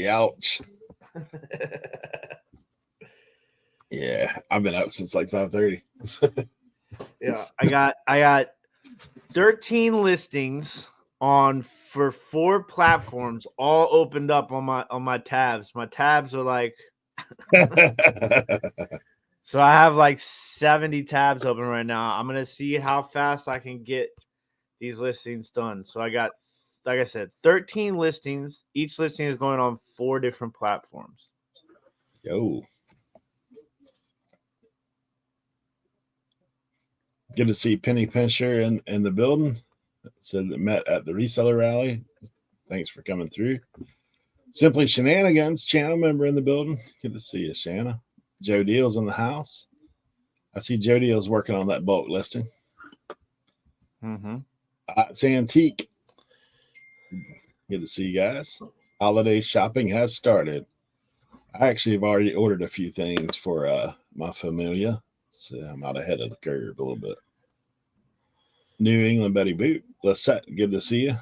Ouch. Yeah, I've been up since like 5:30. Yeah, I got 13 listings for 4 platforms, all opened up on my tabs. My tabs are like so I have like 70 tabs open right now. I'm gonna see how fast I can get these listings done. So I got, like I said, 13 listings. Each listing is going on 4 different platforms. Yo. Good to see Penny Pincher in the building. Said that met at the reseller rally. Thanks for coming through. Simply Shenanigans, channel member in the building. Good to see you, Shanna. Joe Deal's in the house. I see Joe Deal's working on that bulk listing. Mm-hmm. It's Antique. Good to see you guys. Holiday shopping has started. I actually have already ordered a few things for my familia, so I'm out ahead of the curve a little bit. New England Betty Boot. Lisette, good to see you.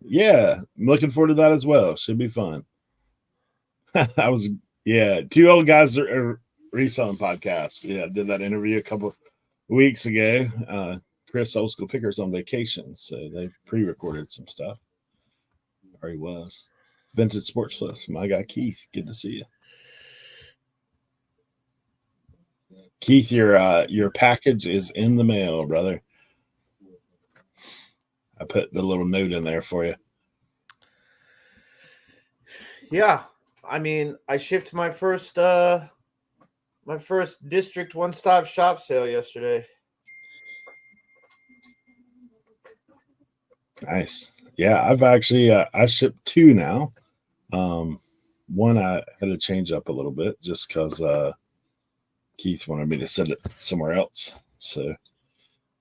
Yeah, I'm looking forward to that as well. Should be fun. Two old guys are reselling podcasts. Yeah, I did that interview a couple of weeks ago. Chris Old School Picker's on vacation, so they pre-recorded some stuff. Or he was. Vintage Sports Flips. My guy Keith, good to see you. Keith, your package is in the mail, brother. I put the little note in there for you. Yeah, I mean, I shipped my first district one-stop shop sale yesterday. Nice. Yeah, I've actually I shipped 2 now. One I had to change up a little bit just because Keith wanted me to send it somewhere else. So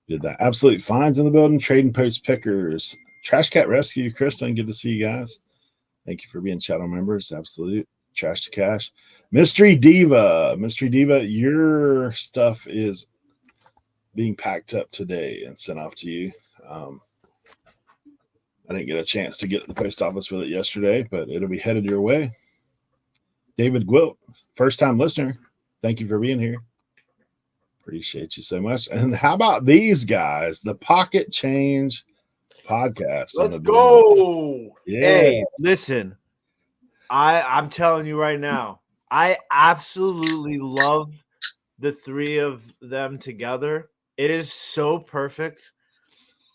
did that. Absolute Finds in the building. Trading Post Pickers. Trash Cat Rescue. Kristen, good to see you guys. Thank you for being channel members. Absolute. Trash to Cash. Mystery Diva. Mystery Diva, your stuff is being packed up today and sent off to you. I didn't get a chance to get to the post office with it yesterday, but it'll be headed your way. David Gwilt, first-time listener. Thank you for being here. Appreciate you so much. And how about these guys? The Pocket Change podcast. Let's go. Yeah. Hey, listen. I'm telling you right now, I absolutely love the 3 of them together. It is so perfect.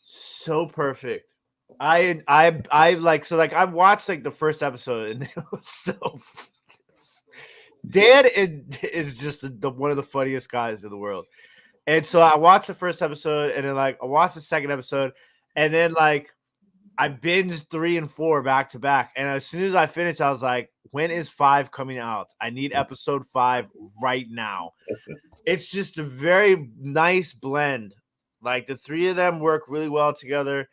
So perfect. I watched like the first episode and it was so Dan is just one of the funniest guys in the world. And so I watched the first episode and then like I watched the second episode and then like I binged 3 and 4 back to back. And as soon as I finished, I was like, when is 5 coming out? I need episode 5 right now. It's just a very nice blend. Like the 3 of them work really well together.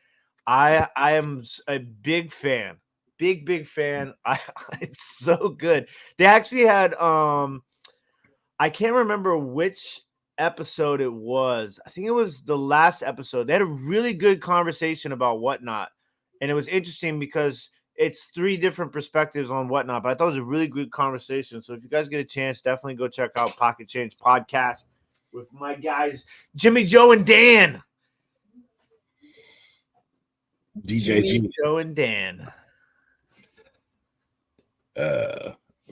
I am a big fan. Big fan. It's so good. They actually had I can't remember which episode it was. I think it was the last episode. They had a really good conversation about Whatnot. And it was interesting because it's 3 different perspectives on Whatnot. But I thought it was a really good conversation. So if you guys get a chance, definitely go check out Pocket Change Podcast with my guys, Jimmy, Joe, and Dan. DJ Jimmy, Joe, and Dan.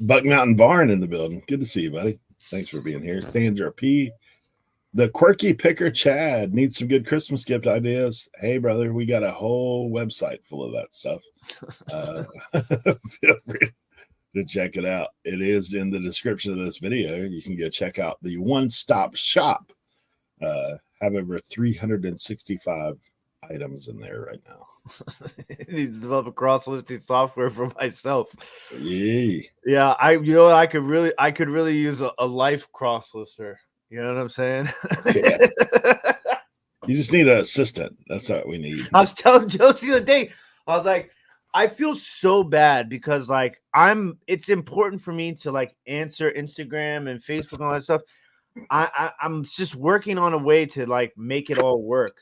Buck Mountain Barn in the building. Good to see you, buddy. Thanks for being here. Sandra P. The Quirky Picker Chad needs some good Christmas gift ideas. Hey, brother, we got a whole website full of that stuff. Feel free to check it out. It is in the description of this video. You can go check out the one-stop shop. Have over 365 items in there right now. I need to develop a cross-listing software for myself. Yeah, I could really use a life cross-lister. You know what I'm saying? Yeah. You just need an assistant. That's what we need. I was telling Josie the other day, I was like, I feel so bad because like it's important for me to like answer Instagram and Facebook and all that stuff. I'm just working on a way to like make it all work.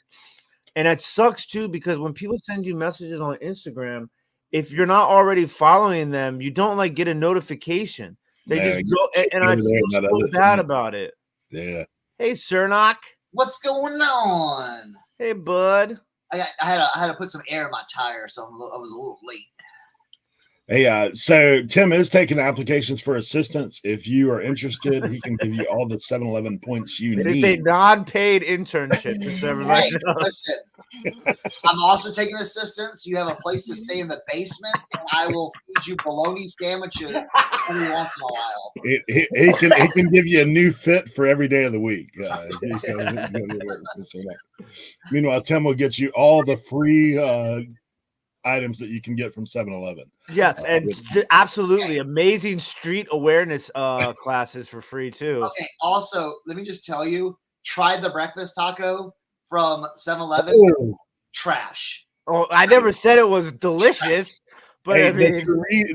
And it sucks too, because when people send you messages on Instagram, if you're not already following them, you don't like get a notification. They just go, and I feel so bad about it. Yeah. Hey, Cernoch. What's going on? Hey, bud. I had to put some air in my tire, so I was a little late. Hey, so Tim is taking applications for assistance. If you are interested, he can give you all the 7-Eleven points you need. It's a non-paid internship. Hey, listen, I'm also taking assistance. You have a place to stay in the basement, and I will feed you bologna sandwiches every once in a while. He can give you a new fit for every day of the week. Meanwhile, Tim will get you all the free items that you can get from 7-Eleven. Yes, and absolutely amazing street awareness classes for free too. Okay, also, let me just tell you, try the breakfast taco from 7-Eleven. Oh. Trash. Oh, I never said it was delicious, but hey, I mean,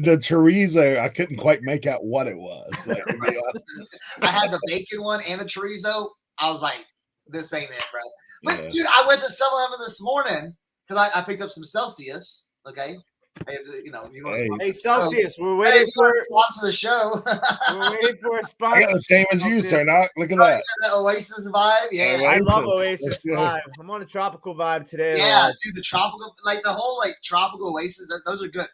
the chorizo, I couldn't quite make out what it was. Like, to be honest. I had the bacon one and the chorizo. I was like, this ain't it, bro. But Yeah. dude, I went to 7-Eleven this morning because I picked up some Celsius. Okay, you want to hey Celsius, we're waiting for sponsor the show. we're waiting for a I sponsor. got the same as you, Cernoch. Look at that. The Oasis vibe, yeah. I love Oasis. Oasis vibe. I'm on a tropical vibe today. Yeah, dude, the tropical, like the whole like tropical Oasis, those are good.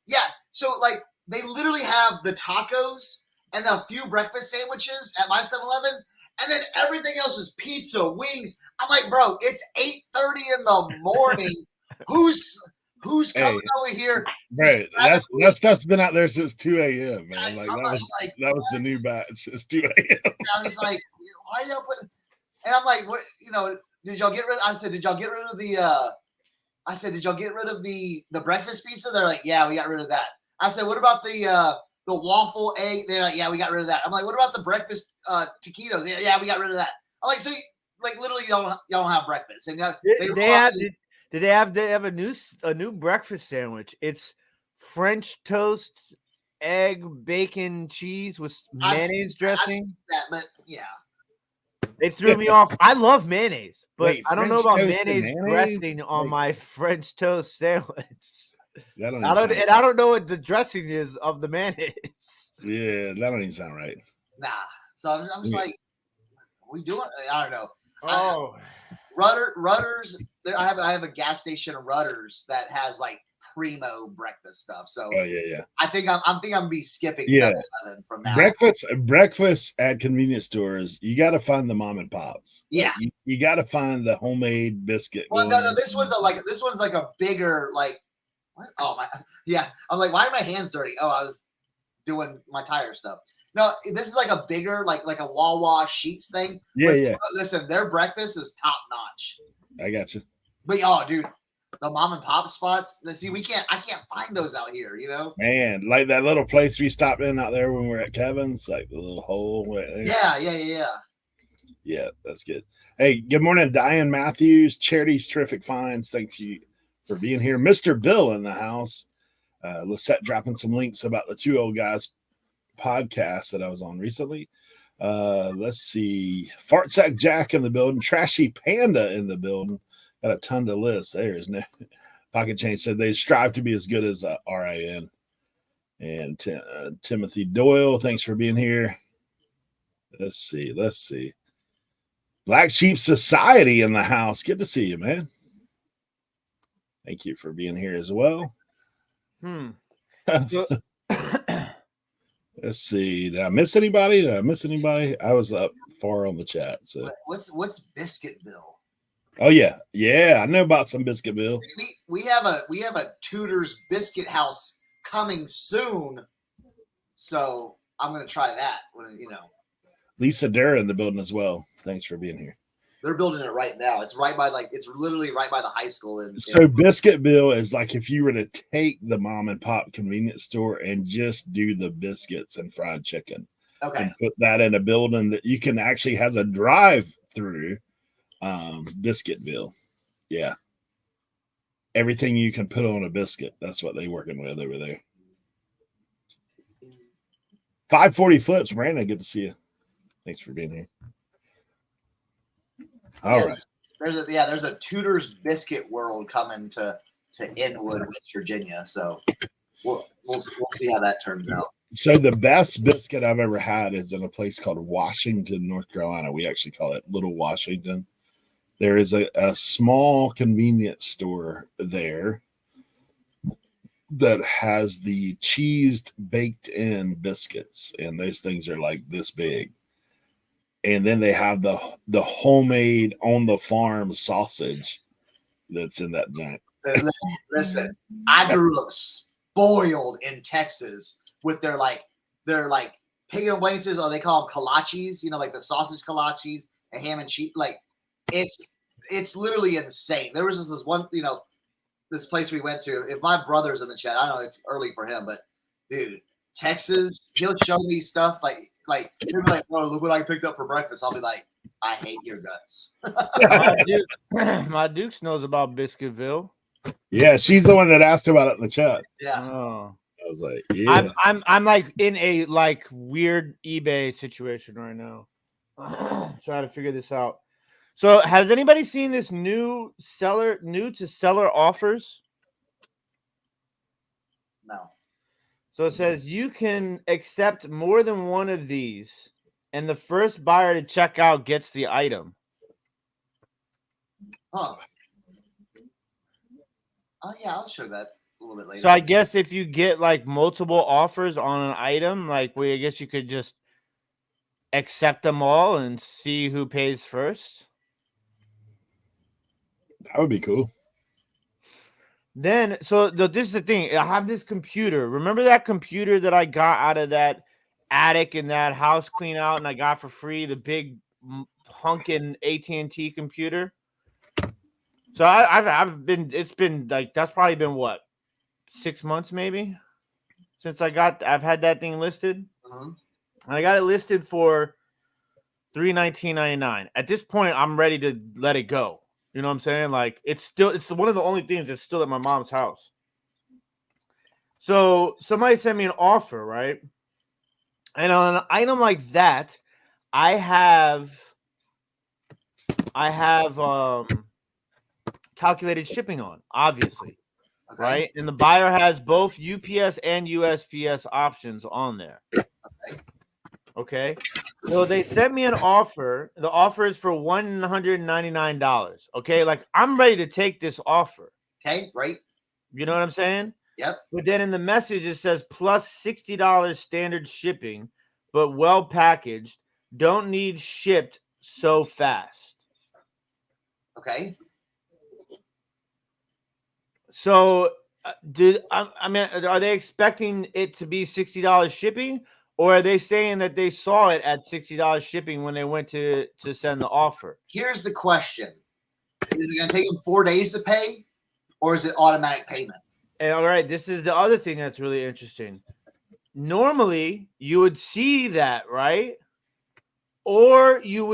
Yeah. So like they literally have the tacos and a few breakfast sandwiches at my 7-Eleven, and then everything else is pizza, wings. I'm like, bro, it's 8:30 in the morning. Who's coming over here? Right. That stuff's been out there since 2 a.m., man. Like that was the new batch. It's 2 a.m. I was like, why are y'all putting? And I'm like, what? Did y'all get rid? I said, did y'all get rid of the? I said, did y'all get rid of the breakfast pizza? They're like, yeah, we got rid of that. I said, what about the waffle egg? They're like, yeah, we got rid of that. I'm like, what about the breakfast taquitos? Yeah, we got rid of that. I'm like, so like literally, y'all don't have breakfast, and they have a new breakfast sandwich. It's French toast, egg, bacon, cheese with mayonnaise dressing. I've seen that, but yeah. They threw me off. I love mayonnaise, but Wait, I don't know about French toast mayonnaise and dressing on my French toast sandwich. I don't know what the dressing is of the mayonnaise. Yeah, that don't even sound right. Nah. So I'm just like, we doing? I don't know. Oh, Rudders. I have a gas station Rudders that has like primo breakfast stuff. So yeah. I think I'm gonna be skipping 7-Eleven from now. Breakfast at convenience stores. You got to find the mom and pops. Yeah, like, you got to find the homemade biscuit. Well, no. This one's like a bigger like. What? Oh my, yeah. I'm like, why are my hands dirty? Oh, I was doing my tire stuff. No, this is like a bigger like a Wawa Sheets thing. Yeah. Listen, their breakfast is top notch. I got you. But dude, the mom and pop spots. Let's see, I can't find those out here. Man, like that little place we stopped in out there when we were at Kevin's, like the little hole right there. Yeah. Yeah, that's good. Hey, good morning, Diane Matthews. Charity's Terrific Finds. Thanks you for being here. Mr. Bill in the house. Lisette dropping some links about the Two Old Guys podcast that I was on recently. Let's see. Fartsack Jack in the building. Trashy Panda in the building. Got a ton to list. There's no Pocket Change said they strive to be as good as RIN. And Timothy Doyle, thanks for being here. Let's see. Black Sheep Society in the house. Good to see you, man. Thank you for being here as well. Let's see. Did I miss anybody? I was up far on the chat. So what's Biscuit Bill? Oh yeah. I know about some Biscuit Bill. We have a Tudor's Biscuit House coming soon, so I'm gonna try that. Lisa Dara in the building as well. Thanks for being here. They're building it right now. It's literally right by the high school. So Biscuit Bill is like if you were to take the mom and pop convenience store and just do the biscuits and fried chicken. Okay. And put that in a building that you can actually has a drive-through. Biscuit Bill. Yeah. Everything you can put on a biscuit. That's what they're working with over there. 540 Flips. Brandon, good to see you. Thanks for being here. All right. There's a Tudor's Biscuit World coming to Inwood, West Virginia. So we'll see how that turns out. So the best biscuit I've ever had is in a place called Washington, North Carolina. We actually call it Little Washington. There is a small convenience store there that has the cheesed baked in biscuits, and those things are like this big. And then they have the homemade on the farm sausage that's in that giant. Listen, I grew up spoiled in Texas with their pig and blankets, or they call them kolaches, like the sausage kolaches and ham and cheese. Like it's literally insane. There was this one, this place we went to. If my brother's in the chat, I know it's early for him, but dude, Texas, he'll show me stuff like he'll be like, bro, look what I picked up for breakfast. I'll be like, I hate your guts. My Dukes knows about Biscuitville. Yeah, she's the one that asked about it in the chat. Yeah. Oh. I was like, yeah. I'm like in a weird eBay situation right now. Trying to figure this out. So has anybody seen this new to seller offers? No. So it says you can accept more than one of these, and the first buyer to check out gets the item. Huh. Oh yeah, I'll show that a little bit later. So I guess if you get multiple offers on an item, I guess you could just accept them all and see who pays first. That would be cool. Then, this is the thing. I have this computer. Remember that computer that I got out of that attic in that house clean out and I got for free, the big hunkin' AT&T computer? So it's been that's probably been what, 6 months maybe since I've had that thing listed. Uh-huh. And I got it listed for $319.99. At this point, I'm ready to let it go. You know what I'm saying? It's one of the only things that's still at my mom's house. So somebody sent me an offer, right? And on an item like that, I have calculated shipping on, obviously. Okay. Right? And the buyer has both UPS and USPS options on there. Okay. So they sent me an offer. The offer is for $199. Okay. I'm ready to take this offer. Okay, right. You know what I'm saying? Yep. But then in the message, it says plus $60 standard shipping, but well packaged. Don't need shipped so fast. Okay. So, are they expecting it to be $60 shipping, or are they saying that they saw it at $60 shipping when they went to send the offer? Here's the question: is it going to take them 4 days to pay, or is it automatic payment? And all right, this is the other thing that's really interesting. Normally, you would see that, right? Or you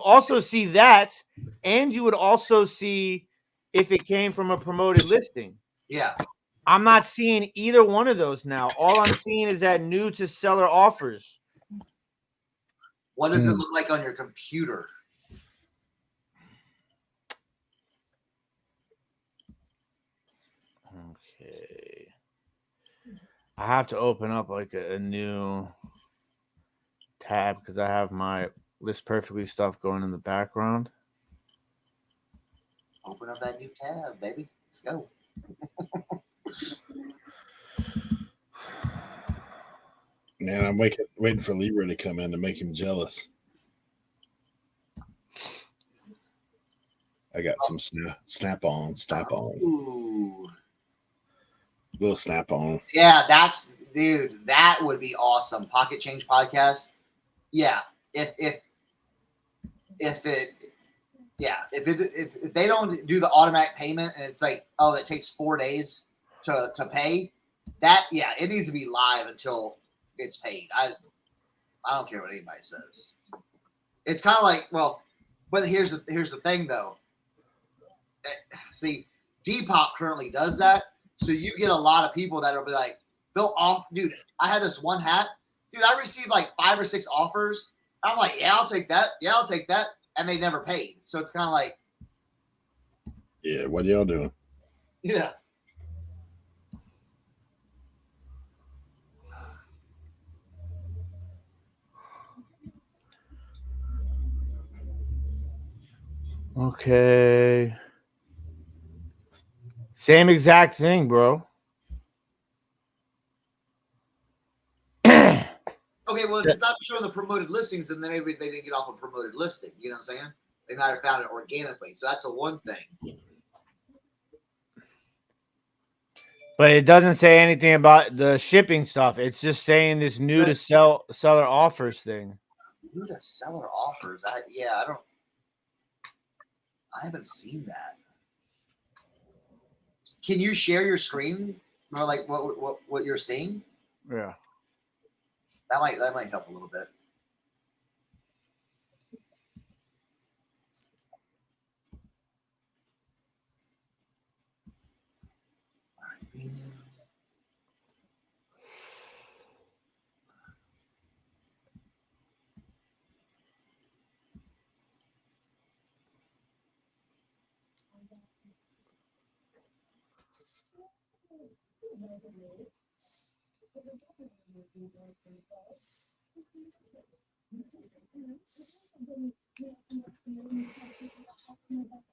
also see that, and you would also see if it came from a promoted listing. Yeah. I'm not seeing either one of those now. All I'm seeing is that new to seller offers. What does it look like on your computer? Okay. I have to open up a new tab because I have my list perfectly stuff going in the background. Open up that new tab, baby. Let's go. Man, I'm waiting for Leroy to come in to make him jealous. I got some snap on. Ooh. Little snap on. Yeah, that would be awesome. Pocket Change podcast. Yeah. If they don't do the automatic payment and it's it takes 4 days to pay, it needs to be live until it's paid. I don't care what anybody says. It's kind of but here's the thing though. See, Depop currently does that, so you get a lot of people that will be like, dude, I had this one hat, dude, I received 5 or 6 offers. I'm like, yeah, I'll take that. Yeah, I'll take that. And they never paid. So it's kind of yeah, what y'all doing? Yeah. Okay. Same exact thing, bro. Okay, well, if it's not showing the promoted listings, then maybe they didn't get off a promoted listing. You know what I'm saying? They might have found it organically. So that's the one thing. But it doesn't say anything about the shipping stuff. It's just saying this new to seller offers thing. New to seller offers. I haven't seen that. Can you share your screen or like what you're seeing? Yeah. That might help a little bit.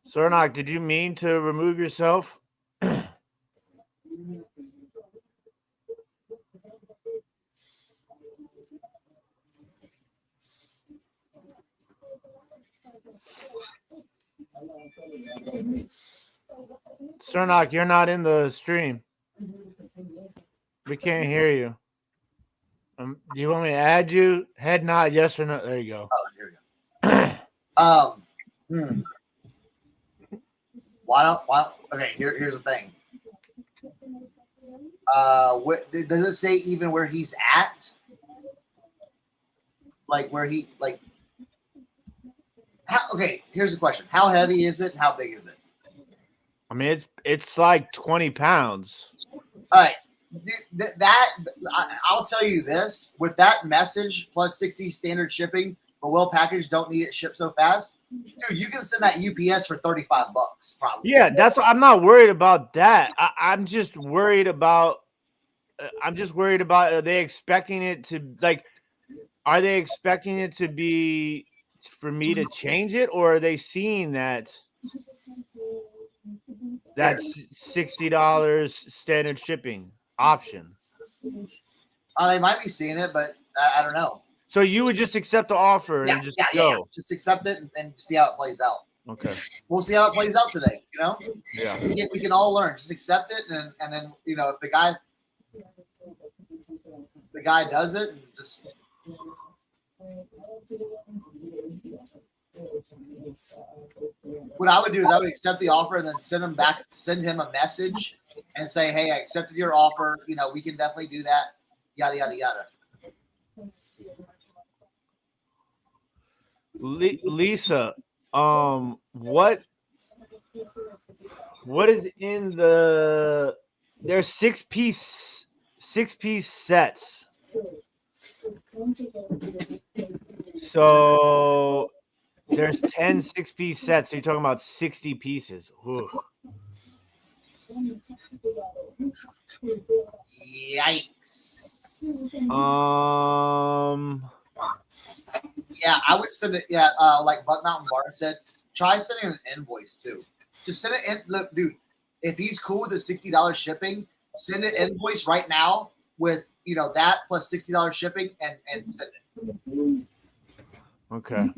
Cernoch, did you mean to remove yourself? Cernoch, you're not in the stream. We can't hear you. Do you want me to add you? Head nod, yes or no. There you go. Oh, here we go. Why? Okay, here's the thing. Does it say even where he's at? Like where he like? Okay, here's the question: how heavy is it? And how big is it? I mean, it's like 20 pounds. All right, I'll tell you this: with that message plus 60 standard shipping, but well packaged, don't need it shipped so fast. Dude, you can send that UPS for $35, probably. Yeah, that's what, I'm not worried about that. I'm just worried about. Are they expecting it to like? Are they expecting it to be for me to change it, or are they seeing that that's $60 standard shipping option? They might be seeing it, but I don't know. So you would just accept the offer and just go. Yeah. Just accept it and see how it plays out. Okay. We'll see how it plays out today. You know. Yeah. We can all learn. Just accept it, and then if the guy does it, and just. What I would do is I would accept the offer and then send him a message and say, hey, I accepted your offer. We can definitely do that. Yada, yada, yada. Lisa, what is in there's six-piece sets. So there's 10 6-piece sets. So you're talking about 60 pieces. Ooh. Yikes. Yeah, I would send it. Yeah, like Buck Mountain Barn said, try sending an invoice too. Just send it in. Look, dude, if he's cool with the $60 shipping, send an invoice right now with that plus $60 shipping and send it. Okay.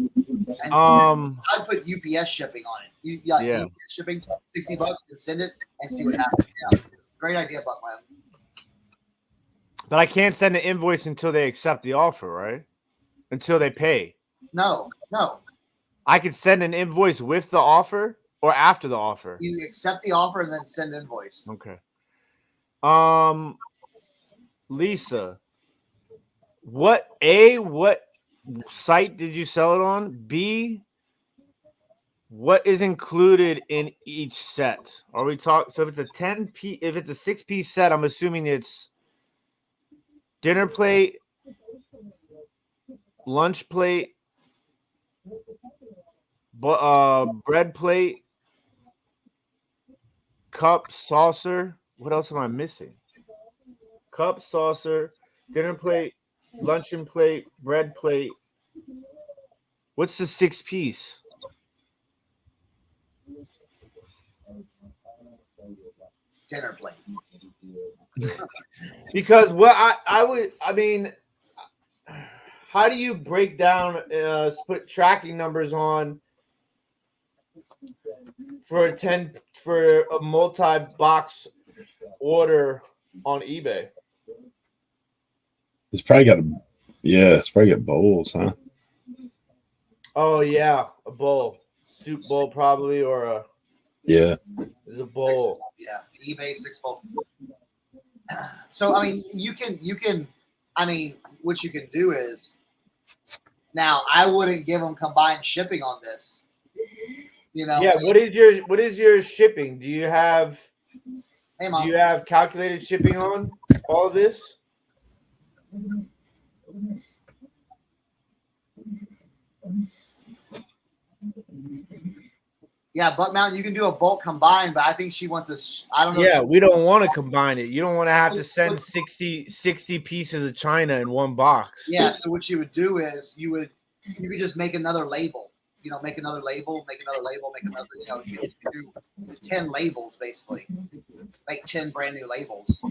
And I'd put UPS shipping on it. Yeah. UPS shipping, $60 and send it and see what happens. Yeah. Great idea, Buck Mountain. But I can't send an invoice until they accept the offer, right? Until they pay. No. I could send an invoice with the offer or after the offer. You accept the offer and then send invoice. Okay. Lisa, what site did you sell it on? B, what is included in each set? Are we talking? So if it's a 10-piece, if it's a 6-piece set, I'm assuming it's dinner plate, lunch plate, bread plate, cup, saucer. What else am I missing? Cup, saucer, dinner plate, luncheon plate, bread plate. What's the 6-piece? Dinner plate. Because what I mean, how do you break down put tracking numbers on for a multi-box order on eBay? It's probably got bowls, huh? Oh yeah, a bowl, soup bowl probably, or a Yeah. There's a bowl. Yeah, eBay 6 bowl. So I mean, you can. I mean, what you can do is now I wouldn't give them combined shipping on this. You know. Yeah. What is your shipping? Do you have Hey, Mom. do you have calculated shipping on all this? Yeah, Buck Mountain, you can do a bulk combine, but I think she wants to. I don't know. Yeah, we don't want to combine it. You don't want to have to send 60 pieces of China in one box. Yeah, so what you would do is you could just make another label. You know, make another label, make another label, make another. You know, you could do 10 labels basically. Make 10 brand new labels.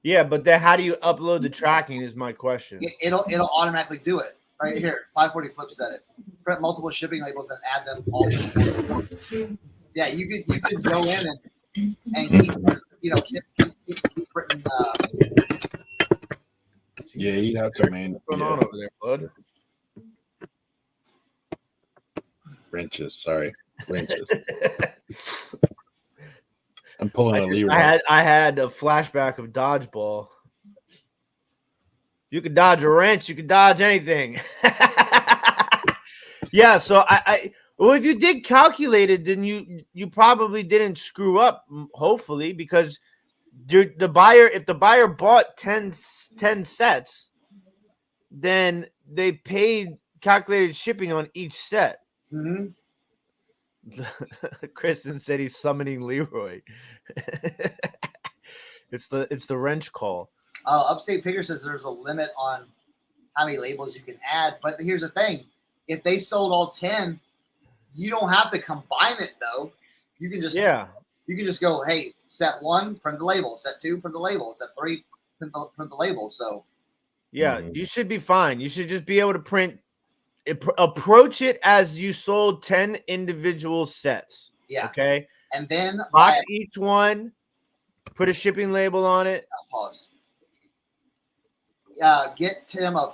Yeah, but then how do you upload the tracking? Is my question. It'll automatically do it right here. 540 flip set it. Print multiple shipping labels and add them all. Yeah, you could go in and keep, you know, keep printing. Yeah, you'd have to What's going on over there, bud? Wrenches, sorry. Wrenches. I'm pulling a Leroy. I had a flashback of dodgeball. You could dodge a wrench, you could dodge anything. Yeah, so well, if you did calculate it, then you probably didn't screw up, hopefully, because if the buyer bought 10 sets, then they paid calculated shipping on each set. Mm-hmm. Kristen said he's summoning Leroy. It's the wrench call. Upstate Picker says there's a limit on how many labels you can add, but here's the thing: if they sold all 10, you don't have to combine it though. You can just you can just go, hey, set 1, print the label. Set 2, print the label. Set 3, print the label. So yeah, you should be fine. You should just be able to approach it as you sold 10 individual sets. Yeah. Okay. And then box each one, put a shipping label on it. Pause. Get Tim a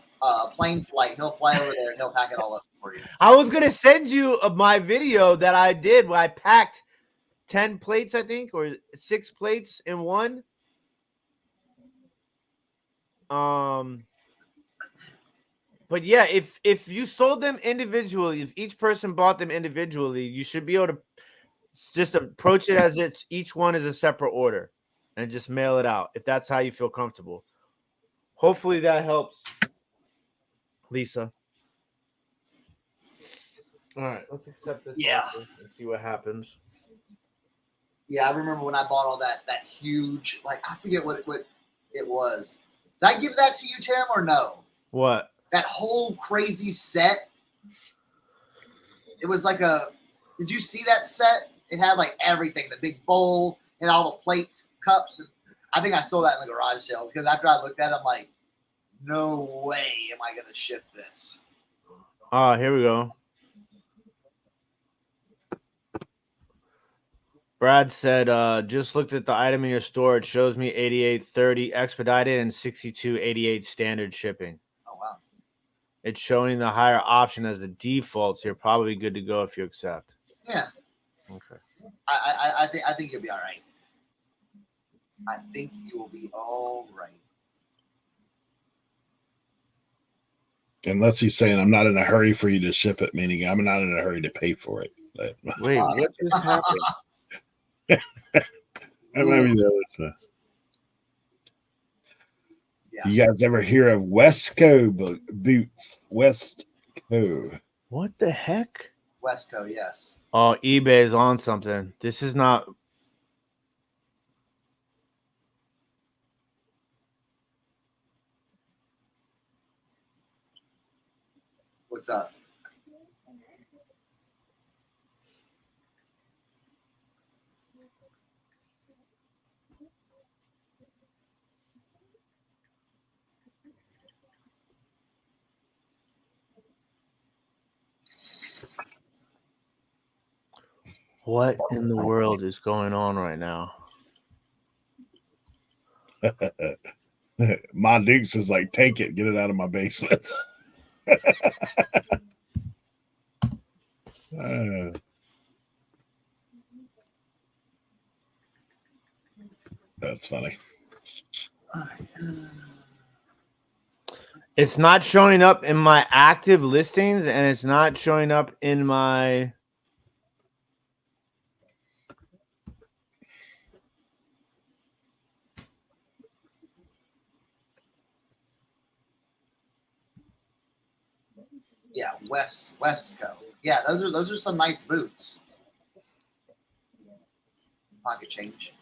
plane flight. He'll fly over there and he'll pack it all up for you. I was gonna send you my video that I did where I packed 10 plates, I think, or 6 plates in one. But yeah, if you sold them individually, if each person bought them individually, you should be able to just approach it as each one is a separate order and just mail it out if that's how you feel comfortable. Hopefully that helps, Lisa. All right, let's accept this. Yeah. And see what happens. Yeah, I remember when I bought all that huge, like, I forget what it was. Did I give that to you, Tim, or no? What? That whole crazy set. It was like did you see that set? It had like everything, the big bowl and all the plates, cups. And I think I sold that in the garage sale because after I looked at it, I'm like, no way am I going to ship this. Oh, here we go. Brad said, just looked at the item in your store. It shows me 88.30 expedited and 62.88 standard shipping. Oh, wow. It's showing the higher option as the default, so you're probably good to go if you accept. Yeah. Okay. I think you'll be all right. I think you will be all right. Unless he's saying I'm not in a hurry for you to ship it, meaning I'm not in a hurry to pay for it. Wait, what just happened? I mean, Yeah. You guys ever hear of Westco boots? Westco. What the heck? Westco, yes. Oh, eBay is on something. This is not. What's up? What in the world is going on right now? My Dukes is like, take it, get it out of my basement. That's funny. It's not showing up in my active listings, and it's not showing up in my. Yeah, Westco. Yeah, those are some nice boots. Pocket change.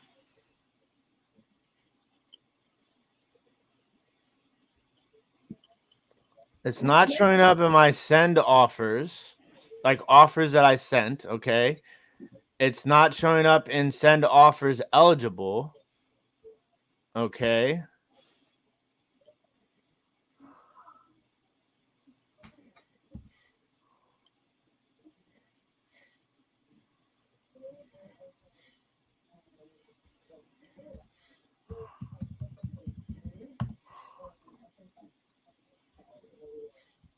It's not showing up in my send offers, like offers that I sent. Okay. It's not showing up in send offers eligible. Okay.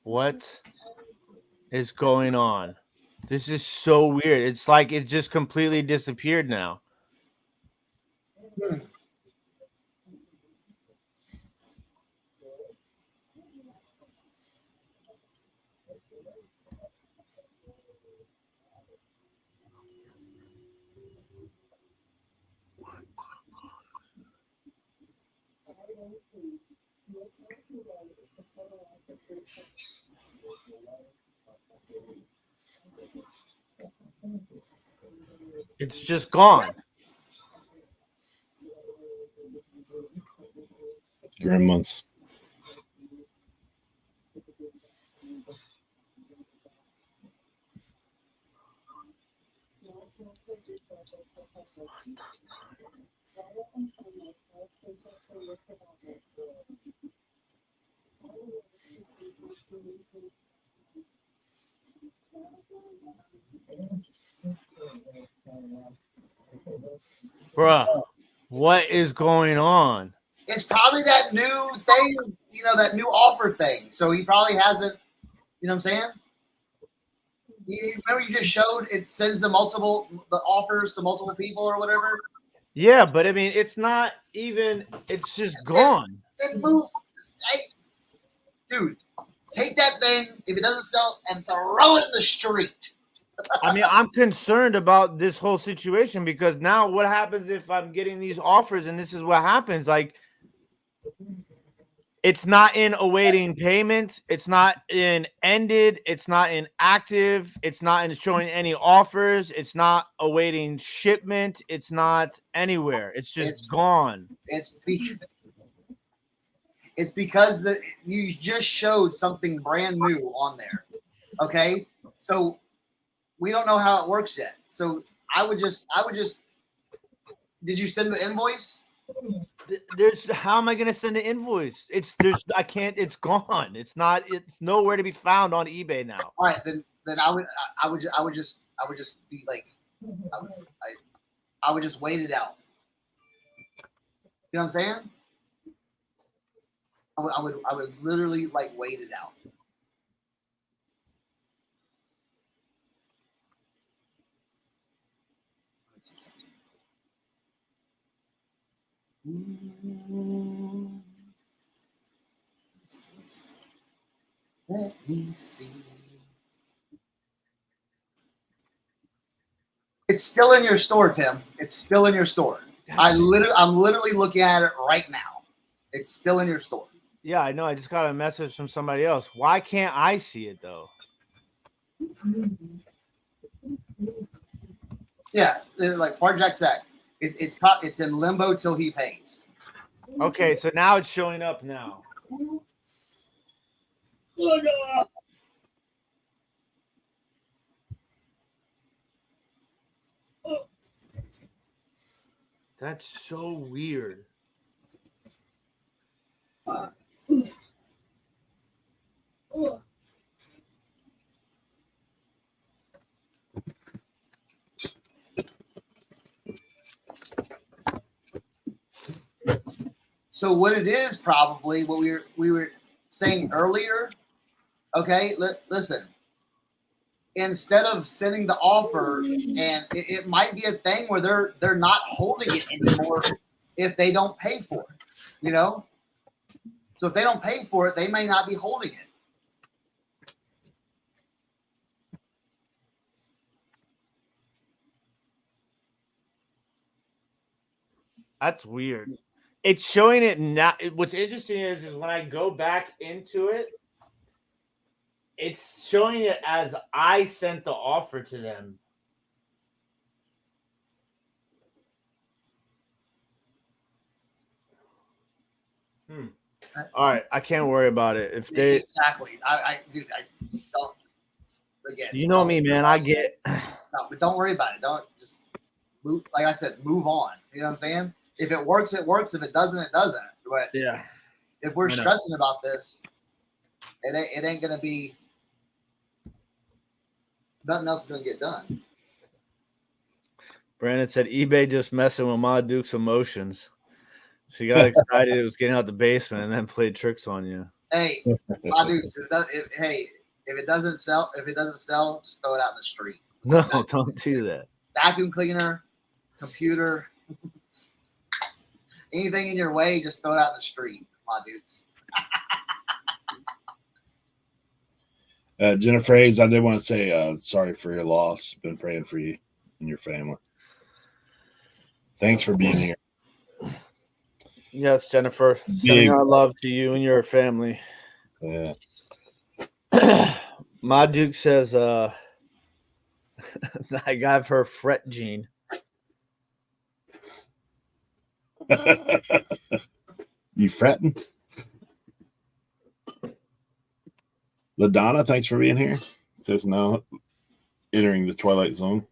What is going on? This is so weird. It's like it just completely disappeared now. It's just gone. Gremlins. Bruh, what is going on? It's probably that new thing, that new offer thing. So he probably hasn't, you know what I'm saying? Remember you just showed it sends the offers to multiple people or whatever? Yeah, but I mean, it's not even, it's just gone. Then move. Hey, dude, take that thing, if it doesn't sell, and throw it in the street. I mean, I'm concerned about this whole situation because now what happens if I'm getting these offers and this is what happens? Like, it's not in awaiting payment. It's not in ended. It's not in active. It's not in showing any offers. It's not awaiting shipment. It's not anywhere. It's just gone. It's because you just showed something brand new on there. Okay, so we don't know how it works yet. So I would just. Did you send the invoice? How am I going to send an invoice? I can't. It's gone. It's nowhere to be found on eBay now. All right, then I would just be like, I would just wait it out. You know what I'm saying? I would literally like wait it out. Let's see something. Let me see. It's still in your store, Tim. It's still in your store. I'm literally looking at it right now. It's still in your store. Yeah, I know. I just got a message from somebody else. Why can't I see it though? Yeah, they're like Far Jack said, it's in limbo till he pays. Okay, so now it's showing up now. That's so weird. So what it is probably what we were saying earlier. Okay, listen. Instead of sending the offer, and it might be a thing where they're not holding it anymore if they don't pay for it. You know, so if they don't pay for it, they may not be holding it. That's weird. It's showing it now. What's interesting is when I go back into it, it's showing it as I sent the offer to them. All right, I can't worry about it. If they exactly, I don't. Again, you know me, man. I get no, but don't worry about it. Don't just move. Like I said, move on. You know what I'm saying? If it works, it works. If it doesn't, it doesn't. But yeah. if we're stressing about this, it ain't gonna be. Nothing else is gonna get done. Brandon said eBay just messing with Ma Duke's emotions. She got excited it was getting out the basement and then played tricks on you. Hey, Ma Dukes, hey, if it doesn't sell, just throw it out in the street. No, don't do that. Vacuum cleaner, computer, anything in your way, just throw it out in the street, Ma Dukes. Jennifer Hayes, I did want to say sorry for your loss. Been praying for you and your family. Thanks for being here. Yes, Jennifer. Sending our love to you and your family. Yeah. Ma Duke says I got her fret gene. You fretting? LaDonna, thanks for being here. Says now entering the Twilight Zone.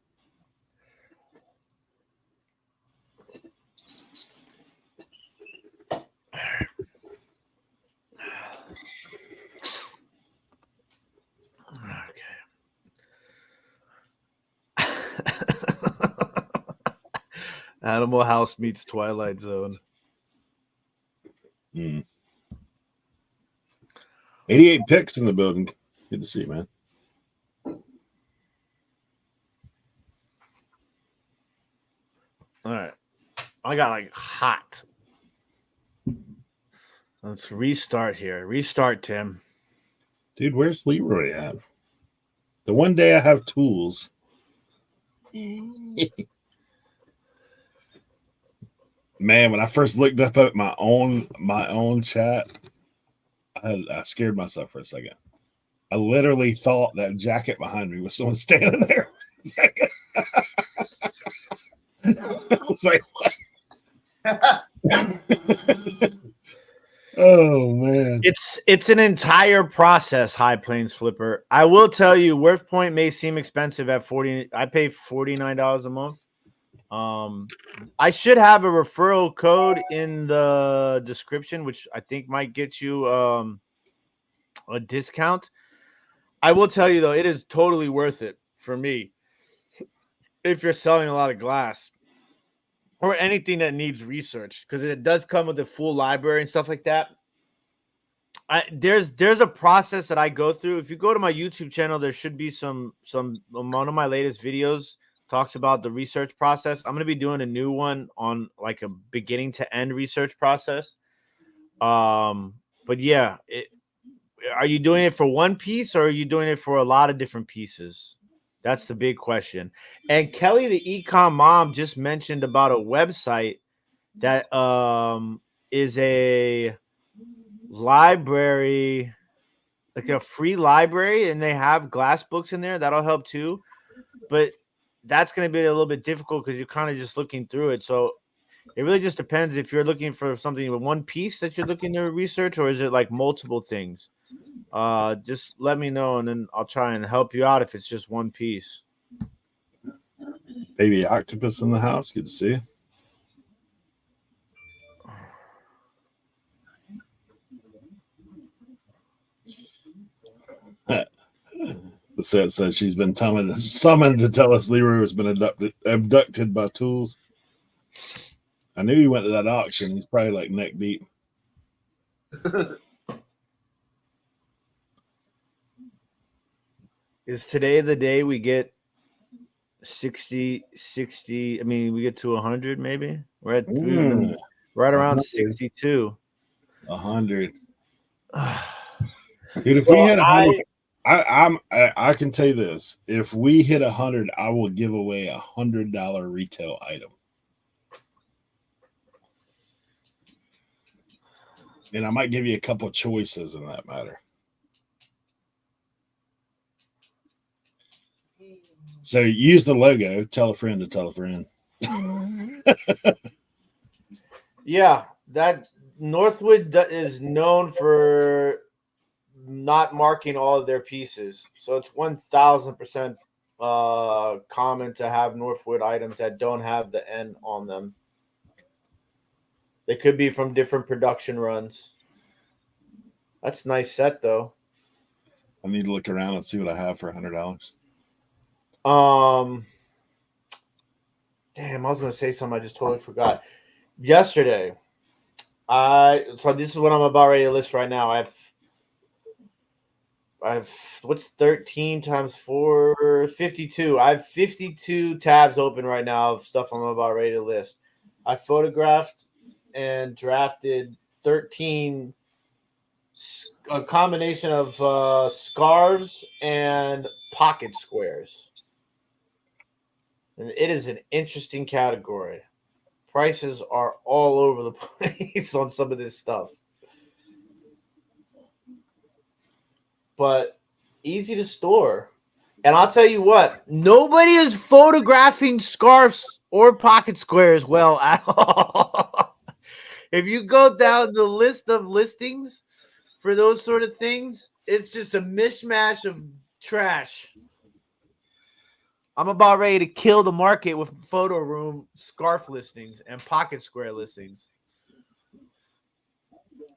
Animal House meets Twilight Zone. 88 picks in the building. Good to see you, man. All right. I got like hot. Let's restart here. Restart, Tim. Dude, where's Leroy at? The one day I have tools. Man, when I first looked up at my own chat, I scared myself for a second. I literally thought that jacket behind me was someone standing there. I was like, what? Oh man. It's an entire process, High Plains Flipper. I will tell you, Worth Point may seem expensive at $40. I pay $49 a month. I should have a referral code in the description, which I think might get you a discount. I will tell you though, it is totally worth it for me if you're selling a lot of glass or anything that needs research, because it does come with a full library and stuff like that. There's a process that I go through. If you go to my YouTube channel, there should be some one of my latest videos talks about the research process. I'm going to be doing a new one on like a beginning to end research process. But yeah, are you doing it for one piece or are you doing it for a lot of different pieces? That's the big question. And Kelly, the ecom mom, just mentioned about a website that is a library, like a free library, and they have glass books in there. That'll help too. But that's going to be a little bit difficult because you're kind of just looking through it. So it really just depends if you're looking for something with one piece that you're looking to research, or is it like multiple things? Just let me know, and then I'll try and help you out if it's just one piece. Baby octopus in the house. Good to see you. The set says she's been summoned to tell us Leroy has been abducted by tools. I knew he went to that auction. He's probably like neck deep. Is today the day we get 60? I mean, we get to 100 maybe? We're at right around 100. 62. 100. Dude, if we hit 100, I can tell you this. If we hit 100, I will give away $100 retail item. And I might give you a couple of choices in that matter. So use the logo. Tell a friend to tell a friend. Yeah, that Northwood is known for not marking all of their pieces. So it's 1,000% common to have Northwood items that don't have the N on them. They could be from different production runs. That's a nice set, though. I need to look around and see what I have for $100. Damn, I was gonna say something. I just totally forgot. Yesterday, so this is what I'm about ready to list right now. I've what's 13 times 4? 52. I have 52 tabs open right now of stuff I'm about ready to list. I photographed and drafted 13, a combination of scarves and pocket squares. And it is an interesting category. Prices are all over the place on some of this stuff. But easy to store. And I'll tell you what, nobody is photographing scarves or pocket squares well at all. If you go down the list of listings for those sort of things, it's just a mishmash of trash. I'm about ready to kill the market with Photoroom scarf listings and pocket square listings.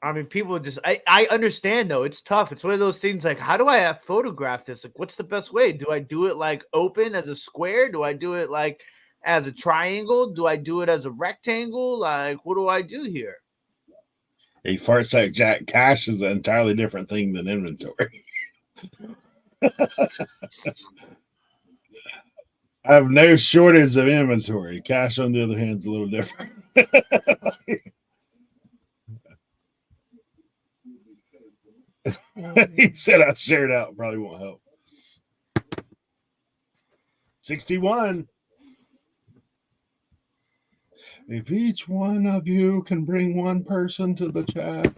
I mean, people just, I understand though. It's tough. It's one of those things like, how do I photograph this? Like, what's the best way? Do I do it like open as a square? Do I do it like as a triangle? Do I do it as a rectangle? Like, what do I do here? A Farsight Jack, cash is an entirely different thing than inventory. I have no shortage of inventory. Cash, on the other hand, is a little different. He said I shared out. Probably won't help. 61. If each one of you can bring one person to the chat.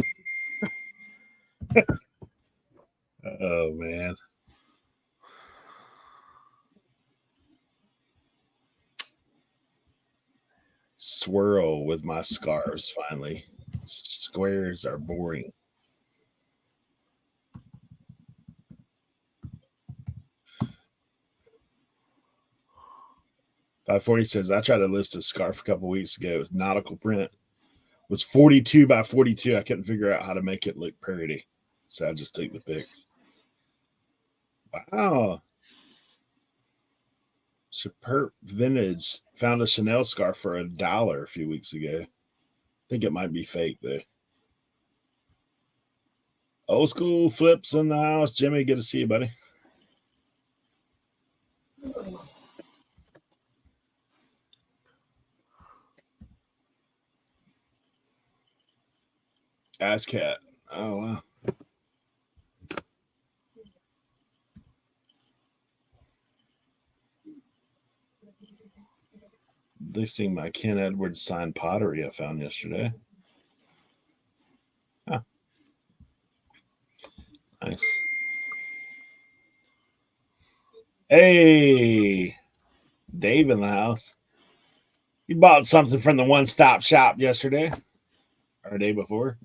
Oh, man. Swirl with my scarves, finally. Squares are boring. .540 says, I tried to list a scarf a couple weeks ago. It was nautical print. It was 42 by 42. I couldn't figure out how to make it look pretty. So I just took the pics. Wow. Superb vintage. Found a Chanel scarf for $1 a few weeks ago. I think it might be fake though. Old school flips in the house. Jimmy, good to see you, buddy. Ass cat. Oh, wow. They seen my Ken Edwards signed pottery I found yesterday. Huh. Nice. Hey. Dave in the house. You bought something from the one-stop shop yesterday or day before.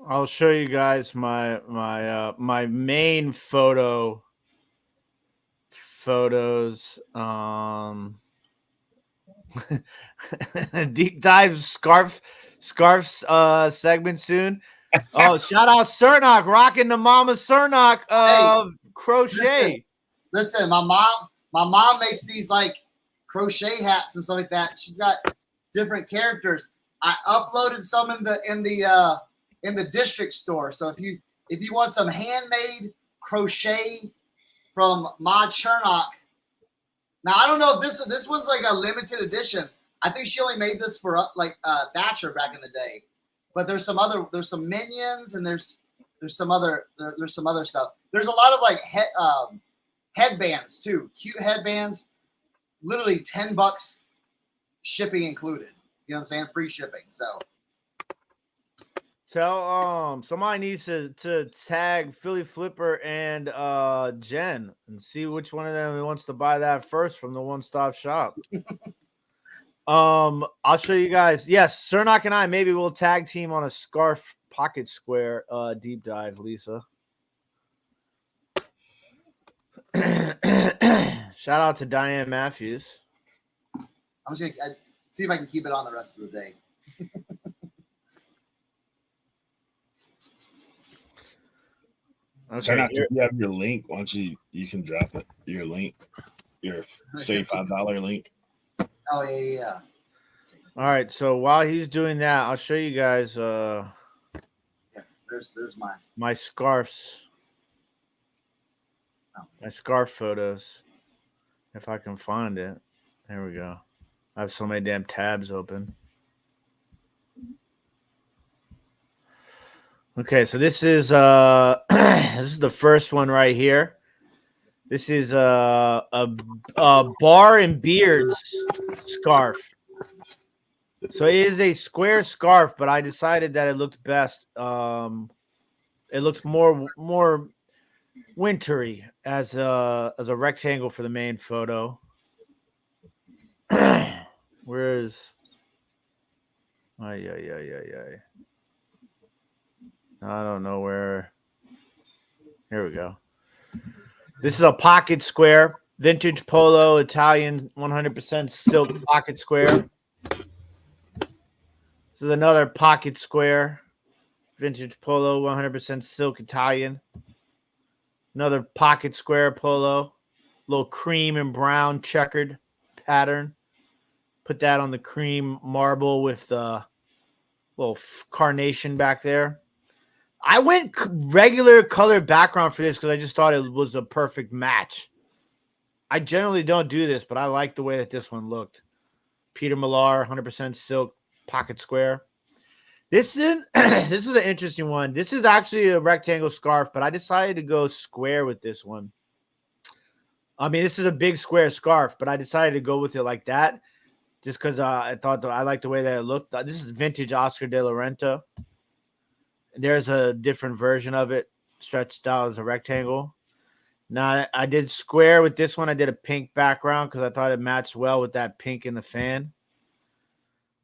I'll show you guys my main photos. Deep dive scarf segment soon. Oh, shout out Cernoch, rocking the mama Cernoch crochet. Listen, my mom makes these like crochet hats and stuff like that. She's got different characters. I uploaded some in the district store. So if you want some handmade crochet from Mod Cernoch, now I don't know if this one's like a limited edition. I think she only made this for Thatcher back in the day. But there's some minions and there's some other stuff. There's a lot of like headbands too, cute headbands. Literally $10 shipping included. You know what I'm saying? Free shipping. So somebody needs to tag Philly Flipper and Jen and see which one of them wants to buy that first from the one-stop shop. I'll show you guys. Yes, Cernoch and I maybe we'll tag team on a scarf pocket square deep dive, Lisa. Shout out to Diane Matthews. I'm just gonna see if I can keep it on the rest of the day. Okay, Cernoch, if you have your link, why don't you can drop it. Your link, your save $5 link. Oh yeah. All right, so while he's doing that, I'll show you guys there's my scarves. My scarf photos. If I can find it. There we go. I have so many damn tabs open. Okay, so this is this is the first one right here. This is a bar and beards scarf. So it is a square scarf, but I decided that it looked best. It looked more wintry as a rectangle for the main photo. Where is? I don't know where. Here we go. This is a pocket square, vintage polo, Italian 100% silk pocket square. This is another pocket square, vintage polo, 100% silk Italian. Another pocket square polo, little cream and brown checkered pattern. Put that on the cream marble with the little carnation back there. I went regular color background for this because I just thought it was a perfect match. I generally don't do this, but I like the way that this one looked. Peter Millar, 100% silk pocket square. This is an interesting one. This is actually a rectangle scarf, but I decided to go square with this one. I mean, this is a big square scarf, but I decided to go with it like that just because I thought I liked the way that it looked. This is vintage Oscar de la Renta. There's a different version of it stretched out as a rectangle. Now, I did square with this one. I did a pink background because I thought it matched well with that pink in the fan.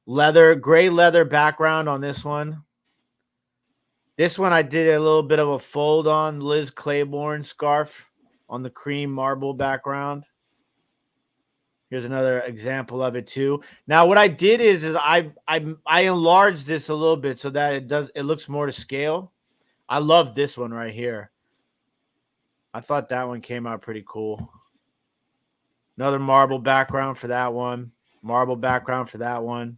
Gray leather background on this one. This one I did a little bit of a fold on Liz Claiborne scarf on the cream marble background. Here's another example of it too. Now, what I did is I enlarged this a little bit so that it looks more to scale. I love this one right here. I thought that one came out pretty cool. Another marble background for that one. Marble background for that one.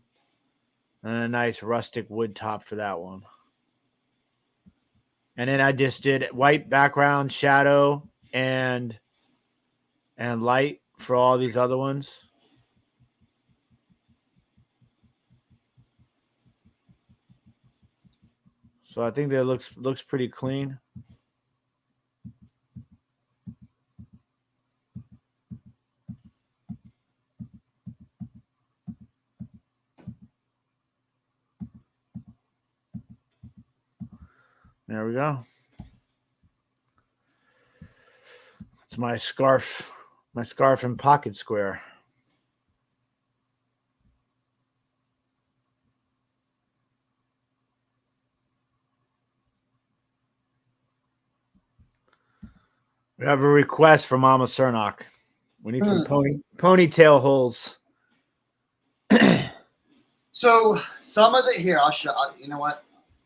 And a nice rustic wood top for that one. And then I just did white background, shadow, and light for all these other ones. So I think that looks pretty clean. There we go. It's my scarf and pocket square. We have a request from Mama Cernoch. We need some ponytail holes. So some of the here, I'll show. You know what?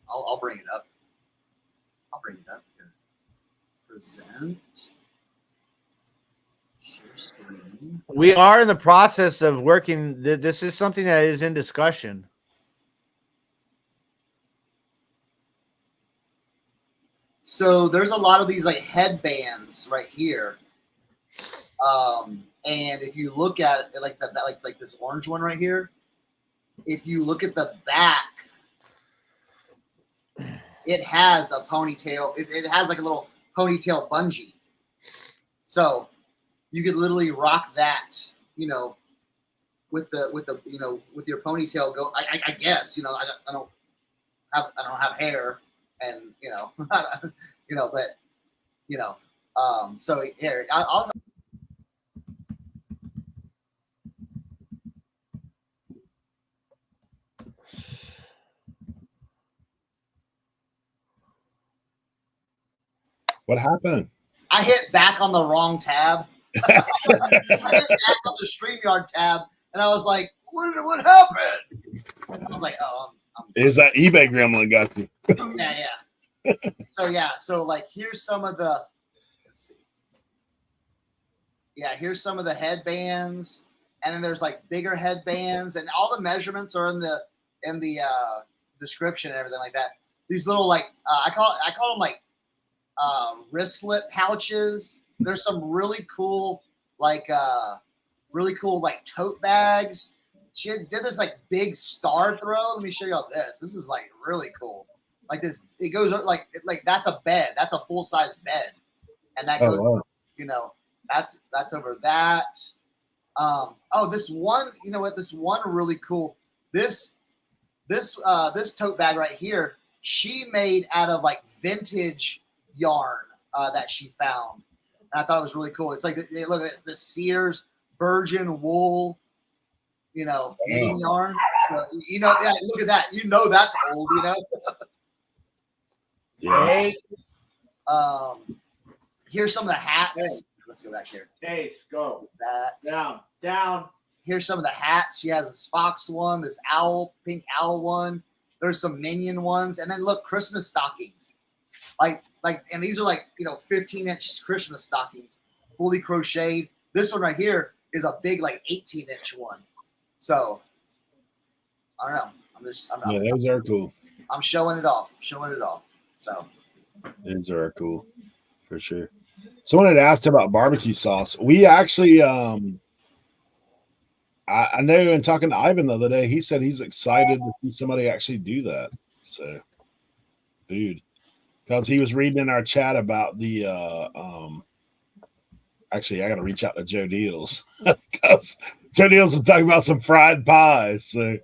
I'll bring it up. I'll bring it up here. Present. Share screen. We are in the process of working. This is something that is in discussion. So there's a lot of these like headbands right here. And if you look at it, like it's like this orange one right here. If you look at the back, it has a ponytail. It has like a little ponytail bungee. So you could literally rock that, you know, with the you know, with your ponytail. I guess, you know, I don't have hair, and you know, you know, but you know, so here I'll What happened? I hit back on the wrong tab. I hit back on the StreamYard tab, and I was like, "What happened?" And I was like, "Oh, Is that eBay gremlin got you?" yeah." So like, here's some of the. Let's see. Yeah, here's some of the headbands, and then there's like bigger headbands, and all the measurements are in the description and everything like that. These little like I call them like wristlet pouches. There's some really cool like tote bags. She did this like big star throw. Let me show y'all this. This is like really cool. Like this, it goes like that's a bed. That's a full size bed, and that goes. wow. You know, that's over that. This one. You know what? This one really cool. This tote bag right here. She made out of like vintage yarn that she found, and I thought it was really cool. It's like look at the Sears virgin wool, you know, knitting yarn. So, you know, yeah, look at that. You know that's old. You know. Yeah. Here's some of the hats. Hey. Let's go back here. Ace, go. That Down. Here's some of the hats. She has a Spox one, this pink owl one. There's some Minion ones, and then look, Christmas stockings. Like, and these are like, you know, 15-inch Christmas stockings, fully crocheted. This one right here is a big, like 18-inch one. So I don't know. Yeah, those are cool. I'm showing it off. So Those are cool for sure. Someone had asked about barbecue sauce. We actually, I know in talking to Ivan the other day, he said he's excited to see somebody actually do that. So, dude, because he was reading in our chat about the, actually, I got to reach out to Joe Deals because Joe Deals was talking about some fried pies. So,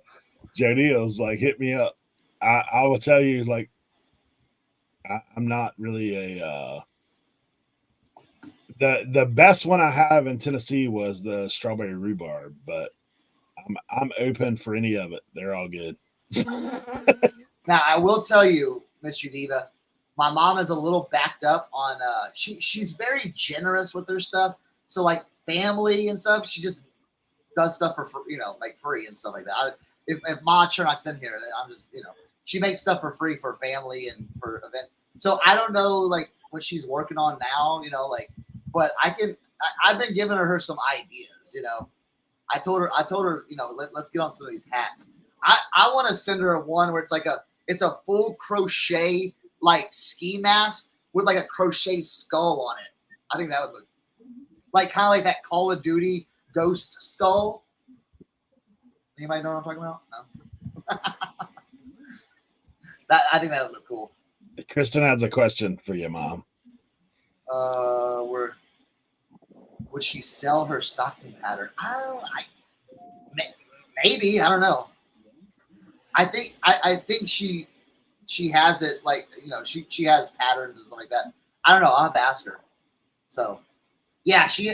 Joe Deals, like, hit me up. I will tell you, like, I'm not really a, the best one I have in Tennessee was the strawberry rhubarb, but I'm open for any of it. They're all good. now I will tell you, Miss Univa, my mom is a little backed up on she's very generous with her stuff. So like family and stuff, she just does stuff for you know, like free and stuff like that. If Ma Cernoch's in here, I'm just, you know, she makes stuff for free for family and for events. So I don't know like what she's working on now, you know, like, but I've been giving her some ideas, you know. I told her, you know, let's get on some of these hats. I want to send her one where it's a full crochet like ski mask with like a crochet skull on it. I think that would look like kind of like that Call of Duty ghost skull. Anybody know what I'm talking about? No. I think that would look cool. Kristen has a question for you, Mom. Would she sell her stocking pattern? Maybe, I don't know. I think she has it, like, you know, she has patterns and stuff like that. I don't know. I'll have to ask her. So Yeah, she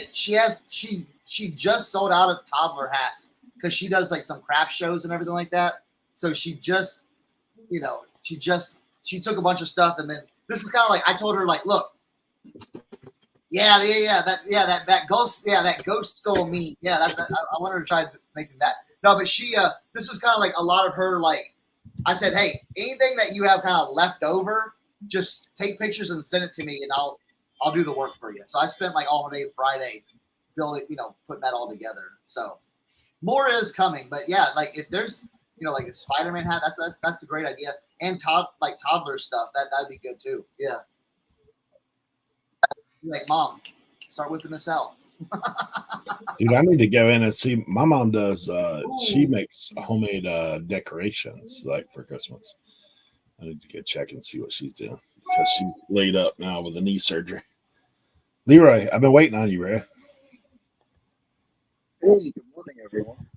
just sold out of toddler hats because she does like some craft shows and everything like that. So she just, she took a bunch of stuff, and then this is kind of like I told her like, look, that ghost skull meat. Yeah, I wanted to try making that. No, but this was kind of like a lot of her like. I said, hey, anything that you have kind of left over, just take pictures and send it to me, and I'll do the work for you. So I spent like all day Friday building, putting that all together. So more is coming, but yeah, like if there's, like a Spider-Man hat, that's a great idea. And toddler stuff, that'd be good too. Yeah. Like, Mom, start whipping this out. Dude, I need to go in and see. My mom does. She makes homemade decorations like for Christmas. I need to go check and see what she's doing because she's laid up now with a knee surgery. Leroy, I've been waiting on you, bro. Hey, good morning, everyone.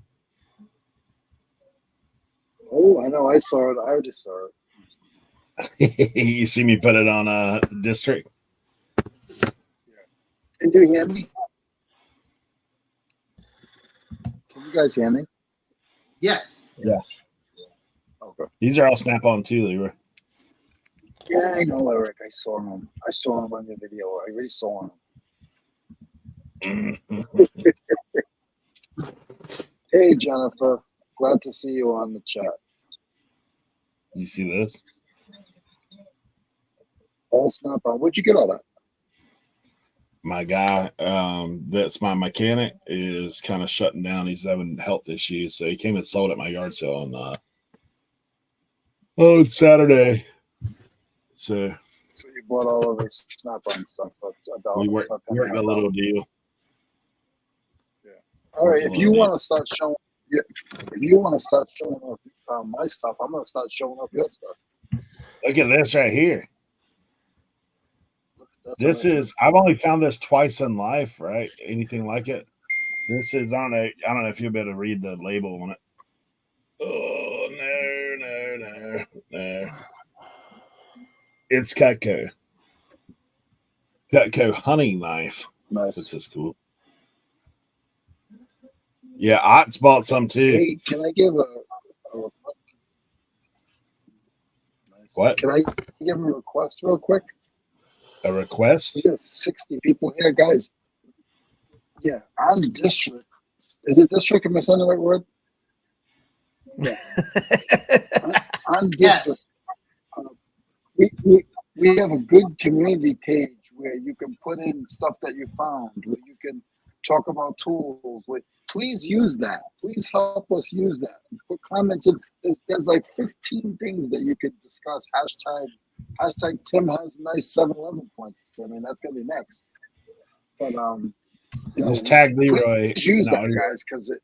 Oh, I know. I saw it. I already saw it. You see me put it on District. Can you hear me? Can you guys hear me? Yes. Yeah. Okay. These are all Snap-on too, Leroy. Yeah, I know, Eric. I saw him. I saw him on your video. I already saw him. Hey, Jennifer. Glad to see you on the chat. You see this? All snap on. Where'd you get all that? My guy, that's my mechanic, is kind of shutting down. He's having health issues, so he came and sold at my yard sale on it's Saturday. So you bought all of his snap-on stuff. we worked a little deal. Yeah. All right. If you want to start showing, off my stuff, I'm gonna start showing off your stuff. Look at this right here. That's This is, I've only found this twice in life, right? Anything like it. This is, I don't know if you'll be able to read the label on it. Oh, no. It's Cutco. Cutco hunting knife. nice. This is cool. Yeah, Ott's bought some too. Hey, can I give a What? Can I give a request real quick? A request? We got 60 people here, guys. Yeah, on District. Is it District? Am I saying the right word? Yeah. on District. Yes. We have a good community page where you can put in stuff that you found, where you can talk about tools. Please use that. Please help us use that. Put comments in. There's like 15 things that you could discuss. Hashtag Tim has nice 7-Eleven points. I mean, that's gonna be next. But Just tag Leroy. Please use that, guys, because it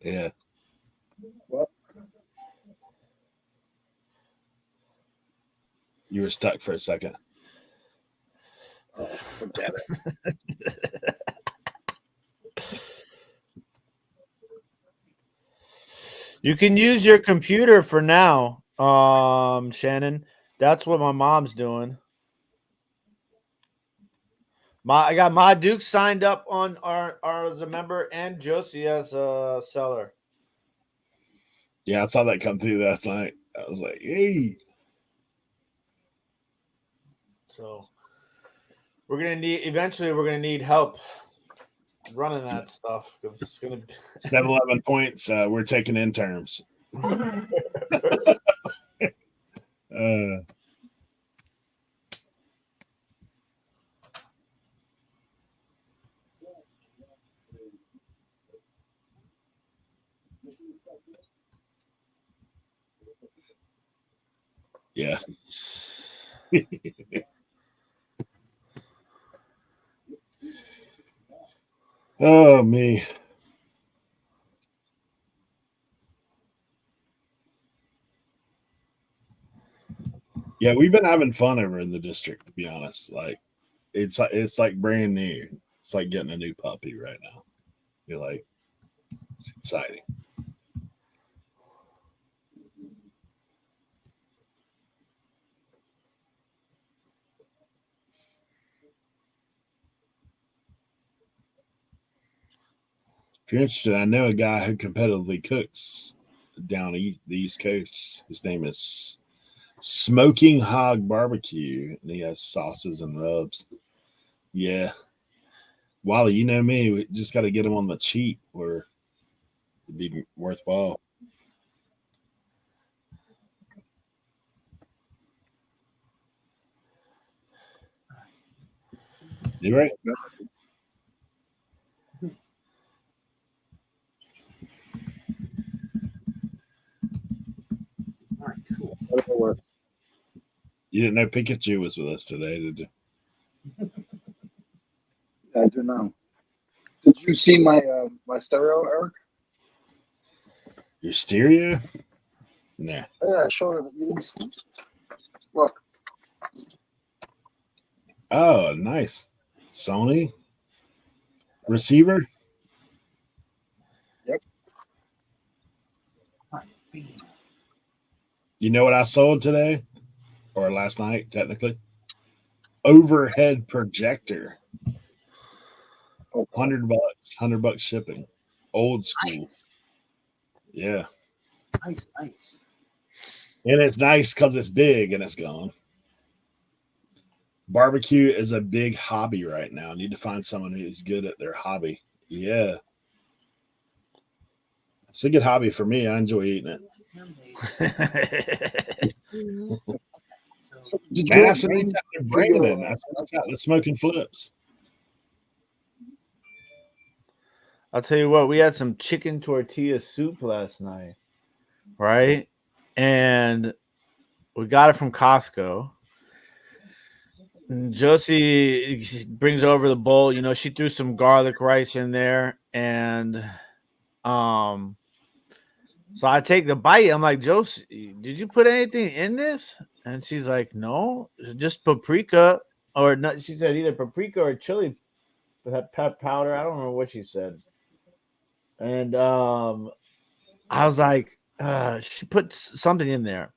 Yeah. What? You were stuck for a second. Oh, forget it. You can use your computer for now, Shannon. That's what my mom's doing. I got Ma Duke signed up on our as a member and Josie as a seller. Yeah, I saw that come through last night. I was like, hey. So we're gonna need help running that stuff because it's gonna be 7-11 points. We're taking in terms. Yeah. Oh, me. Yeah, we've been having fun over in the district, to be honest. Like it's like brand new. It's like getting a new puppy right now. You're like, it's exciting. If you're interested, I know a guy who competitively cooks down the East Coast. His name is Smoking Hog Barbecue, and he has sauces and rubs. Yeah. Wally, you know me. We just got to get him on the cheap or it'd be worthwhile. You right? All right, cool. Whatever works. You didn't know Pikachu was with us today, did you? I do know. Did you see my my stereo, Eric? Your stereo? Nah. Yeah, I showed it. You didn't see. Look, Oh, nice. Sony receiver. You know what I sold today or last night, technically? Overhead projector. $100, $100 shipping. Old school. Nice. Yeah. Nice, nice. And it's nice because it's big and it's gone. Barbecue is a big hobby right now. I need to find someone who's good at their hobby. Yeah. It's a good hobby for me. I enjoy eating it. so did Man, you that's what they got their brain in. That's what they got the smoking flips. I'll tell you what, we had some chicken tortilla soup last night, right? And we got it from Costco. And Josie brings over the bowl. You know, she threw some garlic rice in there, and so I take the bite. I'm like, Josie, did you put anything in this? And she's like, no, just paprika, or not. She said either paprika or chili powder. I don't remember what she said. And I was like, she put something in there.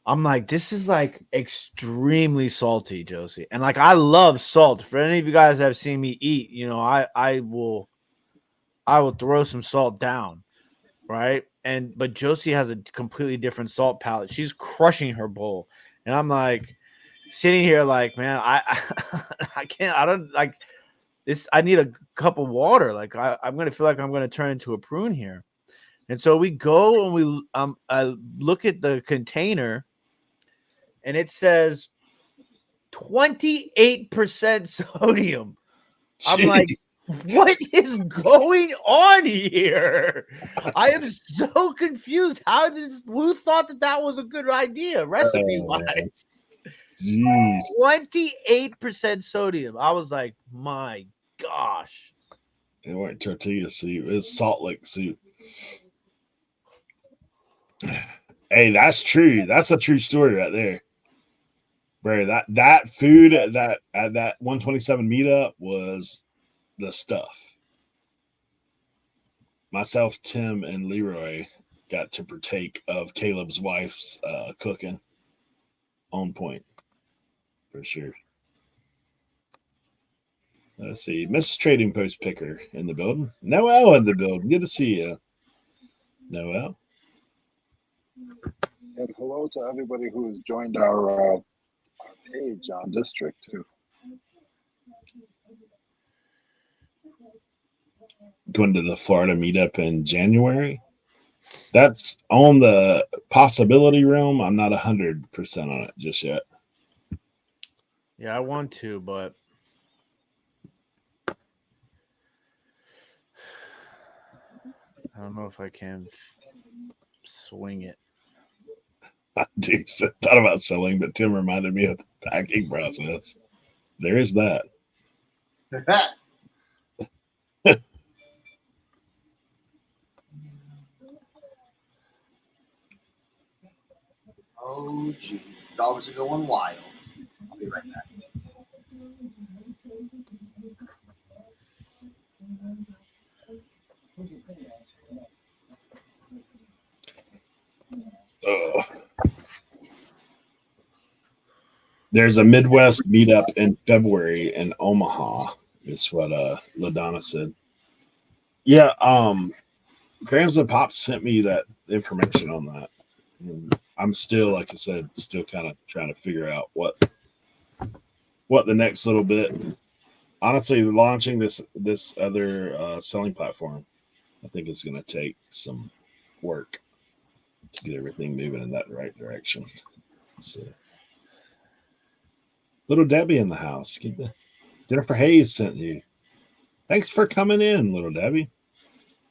I'm like, this is like extremely salty, Josie. And like, I love salt. For any of you guys that have seen me eat, you know, I will throw some salt down, right? But Josie has a completely different salt palette. She's crushing her bowl, and I'm like sitting here like, man, I can't. I don't like this. I need a cup of water. Like I'm gonna feel like I'm gonna turn into a prune here. And so we go and we I look at the container, and it says 28% sodium. I'm like, what is going on here? I am so confused. Who thought that was a good idea, recipe wise? 28% sodium. I was like, my gosh. It weren't tortilla soup. It was Salt Lake soup. Hey, that's true. That's a true story right there. Bro, that food at that 127 meetup was the stuff. Myself, Tim, and Leroy got to partake of Caleb's wife's cooking. On point. For sure. Let's see. Mrs. Trading Post Picker in the building. Noel in the building. Good to see you. Noel. and hello to everybody who has joined our page on District too. Going to the Florida meetup in January. That's on the possibility realm. I'm not 100% on it just yet. Yeah, I want to, but I don't know if I can swing it. I thought about selling, but Tim reminded me of the packing process. There is that. Oh, jeez. Dogs are going wild. I'll be right back. There's a Midwest meetup in February in Omaha, is what LaDonna said. Yeah, Grams and Pops sent me that information on that. And I'm still, like I said, still kind of trying to figure out what the next little bit. Honestly, launching this other selling platform, I think it's going to take some work to get everything moving in that right direction. So, little Debbie in the house. Jennifer Hayes sent you. Thanks for coming in, little Debbie.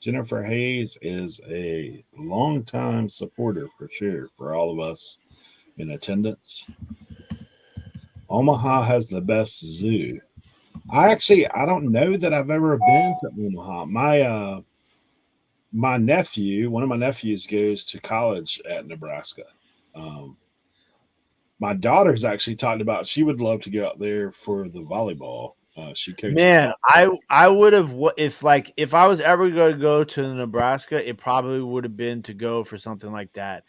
Jennifer Hayes is a longtime supporter for sure for all of us in attendance. Omaha has the best zoo. I don't know that I've ever been to Omaha. One of my nephews goes to college at Nebraska. My daughter's actually talked about she would love to go out there for the volleyball. She coaches. Man, I would have if I was ever going to go to Nebraska, it probably would have been to go for something like that.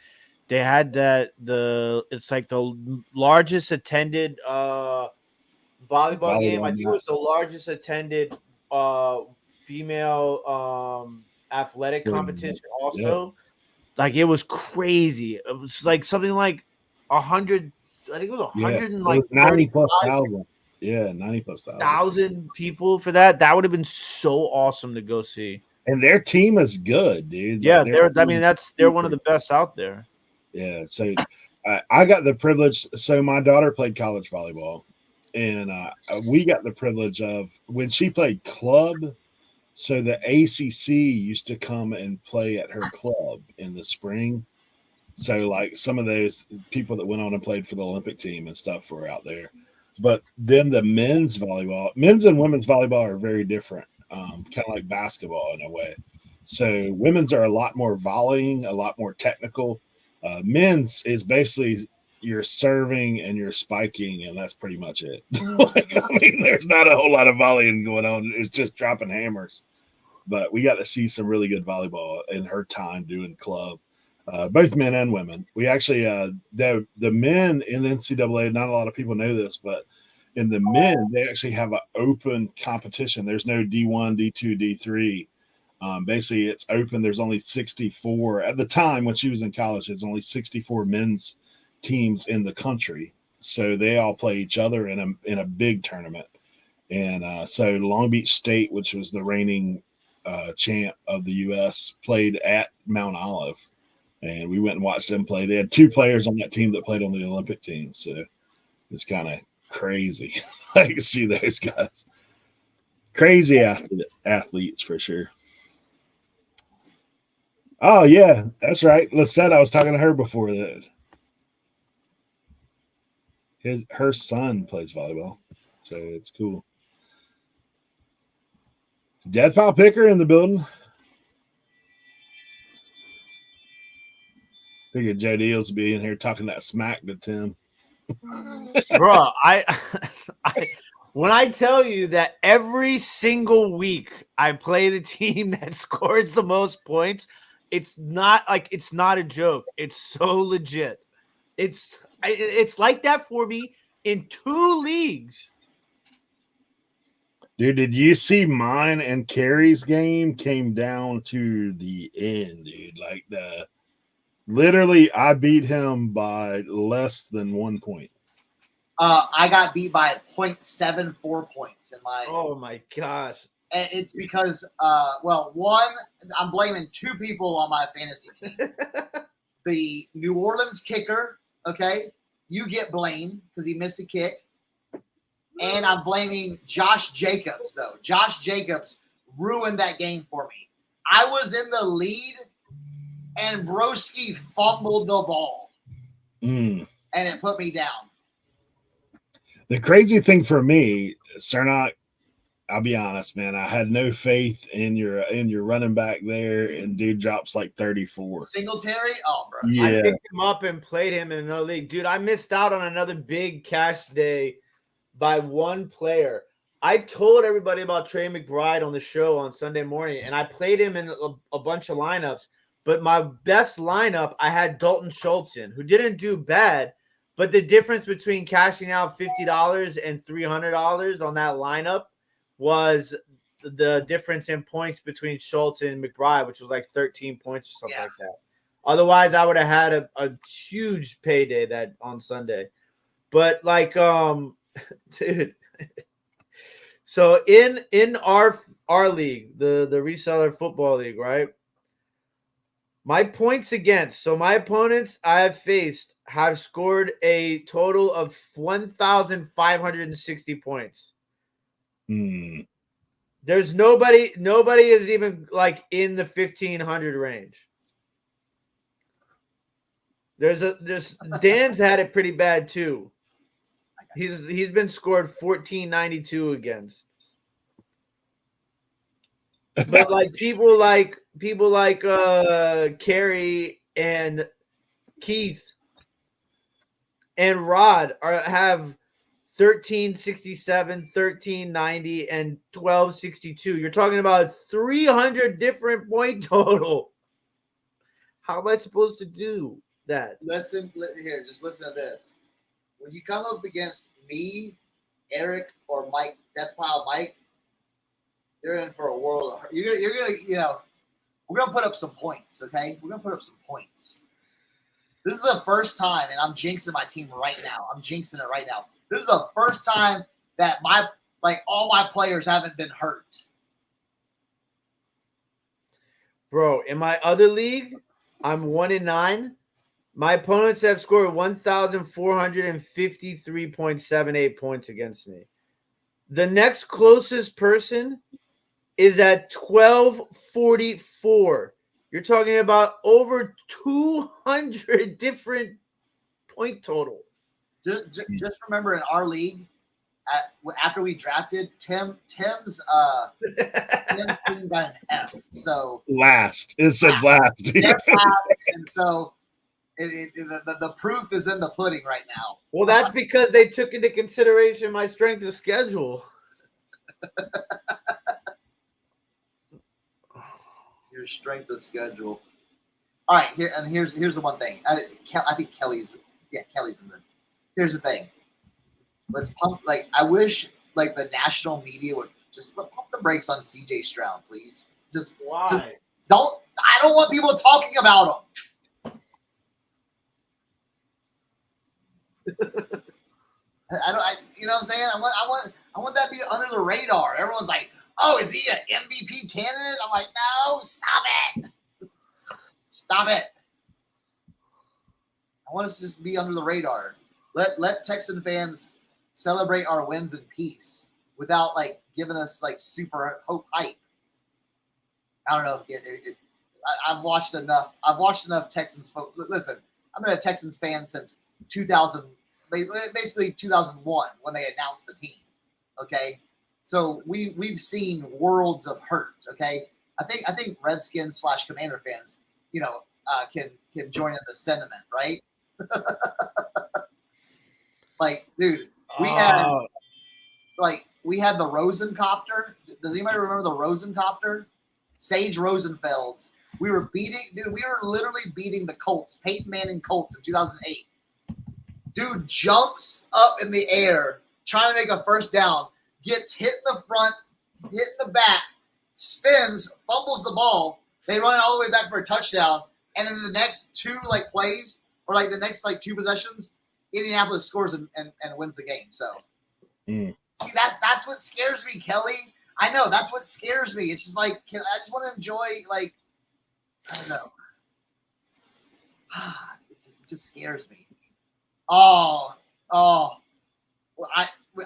They had it's like the largest attended volleyball game. I think it was the largest attended female athletic competition also. Yeah. Like it was crazy. It was like something like 100. I think it was 100 and like 90 plus thousand. Yeah, 90 plus thousand people for that. That would have been so awesome to go see. And their team is good, dude. Yeah, they're one of the best out there. Yeah, so I got the privilege. So my daughter played college volleyball, and we got the privilege of when she played club. So the ACC used to come and play at her club in the spring. So like some of those people that went on and played for the Olympic team and stuff were out there. But then the men's and women's volleyball are very different, kind of like basketball in a way. So women's are a lot more volleying, a lot more technical. Men's is basically you're serving and you're spiking, and that's pretty much it. There's not a whole lot of volleying going on. It's just dropping hammers. But we got to see some really good volleyball in her time doing club. Both men and women. We actually the men in the NCAA, not a lot of people know this, but in the men, they actually have an open competition. There's no D1, D2, D3. Basically, it's open. There's only 64. At the time when she was in college, there's only 64 men's teams in the country. So they all play each other in a big tournament. And so Long Beach State, which was the reigning champ of the U.S., played at Mount Olive. And we went and watched them play. They had 2 players on that team that played on the Olympic team. So it's kind of crazy. I can see those guys. Crazy athletes for sure. Oh, yeah, that's right. Lisette, I was talking to her before that. Her son plays volleyball. So it's cool. Deadfile Picker in the building. Figured Joe Deals would be in here talking that smack to Tim. Bro, when I tell you that every single week I play the team that scores the most points, it's not a joke. It's so legit. It's like that for me in 2 leagues. Dude, did you see mine and Carrie's game came down to the end, dude? Like literally, I beat him by less than 1 point. I got beat by 0.74 points in my. Oh my gosh! And it's because, one, I'm blaming 2 people on my fantasy team. The New Orleans kicker, okay, you get blamed because he missed a kick, and I'm blaming Josh Jacobs though. Josh Jacobs ruined that game for me. I was in the lead. And Broski fumbled the ball, and it put me down. The crazy thing for me, Cernoch, I'll be honest, man. I had no faith in your running back there, and dude drops like 34. Singletary? Oh, bro. Yeah. I picked him up and played him in another league. Dude, I missed out on another big cash day by 1 player. I told everybody about Trey McBride on the show on Sunday morning, and I played him in a bunch of lineups. But my best lineup, I had Dalton Schultz in, who didn't do bad. But the difference between cashing out $50 and $300 on that lineup was the difference in points between Schultz and McBride, which was like 13 points or something Yeah. like that. Otherwise, I would have had a huge payday that on Sunday. But like, dude. So in our league, the Reseller Football League, right? My points against, so my opponents I have faced have scored a total of 1,560 points. Hmm. There's nobody is even like in the 1,500 range. There's Dan's had it pretty bad too. He's been scored 1,492 against. But like people like Carrie and Keith and Rod have 1367, 1390, and 1262. You're talking about 300 different point total. How am I supposed to do that? Listen here. Just listen to this. When you come up against me, Eric, or Mike, Deathpile Mike, you're in for a world of hurt. You're gonna, we're gonna put up some points, okay? We're gonna put up some points. This is the first time, and I'm jinxing my team right now. I'm jinxing it right now. This is the first time that all my players haven't been hurt. Bro, in my other league, I'm 1-9. My opponents have scored 1,453.78 points against me. The next closest person is at 1,244. You're talking about over 200 different point total. Just remember, in our league, after we drafted Tim's team got an F. So Last. It said last. they're last, and so the proof is in the pudding right now. Well, that's because they took into consideration my strength of schedule. Your strength of schedule. All right, here's the one thing. I think Kelly's in the. Here's the thing. Let's pump. I wish the national media would just pump the brakes on CJ Stroud, please. Why? I don't want people talking about him. You know what I'm saying? I want that to be under the radar. Everyone's like, oh, is he an MVP candidate? I'm like, no, stop it. Stop it. I want us to just be under the radar. Let Texan fans celebrate our wins in peace without giving us super hope hype. I don't know. I've watched enough. Texans folks. Listen, I've been a Texans fan since 2000, basically 2001 when they announced the team. Okay, so we've seen worlds of hurt. Okay, I think Redskins / Commander fans, can join in the sentiment, right? Dude, we had the Rosencopter. Does anybody remember the Rosencopter? Sage Rosenfelds. We were literally beating the Colts, Peyton Manning Colts in 2008. Dude jumps up in the air, trying to make a first down, gets hit in the front, hit in the back, spins, fumbles the ball. They run it all the way back for a touchdown. And then the next two plays, or the next two possessions, Indianapolis scores and wins the game. So see, that's what scares me, Kelly. I know that's what scares me. It's just I just want to enjoy I don't know. It just scares me. Oh. Well,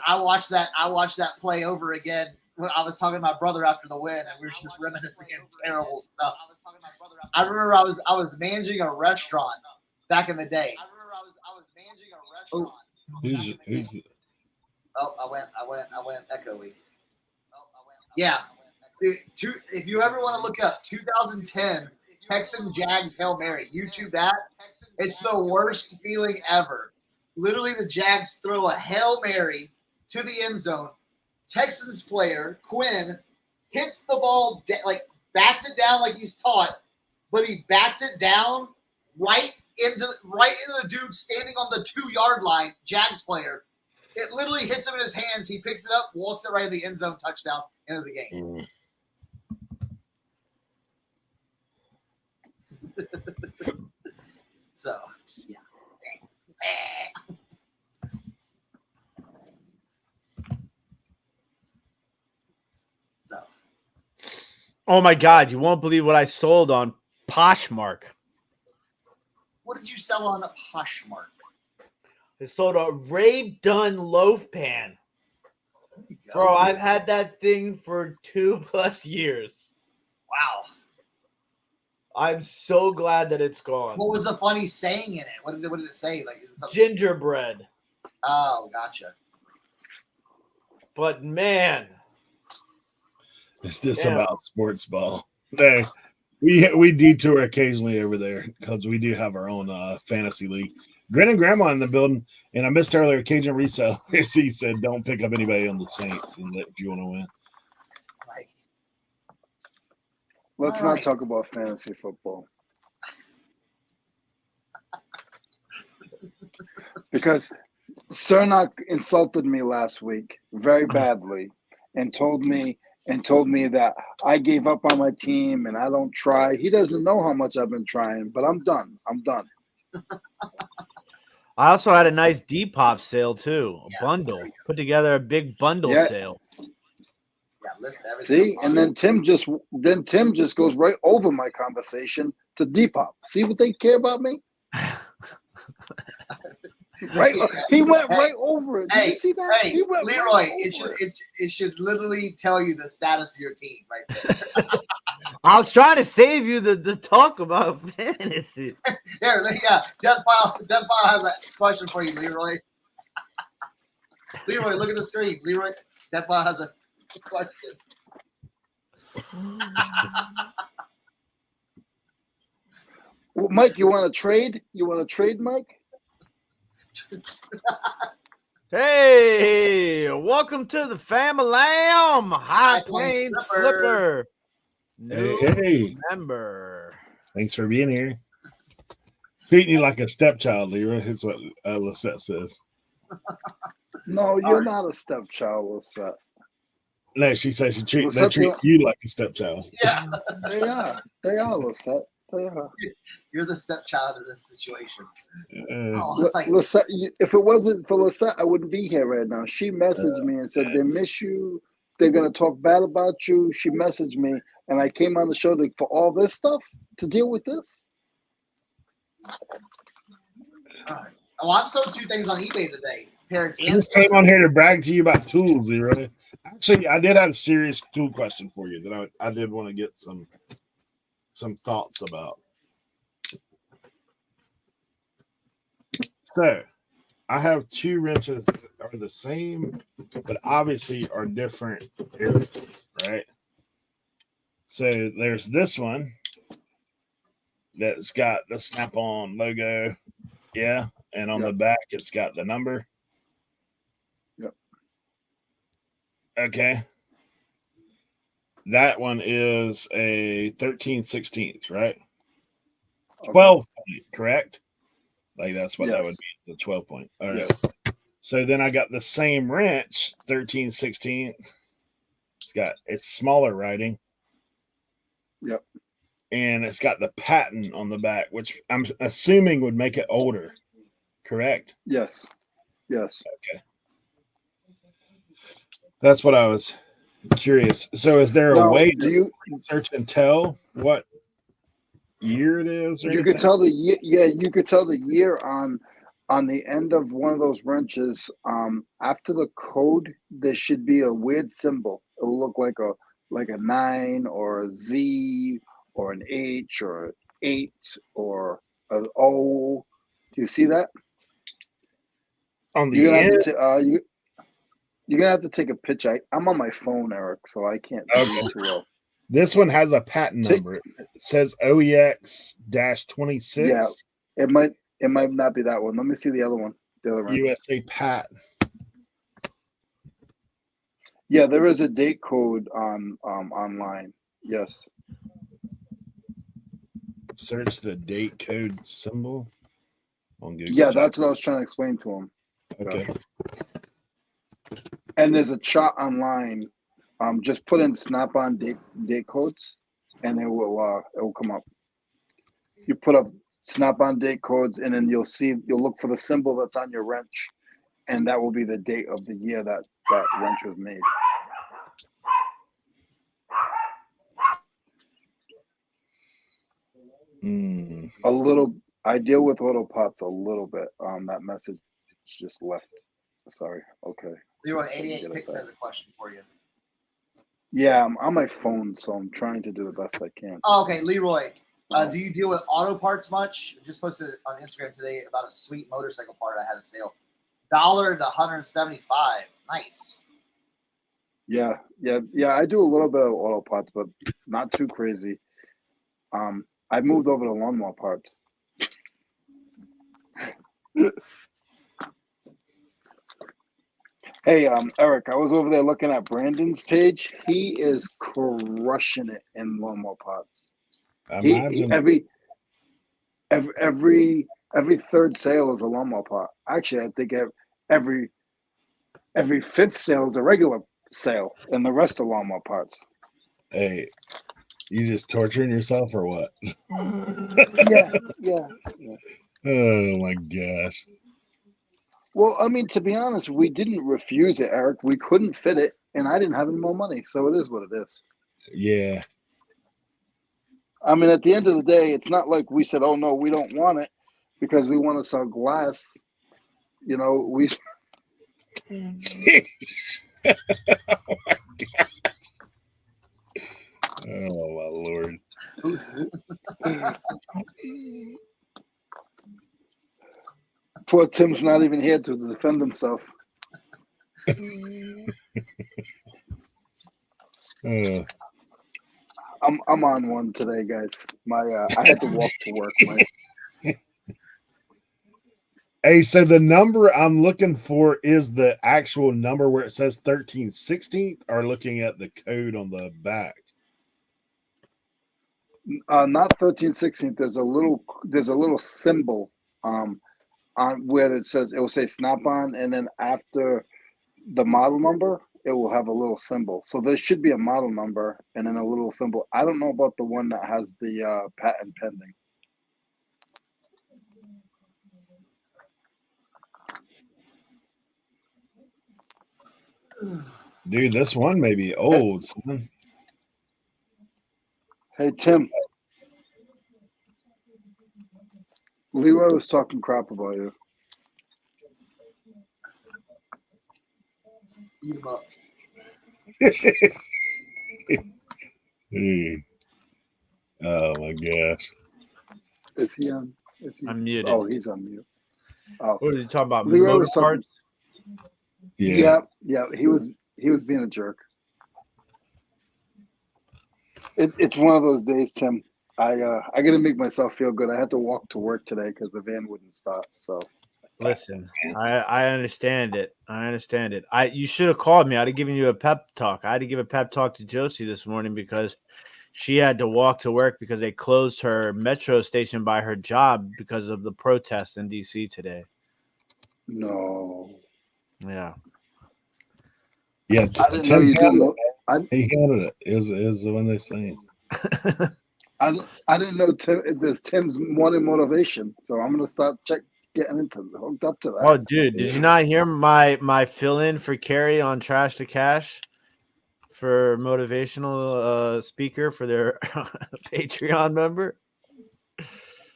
I watched that play over again. I was talking to my brother after the win, and we were just reminiscing terrible stuff. I remember I was managing a restaurant back in the day. Who's Oh, I went echoey. Yeah. If you ever want to look up 2010 Texan Jags Hail Mary, YouTube that. It's the worst feeling ever. Literally, the Jags throw a Hail Mary to the end zone. Texans player, Quinn, hits the ball, bats it down like he's taught, but he bats it down right into the dude standing on the 2-yard line, Jags player. It literally hits him in his hands. He picks it up, walks it right in the end zone, touchdown, end of the game. So, yeah. So, Oh my God, you won't believe what I sold on Poshmark. what did you sell on a Poshmark? I sold a Ray Dunn loaf pan. There you go. Bro, I've had that thing for 2+ years. Wow. I'm so glad that it's gone. What was the funny saying in it? What did it say? Like something- Gingerbread. Oh, gotcha. But man, Is this Yeah. about sports ball? No, we detour occasionally over there because we do have our own fantasy league. Grin and Grandma in the building, and I missed earlier. Cajun Resellers, he said, "Don't pick up anybody on the Saints, and if you want to win." Right. Let's All not right. talk about fantasy football. Because Cernoch insulted me last week very badly and told me that I gave up on my team and I don't try. He doesn't know how much I've been trying, but I'm done. I also had a nice Depop sale too. A Yeah. bundle. Put together a big bundle Yeah. sale. Yeah, list everything. See, and then Tim just goes right over my conversation to Depop. See what they care about me? Right, he went right over it. Did you see that? Hey, He went Leroy, right it over should literally tell you the status of your team right there. I was trying to save you the talk about fantasy. Here, yeah, Death Pile has a question for you, Leroy. Leroy, look at the screen. Leroy, Death Pile has a question. Well, Mike, you want to trade? You want to trade, Mike? Hey, welcome to the family. High Plains Flipper. New Hey, member. thanks for being here. Treating you like a stepchild, Leroy, is what Lisette says. No, you're not a stepchild, Lisette. No, she says they Lisette's treat you like a stepchild. Yeah, They are, Lisette. They are. you're the stepchild in this situation. Uh, Oh, it's like, Lisette, if it wasn't for Lisette, I wouldn't be here right now. She messaged me and said they miss you. They're gonna talk bad about you. She messaged me, and I came on the show for all this stuff to deal with this. oh, I've sold 2 things on eBay today. A pair of I dance just came on here to brag to you about tools, Leroy. Actually, I did have a serious tool question for you that I did want to get some thoughts about. So, I have 2 wrenches that are the same, but obviously are different areas, right? So, there's this one that's got the Snap-on logo, yeah, and on the back it's got the number. Yep. Okay. That one is a 13/16, right? 12 point, correct? Like that's what that would be. It's a 12 point. All right. Yes. So then I got the same wrench, 13/16. It's smaller writing. Yep. And it's got the patent on the back, which I'm assuming would make it older. Correct? Yes. Yes. Okay. That's what I was curious. So is there a way to search and tell what year it is? You could tell the year. Yeah, you could tell the year on the end of one of those wrenches. After the code, there should be a weird symbol. It will look like a 9 or a Z or an H or an 8 or an O. Do you see that? On the You're end? You're gonna have to take a picture. I'm on my phone, Eric, so I can't see too well. This one has a patent number. It says OEX-26. Yeah, it might not be that one. Let me see the other one. The other one. USA patent. Yeah, there is a date code on online. Yes. Search the date code symbol on Google. Yeah, that's what I was trying to explain to him. Okay. And there's a chart online. Just put in Snap-on date codes, and it will come up. You put up Snap-on date codes, and then you'll look for the symbol that's on your wrench, and that will be the date of the year that wrench was made. A little. I deal with auto parts a little bit. That message just left. Sorry. Okay. Leroy 88 Picks has a question for you. Yeah, I'm on my phone, so I'm trying to do the best I can. Oh, okay, Leroy. Do you deal with auto parts much? I just posted on Instagram today about a sweet motorcycle part I had a sale. $1 to $175. Nice. Yeah. I do a little bit of auto parts, but not too crazy. I moved over to lawnmower parts. Hey, Eric, I was over there looking at Brandon's page. He is crushing it in lawnmower parts. Every third sale is a lawnmower part. Actually, I think every fifth sale is a regular sale, and the rest are lawnmower parts. Hey, you just torturing yourself or what? Yeah. Oh my gosh. Well, I mean, to be honest, we didn't refuse it, Eric. We couldn't fit it, and I didn't have any more money, so it is what it is. Yeah. I mean, at the end of the day, it's not like we said, "Oh no, we don't want it," because we want to sell glass. You know, we. Oh my gosh. Oh my Lord. Poor Tim's not even here to defend himself. I'm on one today, guys. I had to walk to work. Hey, so the number I'm looking for is the actual number where it says 13/16, or looking at the code on the back? Not 13/16. There's a little symbol on where it will say Snap-on, and then after the model number, it will have a little symbol. So there should be a model number and then a little symbol. I don't know about the one that has the patent pending. Dude, this one may be old, son. Hey, Tim. Leroy was talking crap about you. Eat him up. Oh my gosh. Is he on? I'm muted. Oh, he's on mute. Oh. What are you talking about? Leroy Motor was talking, parts? Yeah. He was being a jerk. It's one of those days, Tim. I got to make myself feel good. I had to walk to work today because the van wouldn't start. So Listen, I understand it. You should have called me. I'd have given you a pep talk. I had to give a pep talk to Josie this morning because she had to walk to work because they closed her metro station by her job because of the protests in DC today. No. Yeah. Yeah. I didn't know you didn't. He handled it. It was one of those things. I didn't know there's Tim's morning motivation, so I'm gonna start getting hooked up to that. Oh, dude, did you not hear my fill-in for Carrie on Trash to Cash for motivational speaker for their Patreon member?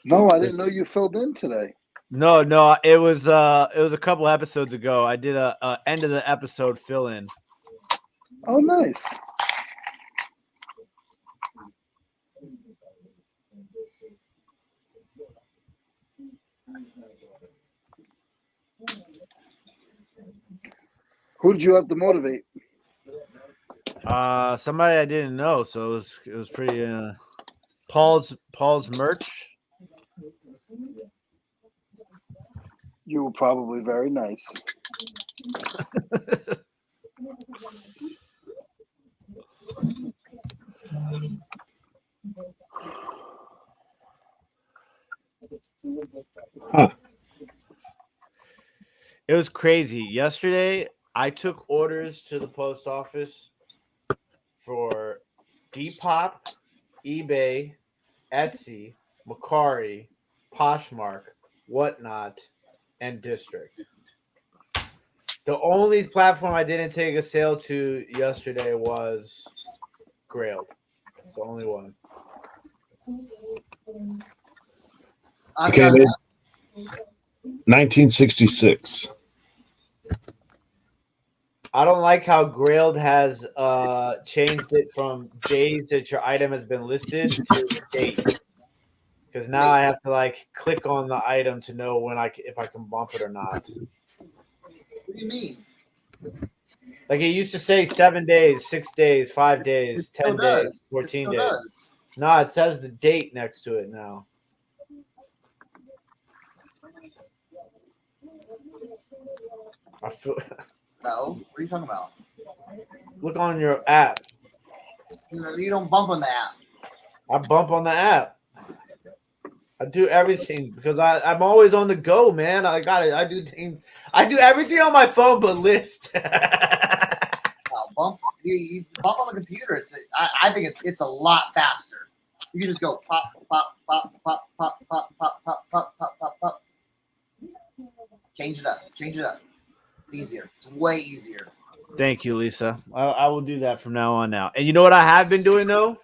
No, I didn't know you filled in today. No, it was a couple episodes ago. I did a end of the episode fill-in. Oh, nice. Who did you have to motivate? Somebody I didn't know, so it was pretty. Paul's merch. You were probably very nice. It was crazy. Yesterday, I took orders to the post office for Depop, eBay, Etsy, Macari, Poshmark, Whatnot, and District. The only platform I didn't take a sale to yesterday was Grailed. It's the only one. Okay, 1966. I don't like how Grailed has changed it from days that your item has been listed to date. Because now I have to like click on the item to know when if I can bump it or not. What do you mean? Like it used to say 7 days, 6 days, 5 days, 10 days, 14 days. Does. No, it says the date next to it now. I feel. No, what are you talking about? Look on your app. You don't bump on the app. I bump on the app. I do everything because I'm always on the go, man. I got it. I do things. I do everything on my phone but list. Bump. You bump on the computer. I think it's a lot faster. You can just go pop, pop, pop, pop, pop, pop, pop, pop, pop, pop, pop, pop. Change it up. Change it up. It's easier. It's way easier. Thank you, Lisa. I will do that from now on now. And you know what I have been doing though?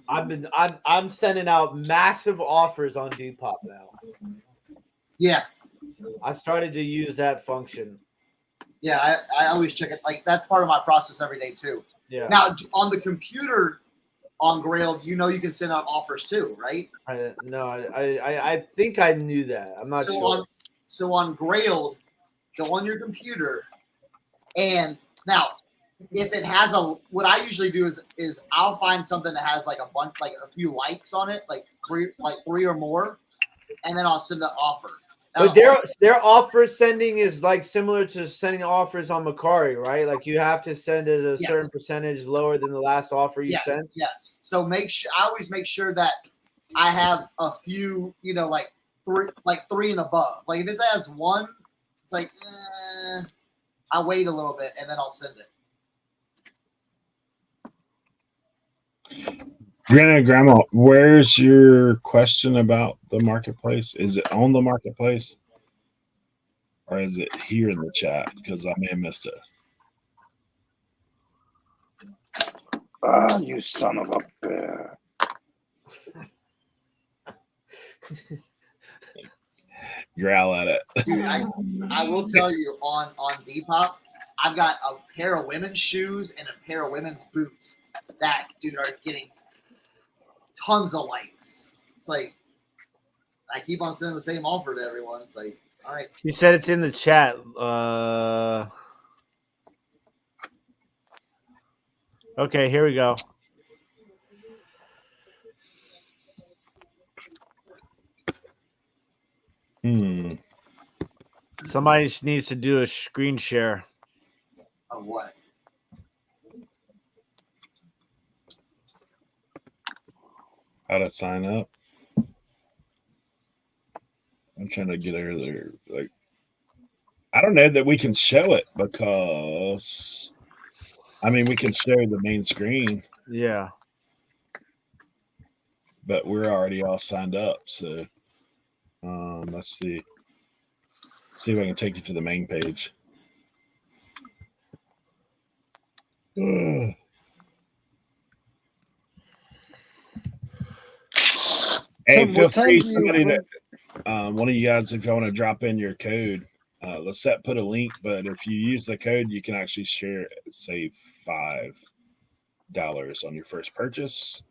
I'm sending out massive offers on Depop now. Yeah. I started to use that function. Yeah, I always check it. Like that's part of my process every day too. Yeah. Now on the computer on Grailed, you can send out offers too, right? I think I knew that. I'm not sure. So on Grailed, go on your computer, and now if it has what I usually do is I'll find something that has like a bunch, like a few likes on it, like three or more, and then I'll send an offer. But their offer sending is like similar to sending offers on Macari, right? Like you have to send it a certain percentage lower than the last offer you sent. Yes. So I always make sure that I have a few, like three and above. Like if it has one, it's like I wait a little bit and then I'll send it. Granny and Grandma, where's your question about the marketplace? Is it on the marketplace? Or is it here in the chat? Because I may have missed it. Ah, you son of a bear. Growl at it. Dude, I will tell you on Depop, I've got a pair of women's shoes and a pair of women's boots that, dude, are getting tons of likes. It's like I keep on sending the same offer to everyone. It's like, all right. You said it's in the chat. Okay, here we go. Somebody needs to do a screen share. Of what? How to sign up? I'm trying to get her there. Like, I don't know that we can show it because, we can show the main screen. Yeah. But we're already all signed up. So, let's see. See if I can take you to the main page. Hey, feel free, one of you guys, if you want to drop in your code, let's put a link, but if you use the code, you can actually save $5 on your first purchase.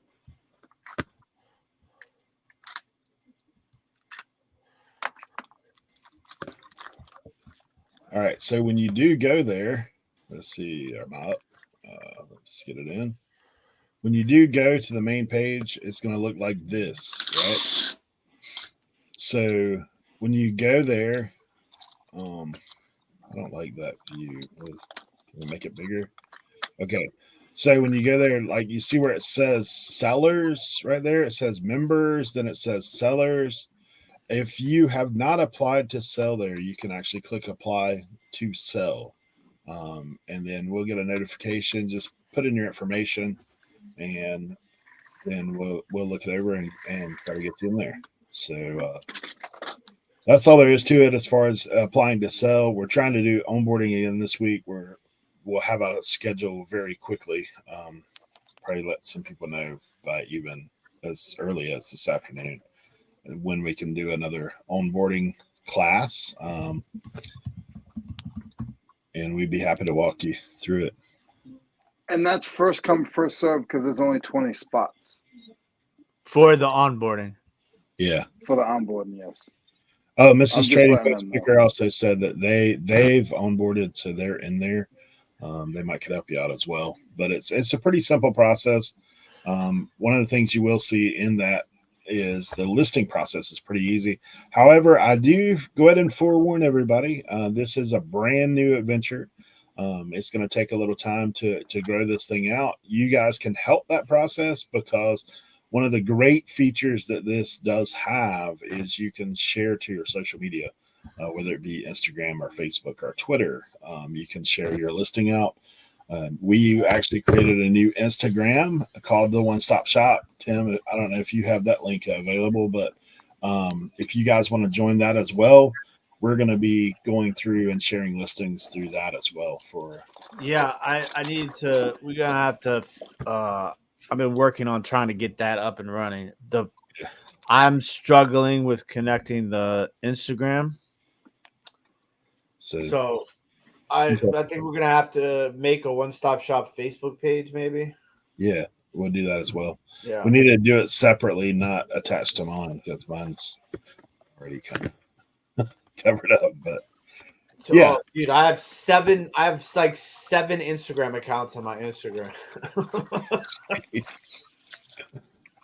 All right, so when you do go there, let's see, am I up? Let's get it in. When you do go to the main page, it's going to look like this, right? So when you go there, I don't like that view. Can we make it bigger? Okay. So when you go there, like you see where it says sellers right there, it says members, then it says sellers. if you have not applied to sell there, you can actually click apply to sell. And then we'll get a notification. Just put in your information, and then we'll look it over and try to get you in there. So that's all there is to it as far as applying to sell. We're trying to do onboarding again this week. We'll have a schedule very quickly. Probably let some people know by even as early as this afternoon when we can do another onboarding class. And we'd be happy to walk you through it. And that's first come, first serve because there's only 20 spots For the onboarding. Yeah. for the onboarding. Yes. Oh, Mrs. just Trading letting Post them know. Speaker also said that they've onboarded, so they're in there. They might could help you out as well, but it's a pretty simple process. One of the things you will see in that is the listing process is pretty easy. However, I do go ahead and forewarn everybody. This is a brand new adventure. It's going to take a little time to grow this thing out. You guys can help that process because one of the great features that this does have is you can share to your social media, whether it be Instagram or Facebook or Twitter. You can share your listing out. We actually created a new Instagram called The One Stop Shop. Tim, I don't know if you have that link available, but if you guys want to join that as well, we're going to be going through and sharing listings through that as well. Yeah, I need to. We're gonna have to. I've been working on trying to get that up and running. I'm struggling with connecting the Instagram. So I think we're gonna have to make a one-stop shop Facebook page, maybe. Yeah, we'll do that as well. Yeah, we need to do it separately, not attached to mine because mine's already kind of covered up. But so, yeah, dude, I have like 7 Instagram accounts on my Instagram.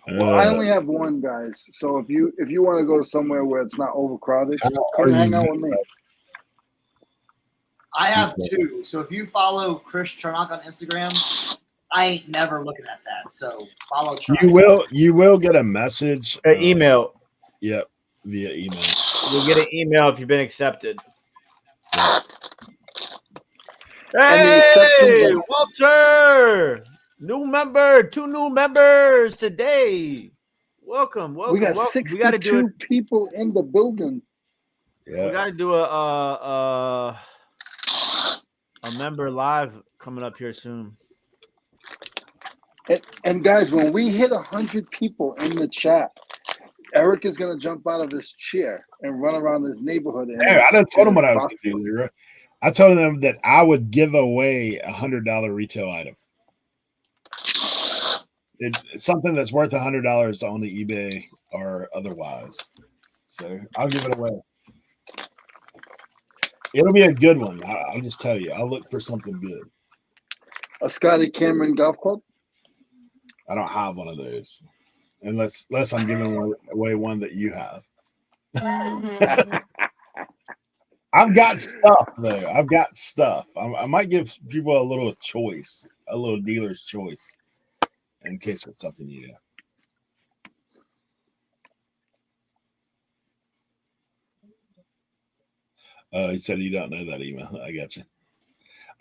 Well, I only have one, guys. So if you want to go somewhere where it's not overcrowded, come hang out with me. I have 2. So if you follow Chris Cernoch on Instagram, I ain't never looking at that. So follow Cernoch. You will get a message. Email. Yep, via email. You'll get an email if you've been accepted. Yeah. Hey, Walter! New member, 2 new members today. Welcome. We got 62 people in the building. Yeah. We got to do a member live coming up here soon. And guys, when we hit 100 people in the chat, Eric is going to jump out of his chair and run around his neighborhood. I done told him what I was going to do, Leroy. I told him that I would give away $100 retail item. It's something that's worth $100 on the eBay or otherwise. So I'll give it away. It'll be a good one. I'll just tell you. I'll look for something good. A Scotty Cameron golf club? I don't have one of those. Unless I'm giving away one that you have. I've got stuff, though. I've got stuff. I might give people a little choice, a little dealer's choice, in case it's something you know. He said you don't know that email. I got you.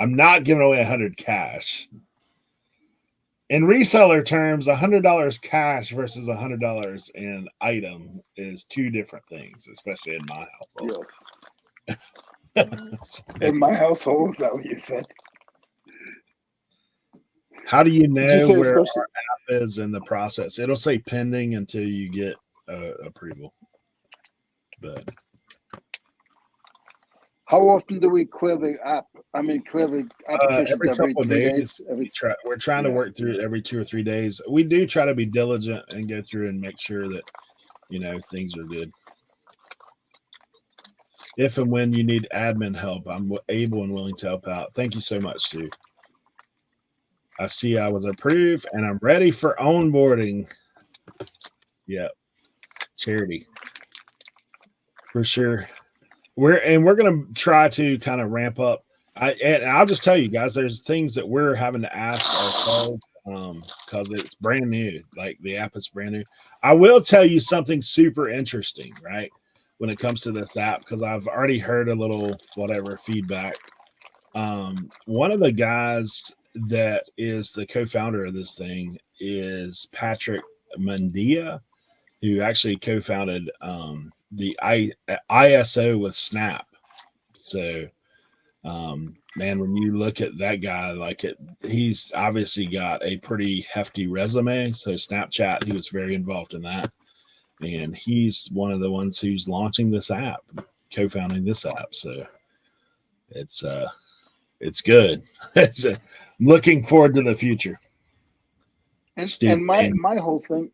I'm not giving away 100 cash. In reseller terms, $100 cash versus $100 in item is 2 different things, especially in my household. Yeah. In my household, is that what you said? How do you know where our app is in the process? It'll say pending until you get approval. But how often do we clear the app? I mean, clear the applications every couple 3 days. We're trying to work through it every 2 or 3 days. We do try to be diligent and go through and make sure that things are good. If and when you need admin help, I'm able and willing to help out. Thank you so much, Sue. I see I was approved and I'm ready for onboarding. Yep. Charity. For sure. We're going to try to kind of ramp up. And I'll just tell you guys, there's things that we're having to ask ourselves because it's brand new. Like the app is brand new. I will tell you something super interesting, right? when it comes to this app, because I've already heard a little whatever feedback. One of the guys that is the co-founder of this thing is Patrick Mandia, who actually co-founded the ISO with Snap. So, man, when you look at that guy, like he's obviously got a pretty hefty resume. So Snapchat, he was very involved in that. And he's one of the ones who's launching this app, co-founding this app. So it's good. It's looking forward to the future. And my whole thing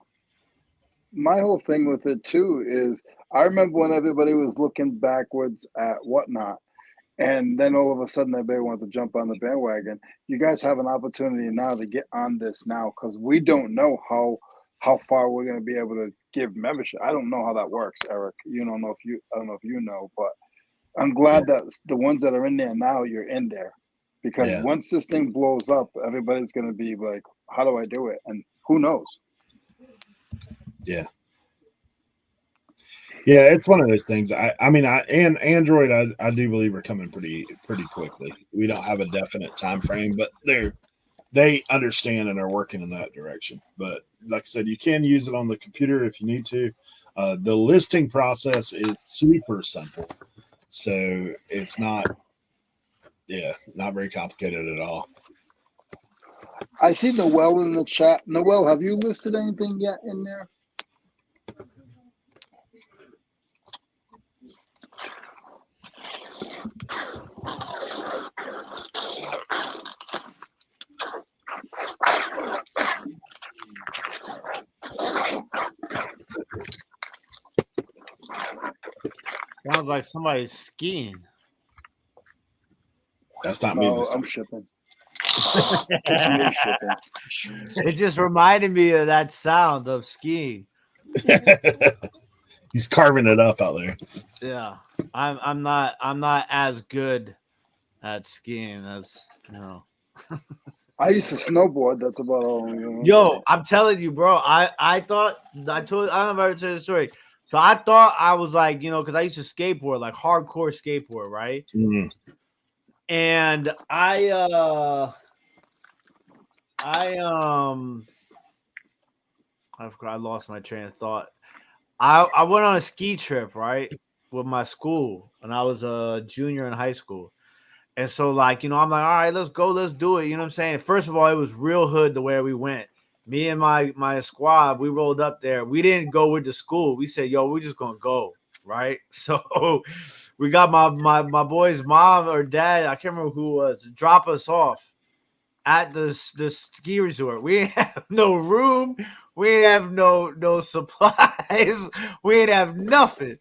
with it too is I remember when everybody was looking backwards at whatnot, and then all of a sudden everybody wants to jump on the bandwagon. You guys have an opportunity now to get on this now, because we don't know how far we're going to be able to give membership. I don't know how that works, Eric. I don't know if you know, but I'm glad that the ones that are in there now, you're in there, because once this thing blows up, everybody's going to be like, how do I do it? And who knows? Yeah. Yeah, it's one of those things. I mean, Android, I do believe are coming pretty quickly. We don't have a definite time frame, but they understand and are working in that direction. But like I said, you can use it on the computer if you need to. The listing process is super simple, so it's not very complicated at all. I see Noel in the chat. Noel, have you listed anything yet in there? Sounds like somebody's skiing. That's not me. I'm shipping. It's me shipping. It just reminded me of that sound of skiing. He's carving it up out there. Yeah, I'm not as good at skiing as I used to snowboard. That's about all. Yo, I'm telling you, bro. I don't know if I ever told the story. So I thought I was like, because I used to skateboard, like hardcore skateboard, right? Mm. And I forgot, I lost my train of thought. I went on a ski trip, right, with my school, and I was a junior in high school. And so, like, I'm like, all right, let's go, let's do it. You know what I'm saying? First of all, it was real hood the way we went. Me and my squad, we rolled up there. We didn't go with the school. We said, yo, we're just gonna go, right? So we got my boy's mom or dad, I can't remember who it was, to drop us off at the ski resort. We didn't have no room. We didn't have no supplies. We didn't have nothing.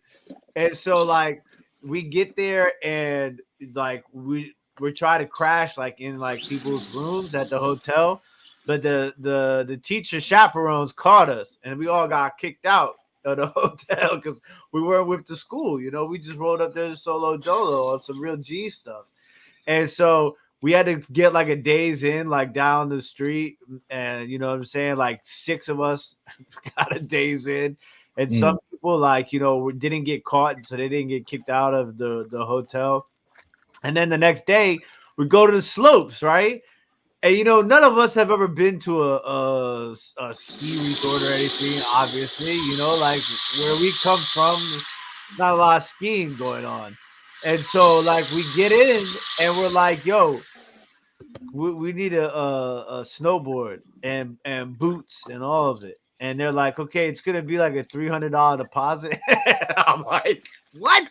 And so, like, we get there and like we try to crash like in like people's rooms at the hotel, but the teacher chaperones caught us and we all got kicked out of the hotel because we weren't with the school. We just rolled up there solo dolo on some real G stuff, and so we had to get like a days in, like down the street, and you know what I'm saying, like 6 of us got a days in. And some people, like, didn't get caught, so they didn't get kicked out of the hotel. And then the next day, we go to the slopes, right? And, none of us have ever been to a ski resort or anything, obviously. Like, where we come from, not a lot of skiing going on. And so, like, we get in, and we're like, yo, we need a snowboard and boots and all of it. And they're like, okay, it's going to be like a $300 deposit. I'm like, what?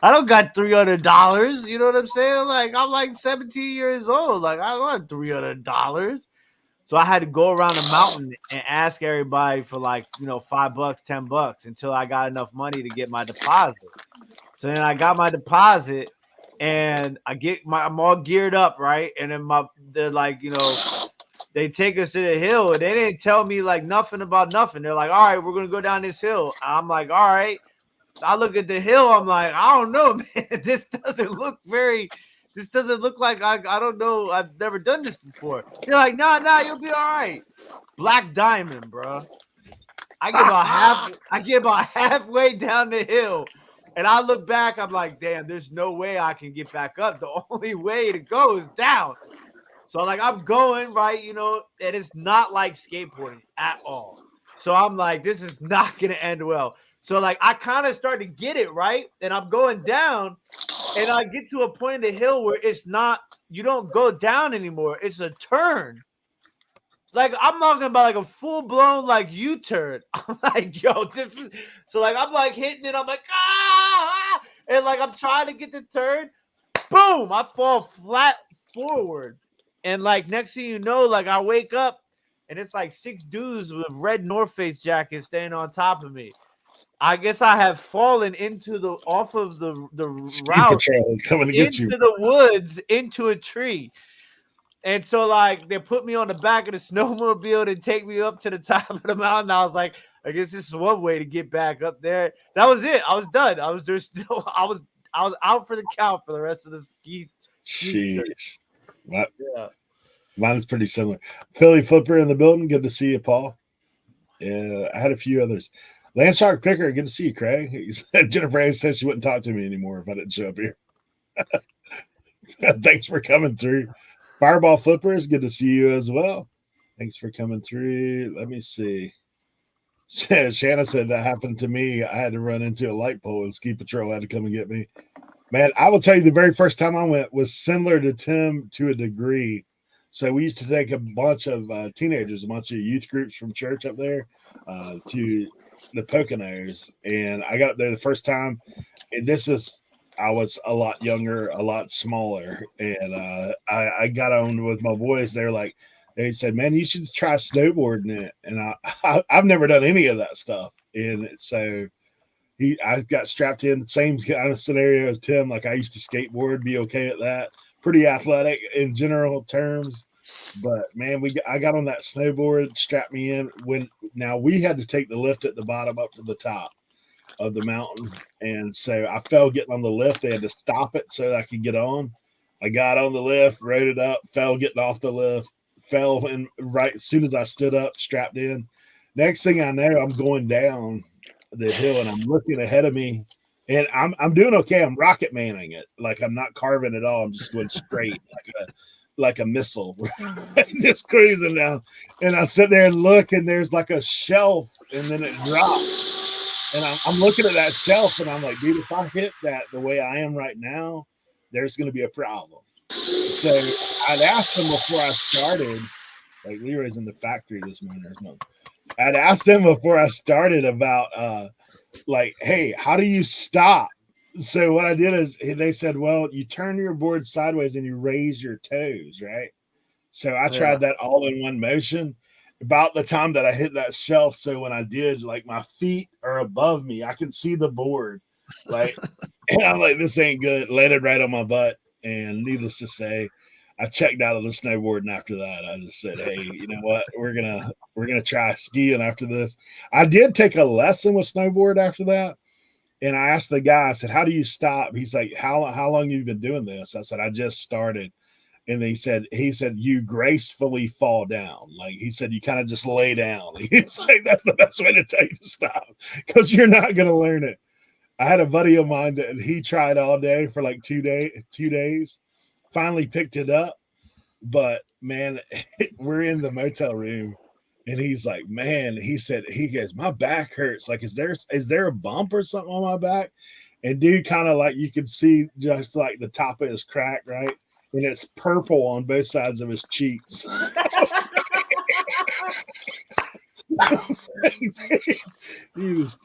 I don't got $300. You know what I'm saying? Like, I'm like 17 years old. Like, I don't have $300. So I had to go around the mountain and ask everybody for like, $5, $10 until I got enough money to get my deposit. So then I got my deposit and I'm all geared up, right? And then they're like, they take us to the hill and they didn't tell me like nothing about nothing. They're like, all right, we're going to go down this hill. I'm like, all right. I look at the hill. I'm like, I don't know, man. This doesn't look like, I don't know. I've never done this before. They're like, nah, you'll be all right. Black Diamond, bro. I get about halfway down the hill And I look back, I'm like, damn, there's no way I can get back up. The only way to go is down. So like I'm going, right, you know, and it's not like skateboarding at all. So I'm like, this is not gonna end well. So like I kind of start to get it right, and I'm going down, and I get to a point in the hill where it's not, you don't go down anymore, it's a turn. Like I'm talking about like a full-blown like U-turn. I'm like, yo, this is so like I'm like hitting it, I'm like, ah, and like I'm trying to get the turn, boom, I fall flat forward. And like next thing you know, like I wake up and it's like 6 dudes with red North Face jackets staying on top of me. I guess I have fallen into the off of the Ski route patrol coming to get into you. the woods into a tree. And so like they put me on the back of the snowmobile to take me up to the top of the mountain. I was like, I guess this is one way to get back up there. That was it. I was done. I was out for the count for the rest of the ski. Jeez. Yeah. Mine's pretty similar. Philly Flipper in the building. Good to see you, Paul. Yeah, I had a few others. Landshark Picker, good to see you, Craig. Jennifer A said she wouldn't talk to me anymore if I didn't show up here. Thanks for coming through. Fireball Flippers, good to see you as well. Thanks for coming through. Let me see. Shanna said that happened to me. I had to run into a light pole and ski patrol had to come and get me. Man, I will tell you, the very first time I went was similar to Tim to a degree. So we used to take a bunch of teenagers, a bunch of youth groups from church up there to the Poconos. And I got up there the first time. And I was a lot younger, a lot smaller. And I got on with my boys. They said, man, you should try snowboarding it. And I've never done any of that stuff. And so I got strapped in the same kind of scenario as Tim. Like I used to skateboard, be okay at that. Pretty athletic in general terms. But man, I got on that snowboard, strapped me in. Now we had to take the lift at the bottom up to the top of the mountain. And so I fell getting on the lift. They had to stop it so that I could get on. I got on the lift, rode it up, fell getting off the lift, fell in right as soon as I stood up, strapped in. Next thing I know, I'm going down the hill and I'm looking ahead of me and I'm doing okay. I'm rocket manning it. Like I'm not carving at all. I'm just going straight like a missile, just cruising down. And I sit there and look and there's like a shelf and then it dropped. And I'm looking at that shelf and I'm like, dude, if I hit that the way I am right now, there's going to be a problem. So I'd asked them before I started, like Leroy's in the factory this morning or something. I'd asked them before I started about like, hey, how do you stop? So what I did is they said, well, you turn your board sideways and you raise your toes, right? So I tried that all in one motion about the time that I hit that shelf. So when I did, like my feet are above me, I can see the board. Like, and I'm like, this ain't good. Landed right on my butt. And needless to say, I checked out of the snowboarding after that. I just said, hey, you know what? We're gonna try skiing after this. I did take a lesson with snowboard after that. And I asked the guy, I said, how do you stop? He's like, how long have you been doing this? I said, I just started. And he said, you gracefully fall down. Like he said, you kind of just lay down. He's like, that's the best way to tell you to stop because you're not going to learn it. I had a buddy of mine that he tried all day for like 2 days, finally picked it up. But man, we're in the motel room and he's like, man, he goes, my back hurts. Like, is there a bump or something on my back? And dude, kind of like you could see just like the top of his crack, right? And it's purple on both sides of his cheeks.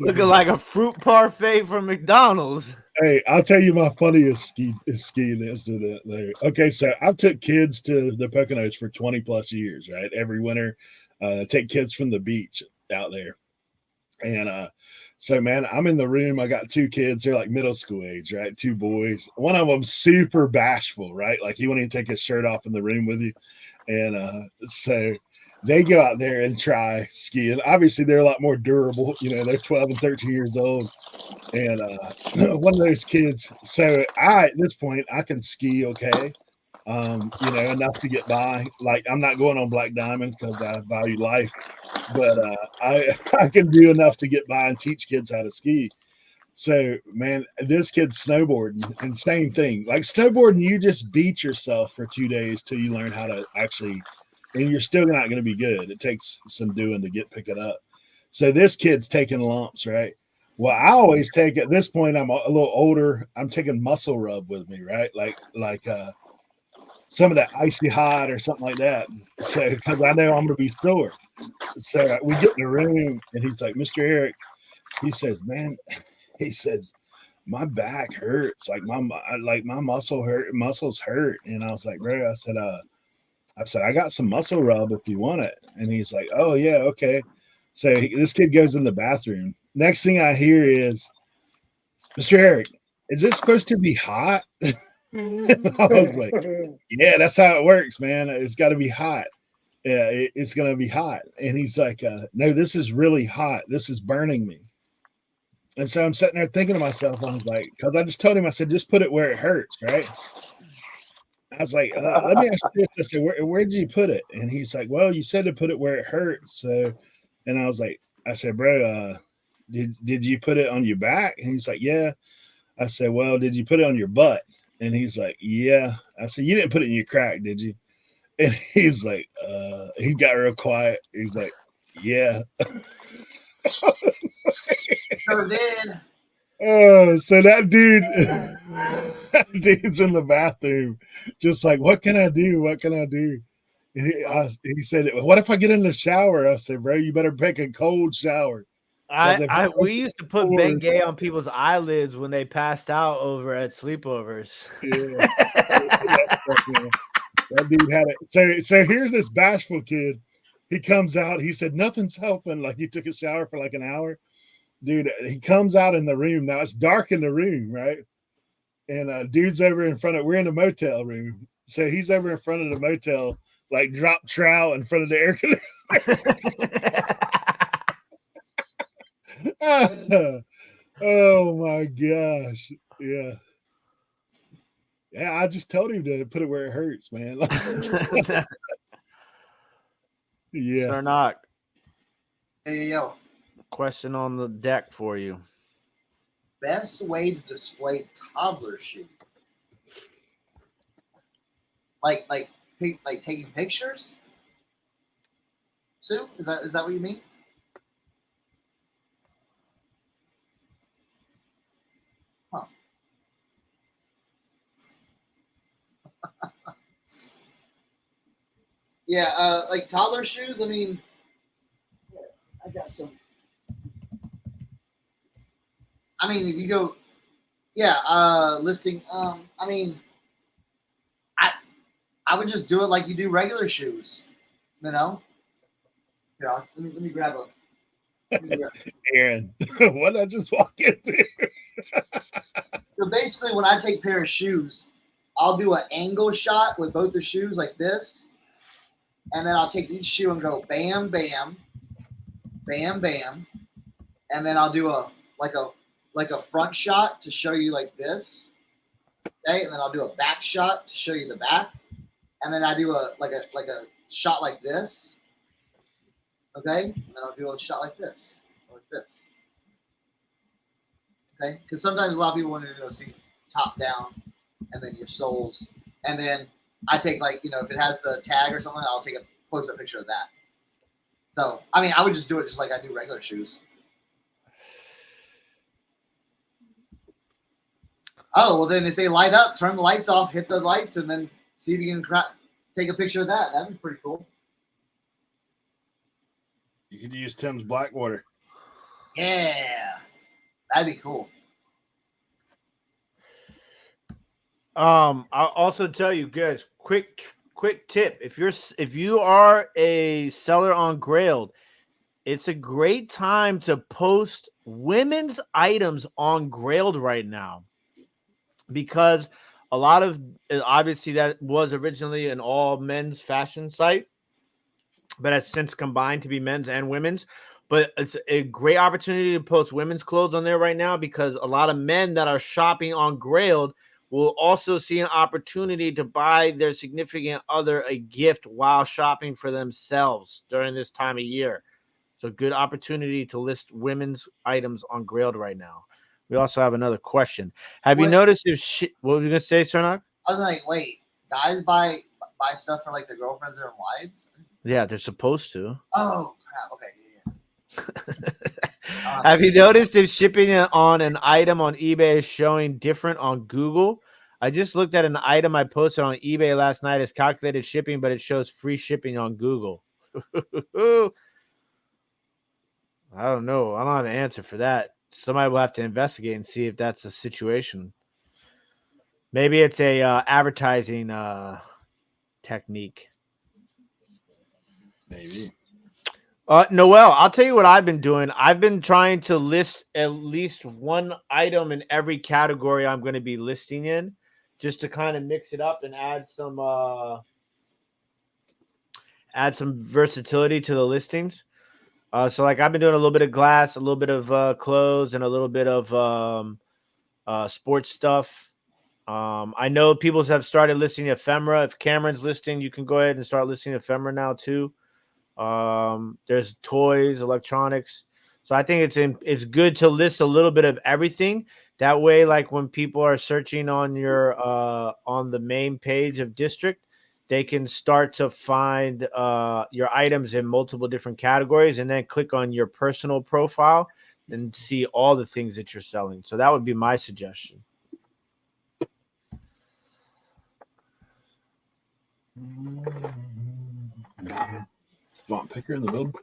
Looking like a fruit parfait from McDonald's. Hey, I'll tell you my funniest skiing incident there. Okay, so I took kids to the Poconos for 20 plus years, right? Every winter, take kids from the beach out there. And so, man, I'm in the room. I got 2 kids. They're like middle school age, right? 2 boys. One of them super bashful, right? Like he won't even take his shirt off in the room with you. And so they go out there and try skiing. Obviously, they're a lot more durable. You know, they're 12 and 13 years old. And one of those kids. So at this point, I can ski okay. You know, enough to get by. Like I'm not going on Black Diamond because I value life, but I can do enough to get by and teach kids how to ski. So, man, this kid's snowboarding and same thing. Like snowboarding, you just beat yourself for 2 days till you learn how to actually, and you're still not going to be good. It takes some doing to pick it up. So this kid's taking lumps, right? Well, I always take at this point, I'm a little older. I'm taking muscle rub with me, right? Like some of that icy hot or something like that. So because I know I'm going to be sore. So we get in the room and he's like, Mr. Eric, he says, man, he says, my back hurts. Like my muscles hurt. And I was like, bro, I said, I got some muscle rub if you want it. And he's like, oh yeah, okay. So this kid goes in the bathroom. Next thing I hear is, Mr. Eric, is it supposed to be hot? I was like, yeah, that's how it works, man. It's got to be hot. Yeah, it's going to be hot. And he's like, no, this is really hot. This is burning me. And so I'm sitting there thinking to myself, I was like, because I just told him, I said, just put it where it hurts, right? I was like, let me ask you this. I said, where did you put it? And he's like, well, you said to put it where it hurts. So, and I was like, I said, bro, did you put it on your back? And he's like, yeah. I said, well, did you put it on your butt? And he's like, yeah. I said, you didn't put it in your crack, did you? And he's like, he got real quiet. He's like, yeah. Sure did. Oh, so that dude's in the bathroom, just like, what can I do? What can I do? He said, what if I get in the shower? I said, bro, you better pick a cold shower. We used to put Bengay on people's eyelids when they passed out over at sleepovers. Yeah. That dude had it. So here's this bashful kid. He comes out. He said, nothing's helping. Like he took a shower for like an hour. Dude, he comes out in the room. Now it's dark in the room, right? And dude's over in front of, we're in a motel room. So he's over in front of the motel, like drop trowel in front of the air conditioner. Oh my gosh. Yeah. Yeah, I just told him to put it where it hurts, man. Yeah. Cernoch. Hey, yo. Question on the deck for you. Best way to display toddler shoes? Like taking pictures? Sue, is that what you mean? Huh. Yeah, like toddler shoes. I mean, yeah, I got some. I mean, if you go, yeah, listing. I mean, I would just do it like you do regular shoes. You know. Yeah. Let me grab a. Aaron, what did I just walk into? So basically, when I take a pair of shoes, I'll do an angle shot with both the shoes like this, and then I'll take each shoe and go bam, bam, bam, bam, and then I'll do a front shot to show you like this, okay, and then I'll do a back shot to show you the back, and then I do a shot like this, okay, and then I'll do a shot like this, okay, because sometimes a lot of people want to see top down, and then your soles, and then I take if it has the tag or something, I'll take a close-up picture of that. So I mean, I would just do it just like I do regular shoes. Oh, well, then if they light up, turn the lights off, hit the lights, and then see if you can take a picture of that. That'd be pretty cool. You could use Tim's Blackwater. Yeah, that'd be cool. I'll also tell you guys, quick tip. If you are a seller on Grailed, it's a great time to post women's items on Grailed right now. Because a lot of, obviously that was originally an all men's fashion site, but has since combined to be men's and women's. But it's a great opportunity to post women's clothes on there right now, because a lot of men that are shopping on Grailed will also see an opportunity to buy their significant other a gift while shopping for themselves during this time of year. So good opportunity to list women's items on Grailed right now. We also have another question. Have you Wait. noticed if what were you gonna say, Cernoch? I was like, wait, guys buy stuff for like their girlfriends or wives? Yeah, they're supposed to. Oh crap! Okay, yeah. Have you noticed if shipping on an item on eBay is showing different on Google? I just looked at an item I posted on eBay last night as calculated shipping, but it shows free shipping on Google. I don't know. I don't have an answer for that. Somebody will have to investigate and see if that's a situation. Maybe it's a advertising technique. Maybe. Noel, I'll tell you what I've been doing. I've been trying to list at least one item in every category I'm going to be listing in, just to kind of mix it up and add some versatility to the listings. So like I've been doing a little bit of glass, a little bit of clothes, and a little bit of sports stuff. I know people have started listing ephemera. If Cameron's listing, you can go ahead and start listing ephemera now too. There's toys, electronics. So I think it's good to list a little bit of everything. That way, like when people are searching on your on the main page of District, they can start to find your items in multiple different categories, and then click on your personal profile and see all the things that you're selling. So that would be my suggestion. Spot picker in the building.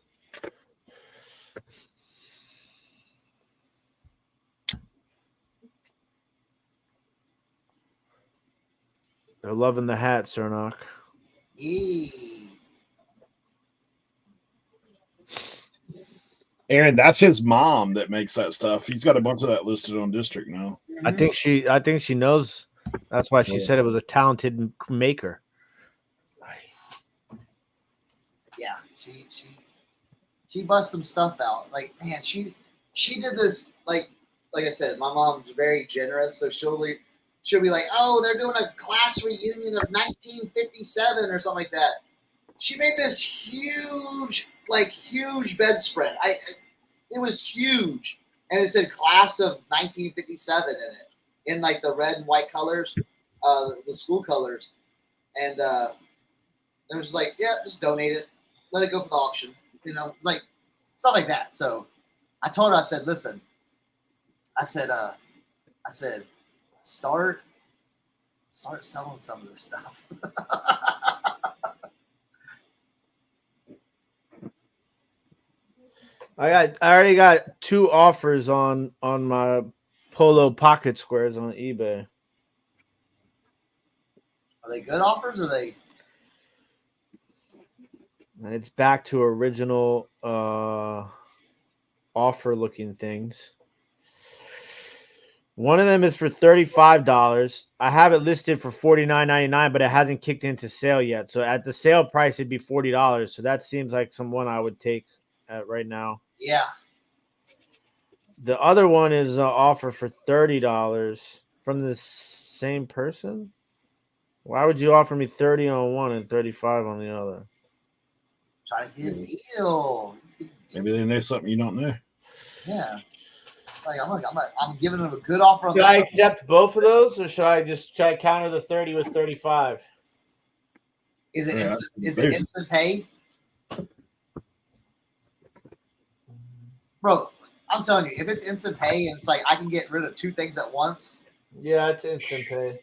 They're loving the hat, Cernoch. Aaron, that's his mom that makes that stuff. He's got a bunch of that listed on District now. I think she knows. That's why she said it was a talented maker. Yeah, she busts some stuff out. Like, man, she did this. Like I said, my mom's very generous, so she'll be like, oh, they're doing a class reunion of 1957 or something like that. She made this huge bedspread. It was huge, and it said class of 1957 in it, in like the red and white colors, the school colors, and it was like, yeah, just donate it, let it go for the auction, like stuff like that. So I told her, I said, listen, I said, start selling some of this stuff. I already got 2 offers on my Polo pocket squares on eBay. Are they good offers? Or are they? And it's back to original offer looking things. One of them is for $35. I have it listed for $49.99, but it hasn't kicked into sale yet. So at the sale price, it'd be $40. So that seems like someone I would take at right now. Yeah. The other one is an offer for $30 from the same person. Why would you offer me 30 on one and 35 on the other? Trying to get a deal. Maybe they know something you don't know. Yeah. I'm giving them a good offer on Should this. I accept both of those, or should I counter the 30 with 35? Is it Yeah, instant, instant pay? Bro, I'm telling you, if it's instant pay and it's like I can get rid of 2 things at once. Yeah, it's instant pay.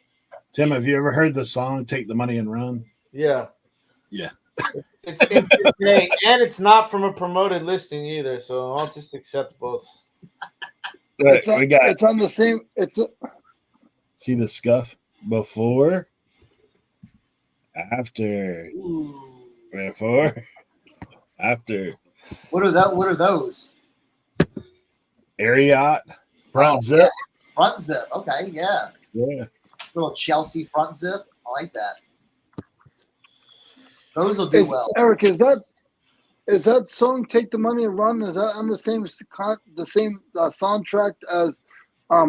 Tim, have you ever heard the song "Take the Money and Run"? Yeah. Yeah. It's instant pay, and it's not from a promoted listing either, so I'll just accept both. It's on the same. See the scuff before, after, before, after. What are those? Ariat front zip. Yeah. Front zip. Okay, yeah. Yeah. Little Chelsea front zip. I like that. Those will do well. Eric, is that song "Take the Money and Run"? Is that on the same soundtrack as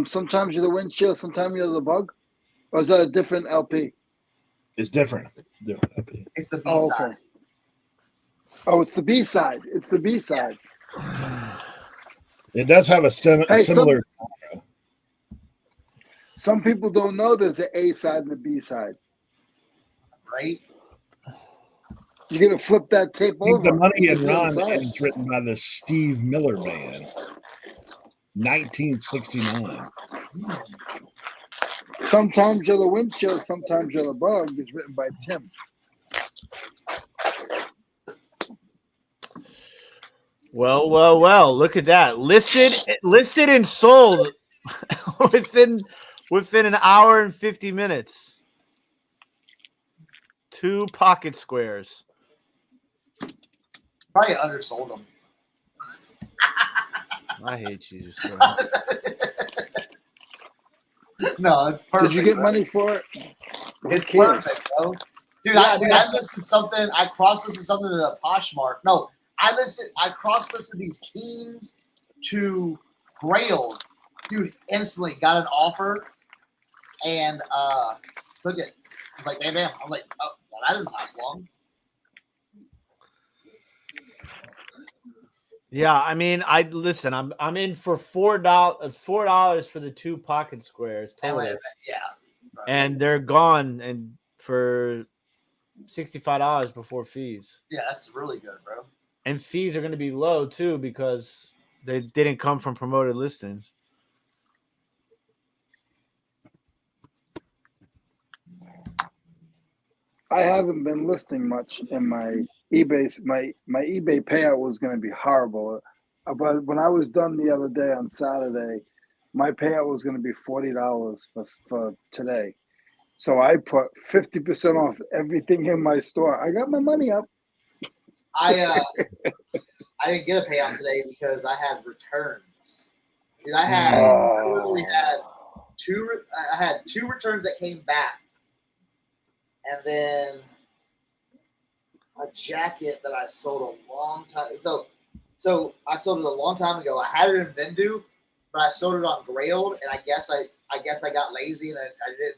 "Sometimes You're the Windshield, Sometimes You're the Bug"? Or is that a different LP? It's different. Different LP. It's the B side. Okay. Oh, it's the B side. It's the B side. It does have a similar. Some people don't know there's an A side and a B side. Right? You're gonna flip that tape I think over. the Money and It's Run inside. is written by the Steve Miller Band, 1969. Sometimes you're the windshield, sometimes you're the bug is written by Tim. Well. Look at that. Listed and sold within an hour and 50 minutes. 2 pocket squares. Probably undersold them. I hate you. So. No, it's perfect. Did you get bro. money for it? It's perfect, bro. Dude, I listed something. I cross-listed something to a Poshmark. No, I cross-listed these Keens to Grailed. Dude, instantly got an offer and took it. I was like, bam. I'm like, oh, well, that didn't last long. Yeah, I mean, I'm in for $4 for the 2 pocket squares total. Yeah. And they're gone and for $65 before fees. Yeah, that's really good, bro. And fees are going to be low too because they didn't come from promoted listings. I haven't been listing much in my eBay. My eBay payout was going to be horrible, but when I was done the other day on Saturday, my payout was going to be $40 for today. So I put 50% off everything in my store. I got my money up. I didn't get a payout today because I had returns. Dude, I literally had two returns that came back. And then a jacket that I sold a long time. So I sold it a long time ago. I had it in Vendoo, but I sold it on Grailed, and I guess I got lazy and I didn't.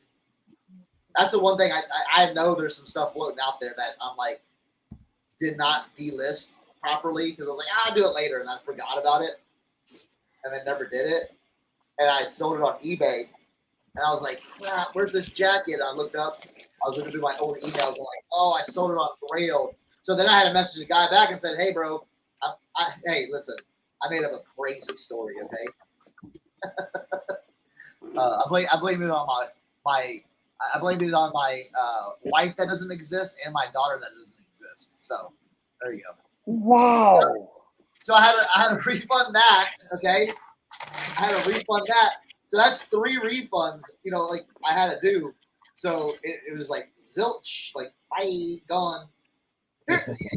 That's the one thing I know. There's some stuff floating out there that I'm like did not delist properly because I was like, I'll do it later, and I forgot about it, and then never did it. And I sold it on eBay. And I was like, crap, where's this jacket? And I looked up. I was looking through my old emails. I'm like, oh, I sold it on Grailed. So then I had to message the guy back and said, hey, bro, hey, listen, I made up a crazy story, okay? I blame it on I blamed it on my wife that doesn't exist and my daughter that doesn't exist. So there you go. Wow. So I had to refund that, okay? I had to refund that. So that's 3 refunds, like I had to do. So it was like zilch, like bye, gone.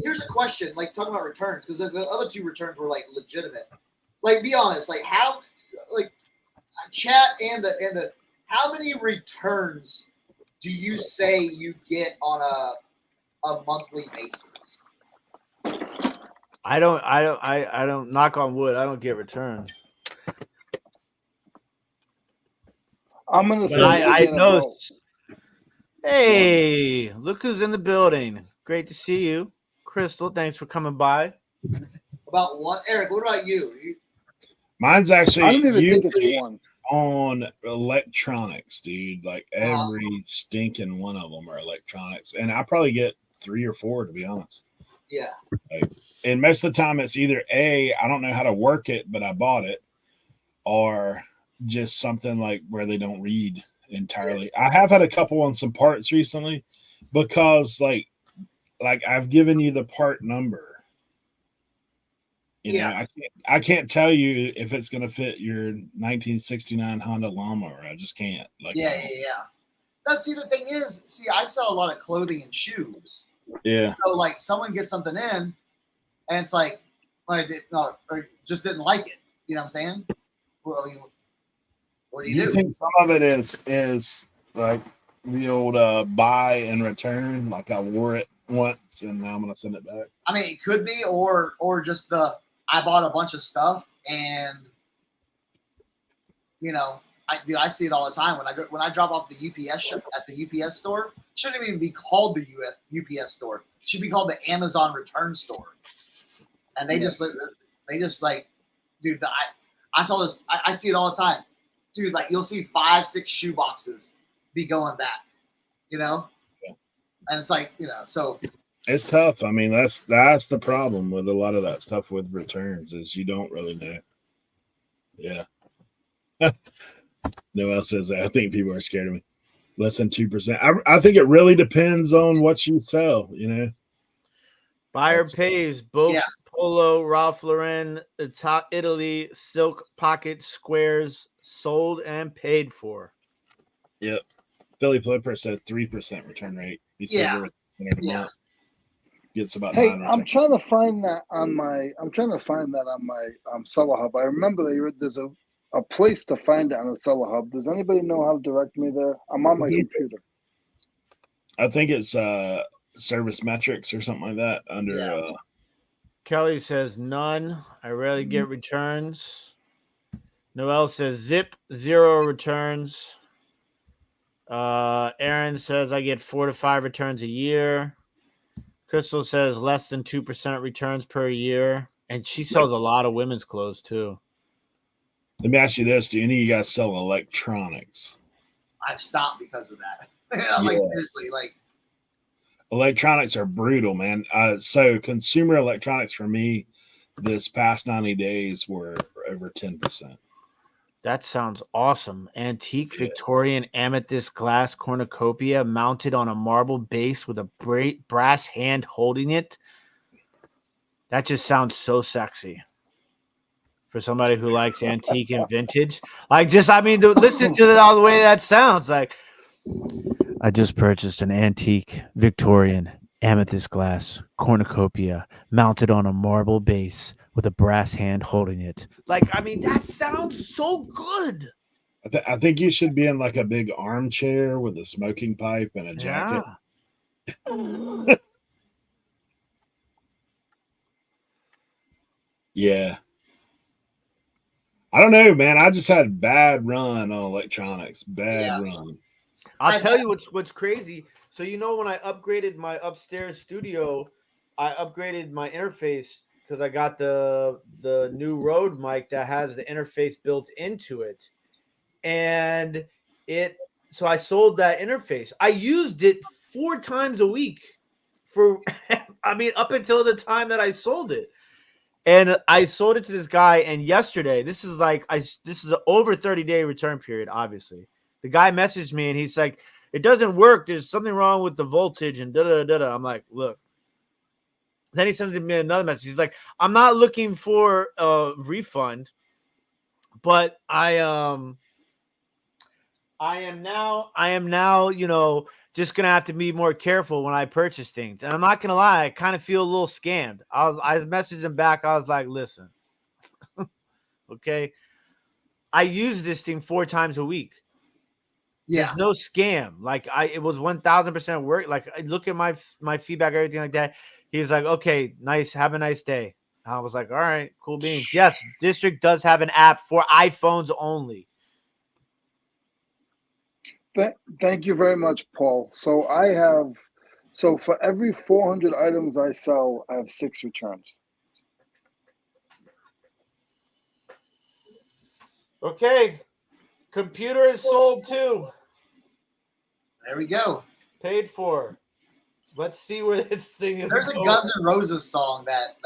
Here's a question, like talking about returns, because the other 2 returns were like legitimate. Like, be honest, like how, like chat and the how many returns do you say you get on a monthly basis? I don't knock on wood. I don't get returns. I'm gonna say I know. Hey, look who's in the building. Great to see you, Crystal. Thanks for coming by. About one, Eric. What about you? Mine's I don't actually even think usually it's one. on electronics, dude. Like every stinking one of them are electronics, and I probably get 3 or 4 to be honest. Yeah. And most of the time, it's either I don't know how to work it, but I bought it, or just something like where they don't read entirely. I have had a couple on some parts recently because like I've given you the part number. You know, I can't tell you if it's going to fit your 1969 Honda lawnmower. I just can't. Like, yeah. Now, see, the thing is, I sell a lot of clothing and shoes. Yeah. So, like, someone gets something in, and it's like, or just didn't like it. You know what I'm saying? Well, I mean, what do you do? Think some of it is like the old buy and return? Like I wore it once and now I'm going to send it back. I mean, it could be, or just I bought a bunch of stuff and, I see it all the time when I drop off the UPS at the UPS store. Shouldn't even be called the UPS store. It should be called the Amazon Return Store. And they just like, dude, I saw this. I see it all the time. dude, like you'll see 5-6 shoe boxes be going back, you know? Yeah. And it's like, so It's tough. I mean, that's the problem with a lot of that stuff with returns is you don't really know. Yeah. Noel says that. I think people are scared of me. Less than 2%. I think it really depends on what you sell, Buyer That's- pays both Yeah. Polo, Ralph Lauren, Italy, silk pocket squares sold and paid for. Yep. Philly Flipper says 3% return rate. He says Yeah. every every Yeah. month gets about Hey, 9 I'm returns. trying to find that on my Seller Hub. I remember there's a place to find it on the Seller Hub. Does anybody know how to direct me there? I'm on my computer. I think it's service metrics or something like that under Yeah. Kelly says none. I rarely get returns. Noel says zip, 0 returns. Aaron says I get 4 to 5 returns a year. Crystal says less than 2% returns per year. And she sells a lot of women's clothes too. Let me ask you this. Do any of you guys sell electronics? I've stopped because of that. Yeah. Like seriously, like Electronics are brutal, man. So consumer electronics for me this past 90 days were over 10%. That sounds awesome. Antique Victorian amethyst glass cornucopia mounted on a marble base with a brass hand holding it. That just sounds so sexy for somebody who likes antique and vintage. Listen to all the way that sounds. Like, I just purchased an antique Victorian amethyst glass cornucopia mounted on a marble base with a brass hand holding it. That sounds so good. I think you should be in like a big armchair with a smoking pipe and a jacket. Yeah. Yeah. I don't know, man. I just had a bad run on electronics. Bad run. I'll tell you what's crazy. So when I upgraded my upstairs studio, I upgraded my interface because I got the new Rode mic that has the interface built into it. And so I sold that interface. I used it 4 times a week for up until the time that I sold it. And I sold it to this guy, and yesterday, this is an over 30-day return period, obviously. The guy messaged me and he's like, it doesn't work. There's something wrong with the voltage and da-da-da-da. I'm like, look. Then he sends me another message. He's like, I'm not looking for a refund, but I am now, just gonna have to be more careful when I purchase things. And I'm not gonna lie, I kind of feel a little scammed. I messaged him back. I was like, listen, okay, I use this thing 4 times a week. yeah. There's no scam. It was 1000% work. Like, I look at my feedback, everything like that. He's like, okay, nice. Have a nice day. I was like, all right, cool beans. Yes, District does have an app for iPhones only. Thank you very much, Paul. So for every 400 items I sell, I have 6 returns. Okay. Computer is sold too. There we go. Paid for. Let's see where this thing is. There's a Guns N' Roses song that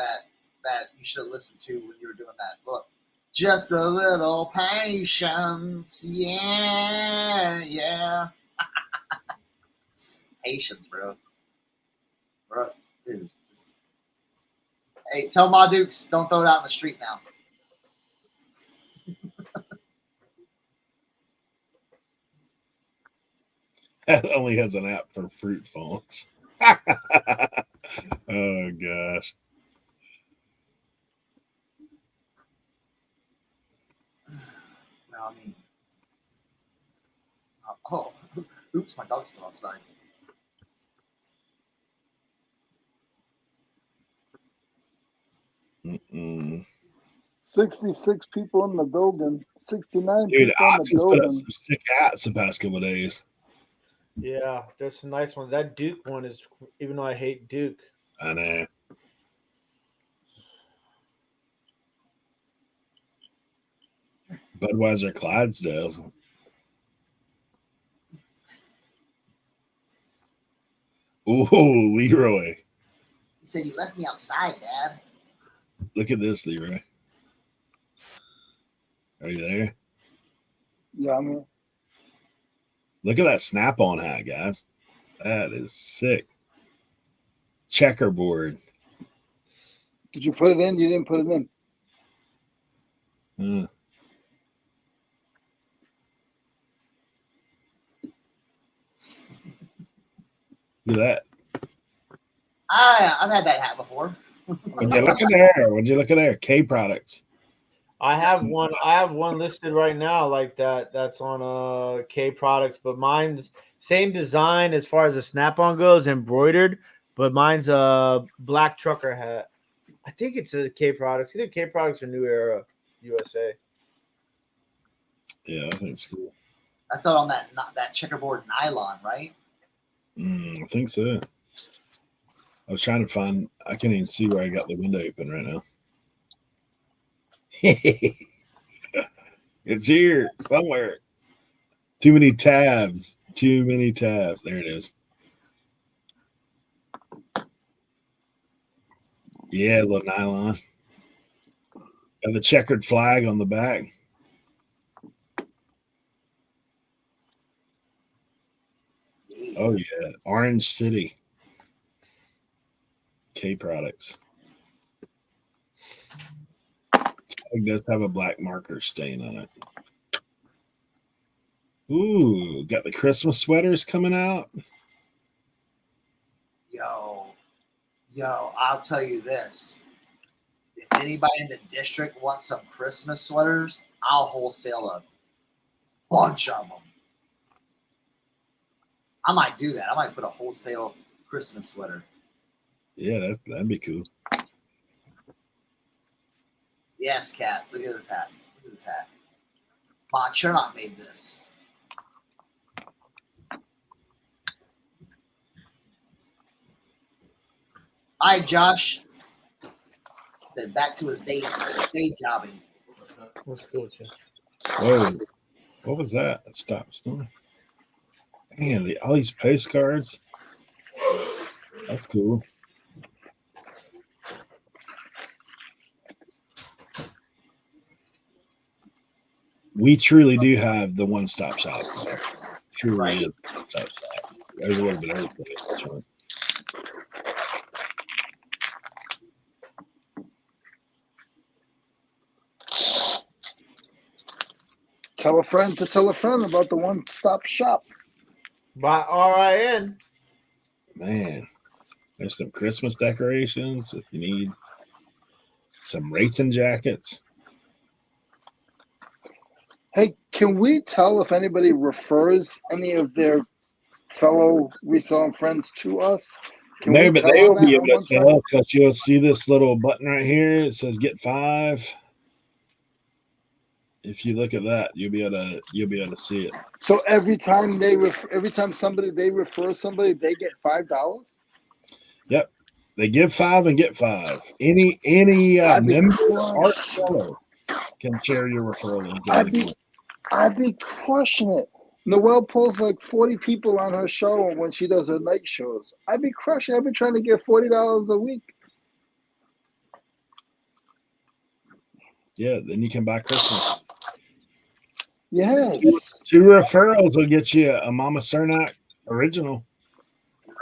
you should listen to when you were doing that. Look, just a little patience, yeah. Patience, bro, dude. Hey, tell Ma Dukes, don't throw it out in the street now. That only has an app for fruit fonts. Oh gosh. No, oh, oops, my dog's still outside. Mm-mm. 66 people in the building. 69 Dude, people in Ox the has put up building. some sick hats the past couple of days. Yeah, there's some nice ones. That Duke one is, even though I hate Duke. I know. Budweiser Clydesdales. Oh, Leroy. He said, "You left me outside, Dad." Look at this, Leroy. Are you there? Yeah, I'm here. Look at that snap-on hat, guys. That is sick. Checkerboard. Did you put it in? You didn't put it in. Look at that. I've had that hat before. Would you look at there? Would you look at there? K products. I have one listed right now like that. That's on K products, but mine's same design as far as the snap-on goes, embroidered, but mine's a black trucker hat. I think it's a K products. Either K products or New Era USA. Yeah, I think it's cool. That's out on that checkerboard nylon, right? I think so. I was trying to find. I can't even see where I got the window open right now. It's here somewhere. Too many tabs. Too many tabs. There it is. Yeah, a little nylon. Got the checkered flag on the back. Oh yeah, Orange City. K products. It does have a black marker stain on it. Ooh, got the Christmas sweaters coming out. Yo, I'll tell you this. If anybody in the district wants some Christmas sweaters, I'll wholesale a bunch of them. I might do that. I might put a wholesale Christmas sweater. Yeah, that'd be cool. Yes, Kat. Look at this hat. Look at this hat. Ma Cernoch made this. Hi, Josh. Said back to his day jobbing. What's good, Jim? Whoa, what was that? Stop snowing. Man, all these postcards. That's cool. We truly do have the one-stop shop. Truly Right. is the one-stop shop. There's a little bit of everything. Tell a friend to tell a friend about the one-stop shop. By RIN. Man, there's some Christmas decorations if you need some racing jackets. Hey, can we tell if anybody refers any of their fellow reselling friends to us? No, but they will be able to tell because you'll see this little button right here. It says "Get 5." If you look at that, you'll be able to see it. So every time they refer somebody, they get $5. Yep, they give 5 and get 5. Any member or seller can share your referral link. I'd be crushing it. Noelle pulls like 40 people on her show when she does her night shows. I'd be crushing. I've been trying to get $40 a week. Yeah, then you can buy Christmas. Yes. 2 referrals will get you a Mama Cernoch original.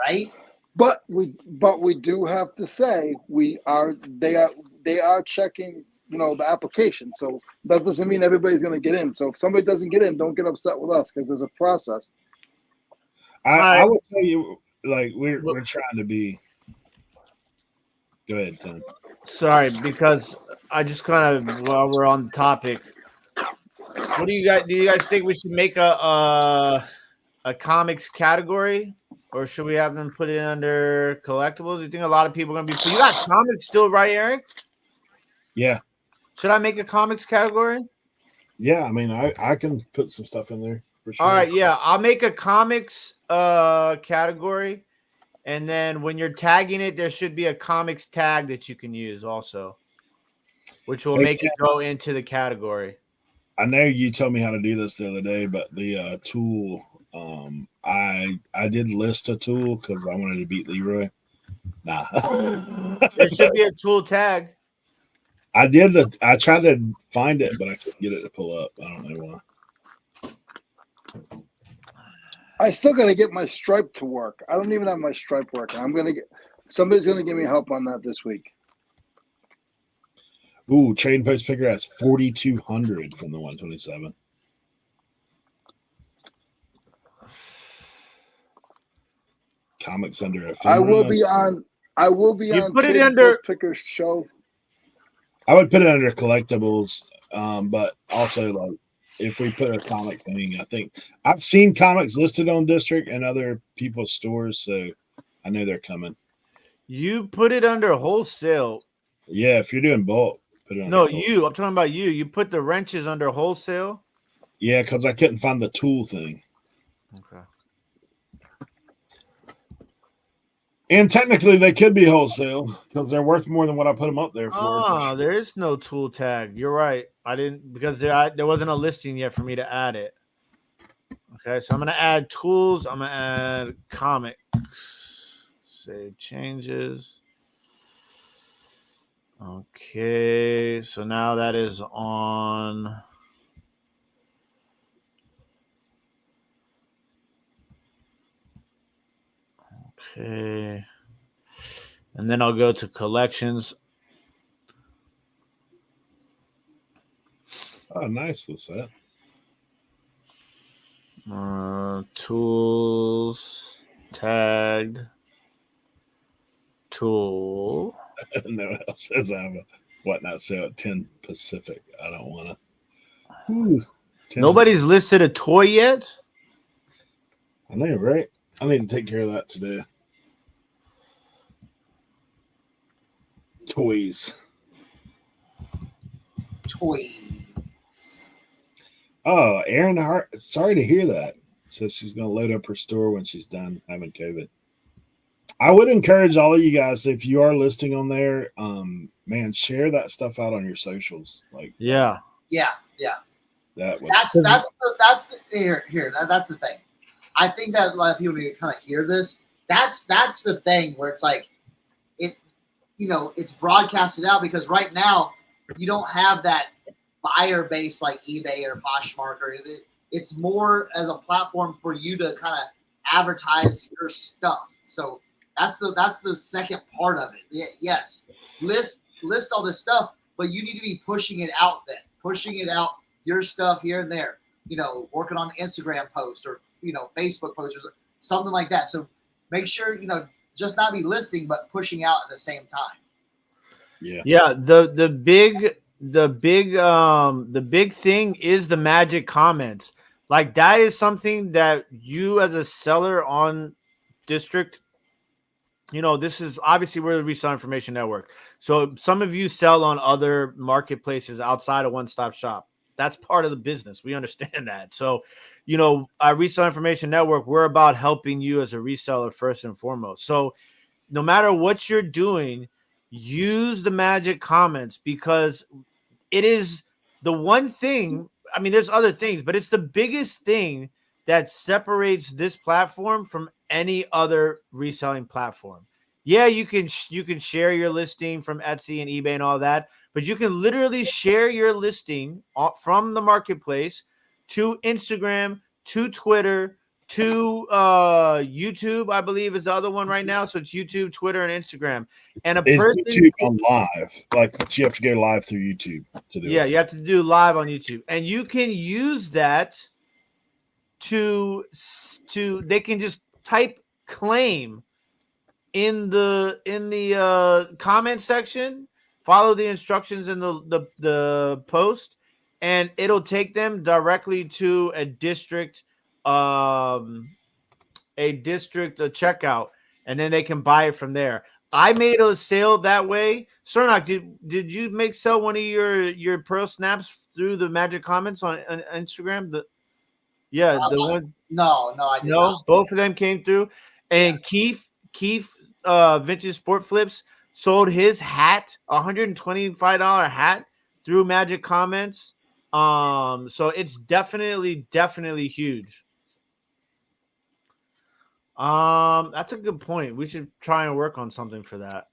Right? But we do have to say they are checking, the application. So that doesn't mean everybody's going to get in. So if somebody doesn't get in, don't get upset with us because there's a process. I will tell you, like we're trying to be. Go ahead, Tim. Sorry, because I just kind of while we're on the topic, what do you guys think we should make a comics category, or should we have them put it under collectibles? Do you think a lot of people are gonna be? You got comics still, right, Eric? Yeah. Should I make a comics category? Yeah, I mean, I can put some stuff in there for sure. All right, yeah, I'll make a comics category, and then when you're tagging it, there should be a comics tag that you can use also, which will make it go into the category. I know you told me how to do this the other day, but the tool, I did list a tool because I wanted to beat Leroy. Nah, There should be a tool tag. I did. I tried to find it, but I couldn't get it to pull up. I don't know why. I still got to get my stripe to work. I don't even have my stripe working. Somebody's gonna give me help on that this week. Ooh, Trade Post Picker has 4,200 from the 127. Comics under a I will be on. You put it Trade under- Post Picker's show. I would put it under collectibles, but also like if we put a comic thing, I think I've seen comics listed on District and other people's stores, so I know they're coming. You put it under wholesale. Yeah, if you're doing bulk, put it under No, bulk. you. I'm talking about you. You put the wrenches under wholesale. Yeah, because I couldn't find the tool thing. Okay. And technically, they could be wholesale because they're worth more than what I put them up there for. Ah, there is no tool tag. You're right. I didn't because there wasn't a listing yet for me to add it. Okay, so I'm gonna add tools. I'm gonna add comics. Save changes. Okay, so now that is on. Okay. And then I'll go to collections. Oh, nice, the set. Tools, tagged, tool. No, it says I have a whatnot sale at 10 Pacific. I don't want to. Nobody's listed a toy yet? I know, right? I need to take care of that today. Toys. Oh, Aaron Hart. Sorry to hear that. Says she's going to load up her store when she's done having COVID. I would encourage all of you guys, if you are listing on there, man, share that stuff out on your socials. Like, Yeah. that would. That's the thing. I think that a lot of people need to kind of hear this. That's the thing where it's like it's broadcasted out because right now you don't have that buyer base like eBay or Poshmark or anything. It's more as a platform for you to kind of advertise your stuff. So that's the second part of it. Yes, list all this stuff, but you need to be pushing it out your stuff here and there. Working on Instagram posts or Facebook posts or something like that. So make sure just not be listing but pushing out at the same time. Yeah. The big thing is the magic comments. Like that is something that you as a seller on District, this is obviously we're the Reseller Information Network. So some of you sell on other marketplaces outside of One Stop Shop. That's part of the business. We understand that. So, our Reseller Information Network, we're about helping you as a reseller first and foremost. So no matter what you're doing, use the magic comments because it is the one thing. I mean, there's other things, but it's the biggest thing that separates this platform from any other reselling platform. Yeah, you can share your listing from Etsy and eBay and all that, but you can literally share your listing from the marketplace to Instagram, to Twitter, to YouTube, I believe is the other one right now. So it's YouTube, Twitter, and Instagram. And YouTube on live, like you have to go live through YouTube to do it. Yeah, you have to do live on YouTube, and you can use that to they can just type claim in the comment section, follow the instructions in the post, and it'll take them directly to a district checkout, and then they can buy it from there. I made a sale that way. Cernoch, did you sell one of your Pearl snaps through the magic comments on Instagram? The one. No, I did not. Both of them came through, and Keith Vintage Sport Flips sold his hat, $125 hat through magic comments. So it's definitely huge. That's a good point. We should try and work on something for that.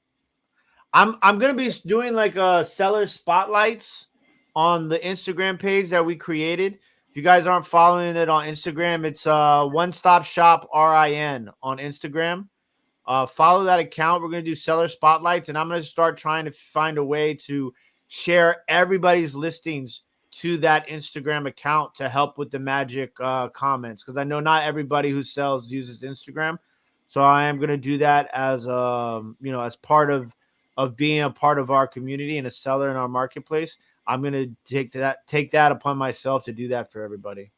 I'm gonna be doing like seller spotlights on the Instagram page that we created. If you guys aren't following it on Instagram, it's One Stop Shop RIN on Instagram. Follow that account. We're gonna do seller spotlights, and I'm gonna start trying to find a way to share everybody's listings to that Instagram account to help with the magic comments, because I know not everybody who sells uses Instagram. So I am gonna do that as as part of being a part of our community and a seller in our marketplace. I'm gonna take that upon myself to do that for everybody.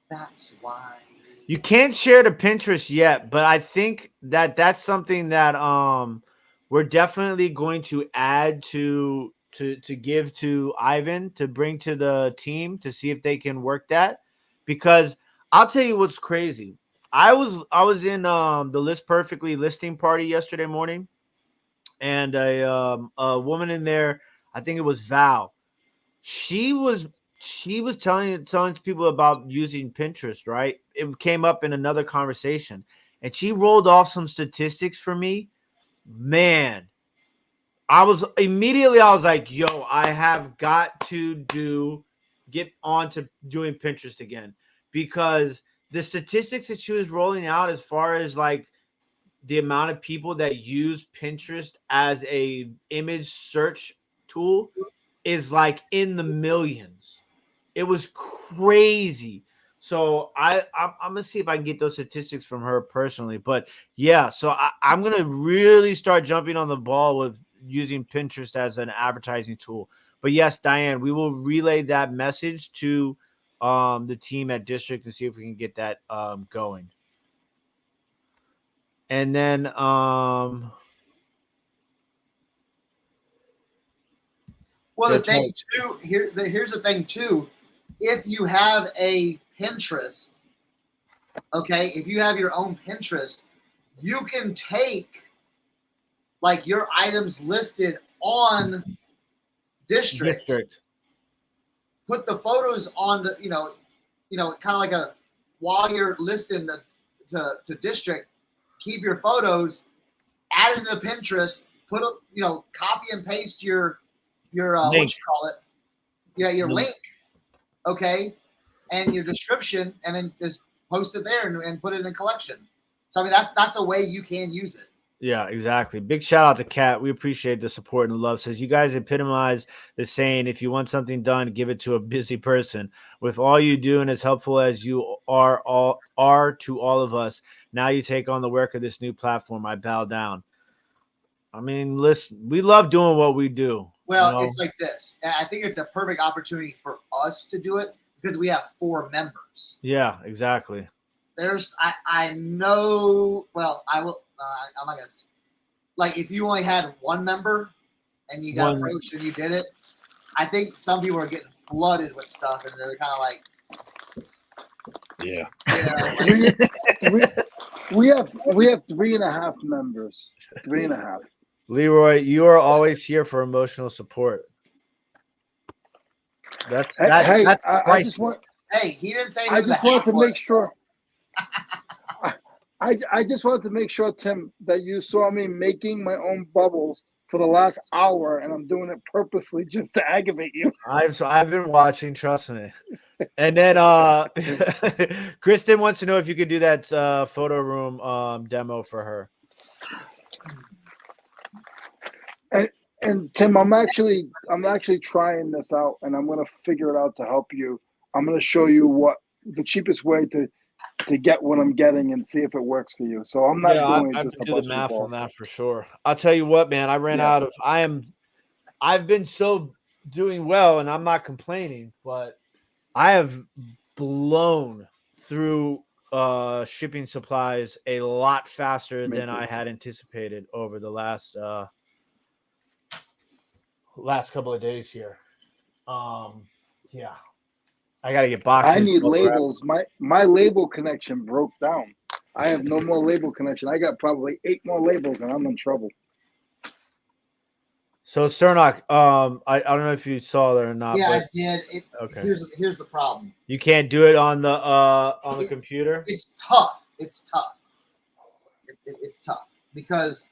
That's why You can't share to Pinterest yet, but I think that that's something that we're definitely going to add to give to Ivan to bring to the team to see if they can work that. Because I'll tell you what's crazy. I was in the List Perfectly listing party yesterday morning, and a woman in there, I think it was Val. She was telling people about using Pinterest, right? It came up in another conversation, and she rolled off some statistics for me. Man, I was like, yo, I have got to get on to doing Pinterest again, because the statistics that she was rolling out as far as like the amount of people that use Pinterest as a image search tool is like in the millions. It was crazy. So I'm gonna see if I can get those statistics from her personally. But yeah, so I'm gonna really start jumping on the ball with using Pinterest as an advertising tool. But yes, Diane, we will relay that message to the team at District and see if we can get that going. And then well, the thing too, here's the thing too. If you have a Pinterest, okay, if you have your own Pinterest, you can take like your items listed on District. Put the photos on the, kind of like a, while you're listing to District, keep your photos, add it to Pinterest, put a, copy and paste your what you call it, your link, okay, and your description, and then just post it there and put it in a collection. So I mean, that's a way you can use it. Yeah, exactly. Big shout out to Kat. We appreciate the support and the love. Says you guys epitomize the saying, if you want something done, give it to a busy person. With all you do and as helpful as you are to all of us, now you take on the work of this new platform. I bow down. I mean, listen, we love doing what we do. Well, it's like this. I think it's a perfect opportunity for us to do it because we have 4 members. Yeah, exactly. I know, well, I will, I'm not going to, like, if you only had 1 member and you got approached and you did it, I think some people are getting flooded with stuff and they're kind of like, yeah. We have 3.5 members. 3.5. Leroy, you are always here for emotional support. That's I just want. Hey, he didn't say. I just wanted to make sure. I just wanted to make sure, Tim, that you saw me making my own bubbles for the last hour, and I'm doing it purposely just to aggravate you. I've been watching, trust me. And then Kristen wants to know if you could do that photo room demo for her. And Tim, I'm actually trying this out, and I'm going to figure it out to help you. I'm going to show you what the cheapest way to get what I'm getting and see if it works for you. So I'm not doing it just to do the math on that for sure. I'll tell you what, man, I ran out of. I've been so doing well, and I'm not complaining, but I have blown through shipping supplies a lot faster than I had anticipated over the last couple of days here. Yeah, I gotta get boxes. I need labels. My label connection broke down. I have no more label connection. I got probably 8 more labels, and I'm in trouble. So Cernoch, I don't know if you saw that or not. Yeah, but I did. Okay. Here's the problem. You can't do it on the computer. It's tough. It's tough. It's tough because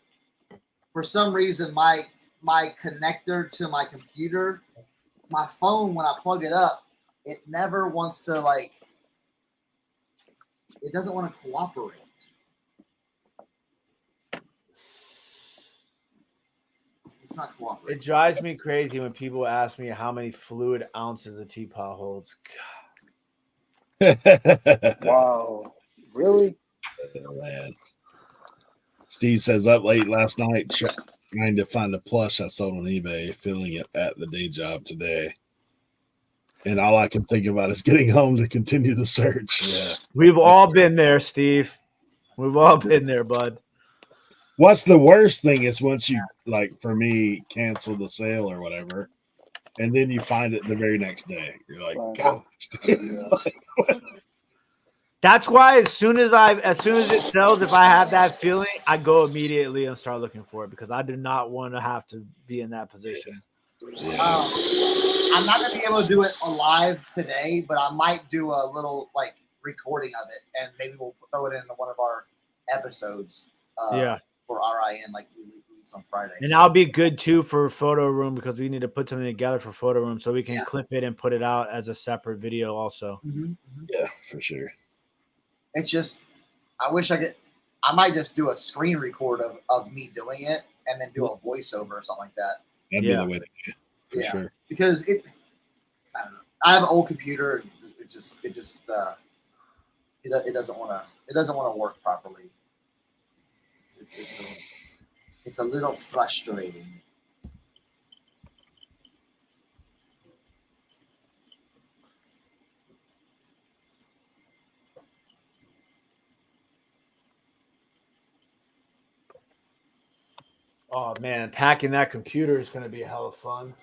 for some reason my connector to my computer, my phone, when I plug it up, it never wants to it doesn't want to cooperate. It's not cooperating. It drives me crazy when people ask me how many fluid ounces a teapot holds. Wow. Really? Oh, man. Steve says up late last night trying to find a plush I sold on eBay, filling it at the day job today. And all I can think about is getting home to continue the search. Yeah. We've all been there, Steve. We've all been there, bud. What's the worst thing is once you, like for me, cancel the sale or whatever, and then you find it the very next day. You're like, gosh. That's why as soon as it sells, if I have that feeling, I go immediately and start looking for it because I do not want to have to be in that position. Yeah. I'm not gonna be able to do it live today, but I might do a little recording of it, and maybe we'll throw it into one of our episodes. For RIN, like we release on Friday. And that'll be good too for Photo Room because we need to put something together for Photo Room so we can clip it and put it out as a separate video also. Yeah, for sure. It's just, I wish I might just do a screen record of me doing it and then do a voiceover or something like that. That'd be the way to do it, for sure. Because I don't know. I have an old computer and it doesn't want to work properly. It's a little frustrating. Oh man, packing that computer is going to be a hell of fun.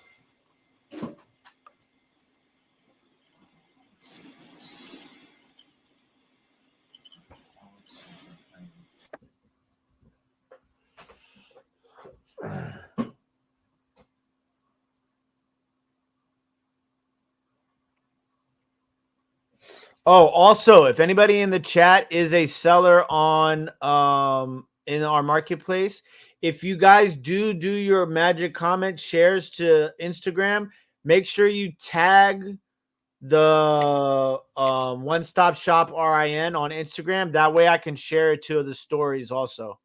Oh, also, if anybody in the chat is a seller on in our marketplace, if you guys do your magic comment shares to Instagram, make sure you tag the One Stop Shop RIN on Instagram. That way I can share it to the stories also.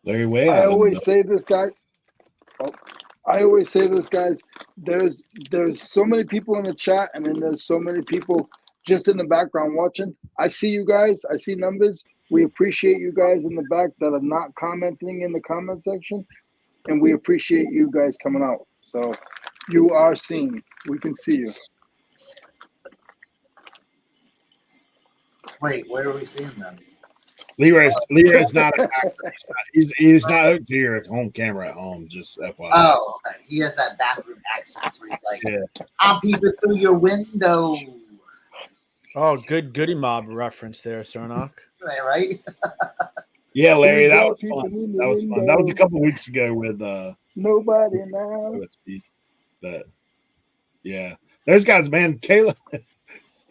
Larry Way. I always say this, guys. There's so many people in the chat, and then there's so many people just in the background watching. I see you guys. I see numbers. We appreciate you guys in the back that are not commenting in the comment section, and we appreciate you guys coming out. So you are seen. We can see you. Wait, where are we seeing them? Leroy's not an actor. He's not hooked to your home camera at home. Just FYI. Oh, okay. He has that bathroom accent where he's like, "I'm peeping through your window." Oh, good Goody Mob reference there, Cernoch. Right? Yeah, Larry, that was fun. That was fun. That was a couple weeks ago with Nobody now. OSP. But yeah, those guys, man, Caleb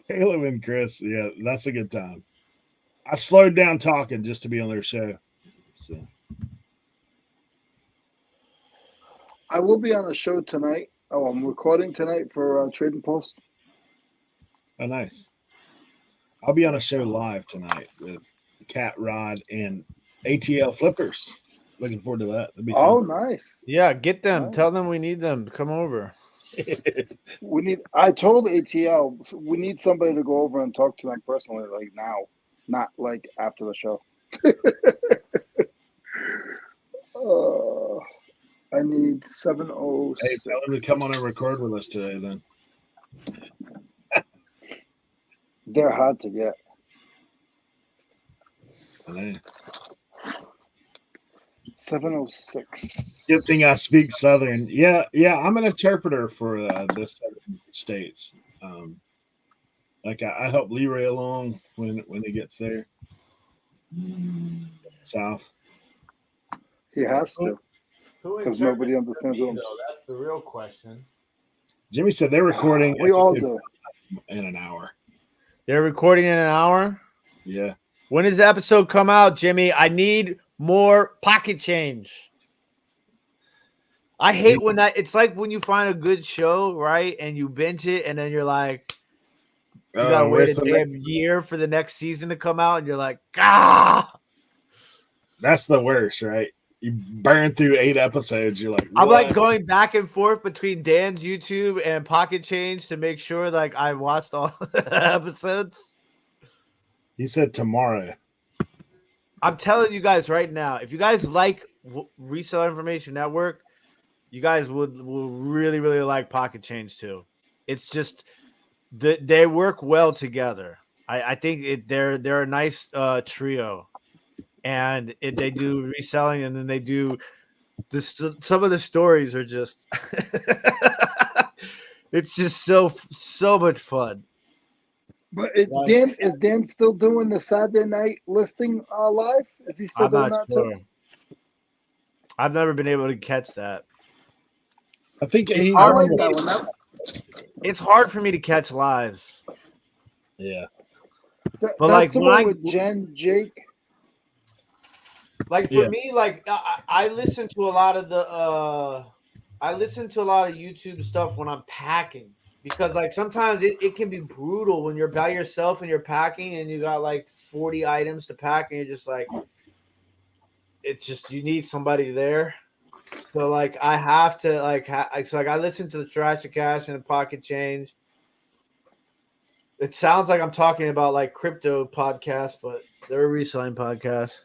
and Chris. Yeah, that's a good time. I slowed down talking just to be on their show. So I will be on a show tonight. Oh, I'm recording tonight for Trading Post. Oh, nice. I'll be on a show live tonight with Cat Rod and ATL Flippers. Looking forward to that. That'd be fun. Oh, nice. Yeah, get them. Nice. Tell them we need them to come over. I told ATL we need somebody to go over and talk to them personally, like now, not like after the show. I need 706. Hey, tell him to come on and record with us today then. They're hard to get. I know. 706. Good thing I speak Southern. Yeah, I'm an interpreter for the Southern states. Like I help Leroy along when he gets there. South. He has to. Because nobody understands me, him. though? That's the real question. Jimmy said they're recording. We all do. In an hour. They're recording in an hour? Yeah. When does the episode come out, Jimmy? I need more pocket change. I hate when it's like when you find a good show, right? And you binge it, and then you're like, you gotta wait a damn year for the next season to come out, and you're like, ah. That's the worst, right? You burn through 8 episodes. You're like, what? I'm like going back and forth between Dan's YouTube and Pocket Change to make sure like I watched all the episodes. He said tomorrow. I'm telling you guys right now, if you guys like Reseller Information Network, you guys will really, really like Pocket Change too. It's just they work well together. I think they're a nice trio. And they do reselling, and then they do this. Some of the stories are just, it's just so much fun. But is Dan still doing the Saturday night listing live? Is he still doing that sure. too? I've never been able to catch that. I think it's hard for me to catch lives. Yeah, but that's like the one with Jen, Jake. Like for me, like I listen to a lot of YouTube stuff when I'm packing, because like sometimes it can be brutal when you're by yourself and you're packing and you got like 40 items to pack and you're just like, it's just, you need somebody there. So like I have to I listen to the Trash to Cash and the Pocket Change. It sounds like I'm talking about like crypto podcasts, but they're a reselling podcast.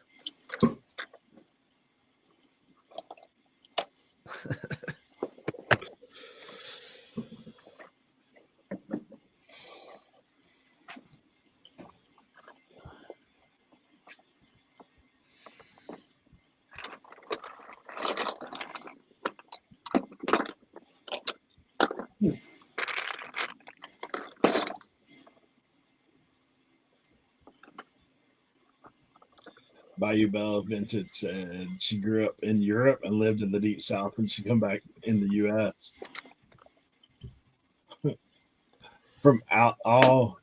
Bayou Belle Vintage said she grew up in Europe and lived in the Deep South when she come back in the U.S. From all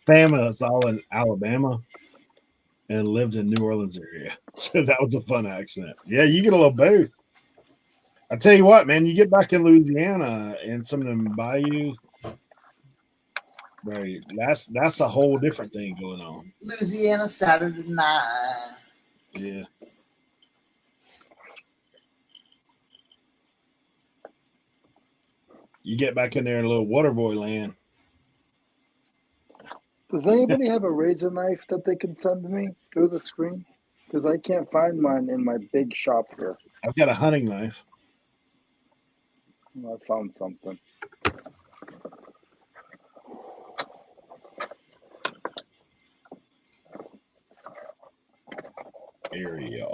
family that's all in Alabama and lived in New Orleans area. So that was a fun accent. Yeah, you get a little both. I tell you what, man, you get back in Louisiana and some of them bayou, right? That's a whole different thing going on. Louisiana Saturday night. Yeah. You get back in there in a little water boy land. Does anybody have a razor knife that they can send me through the screen? Because I can't find mine in my big shop here. I've got a hunting knife. I found something. Area.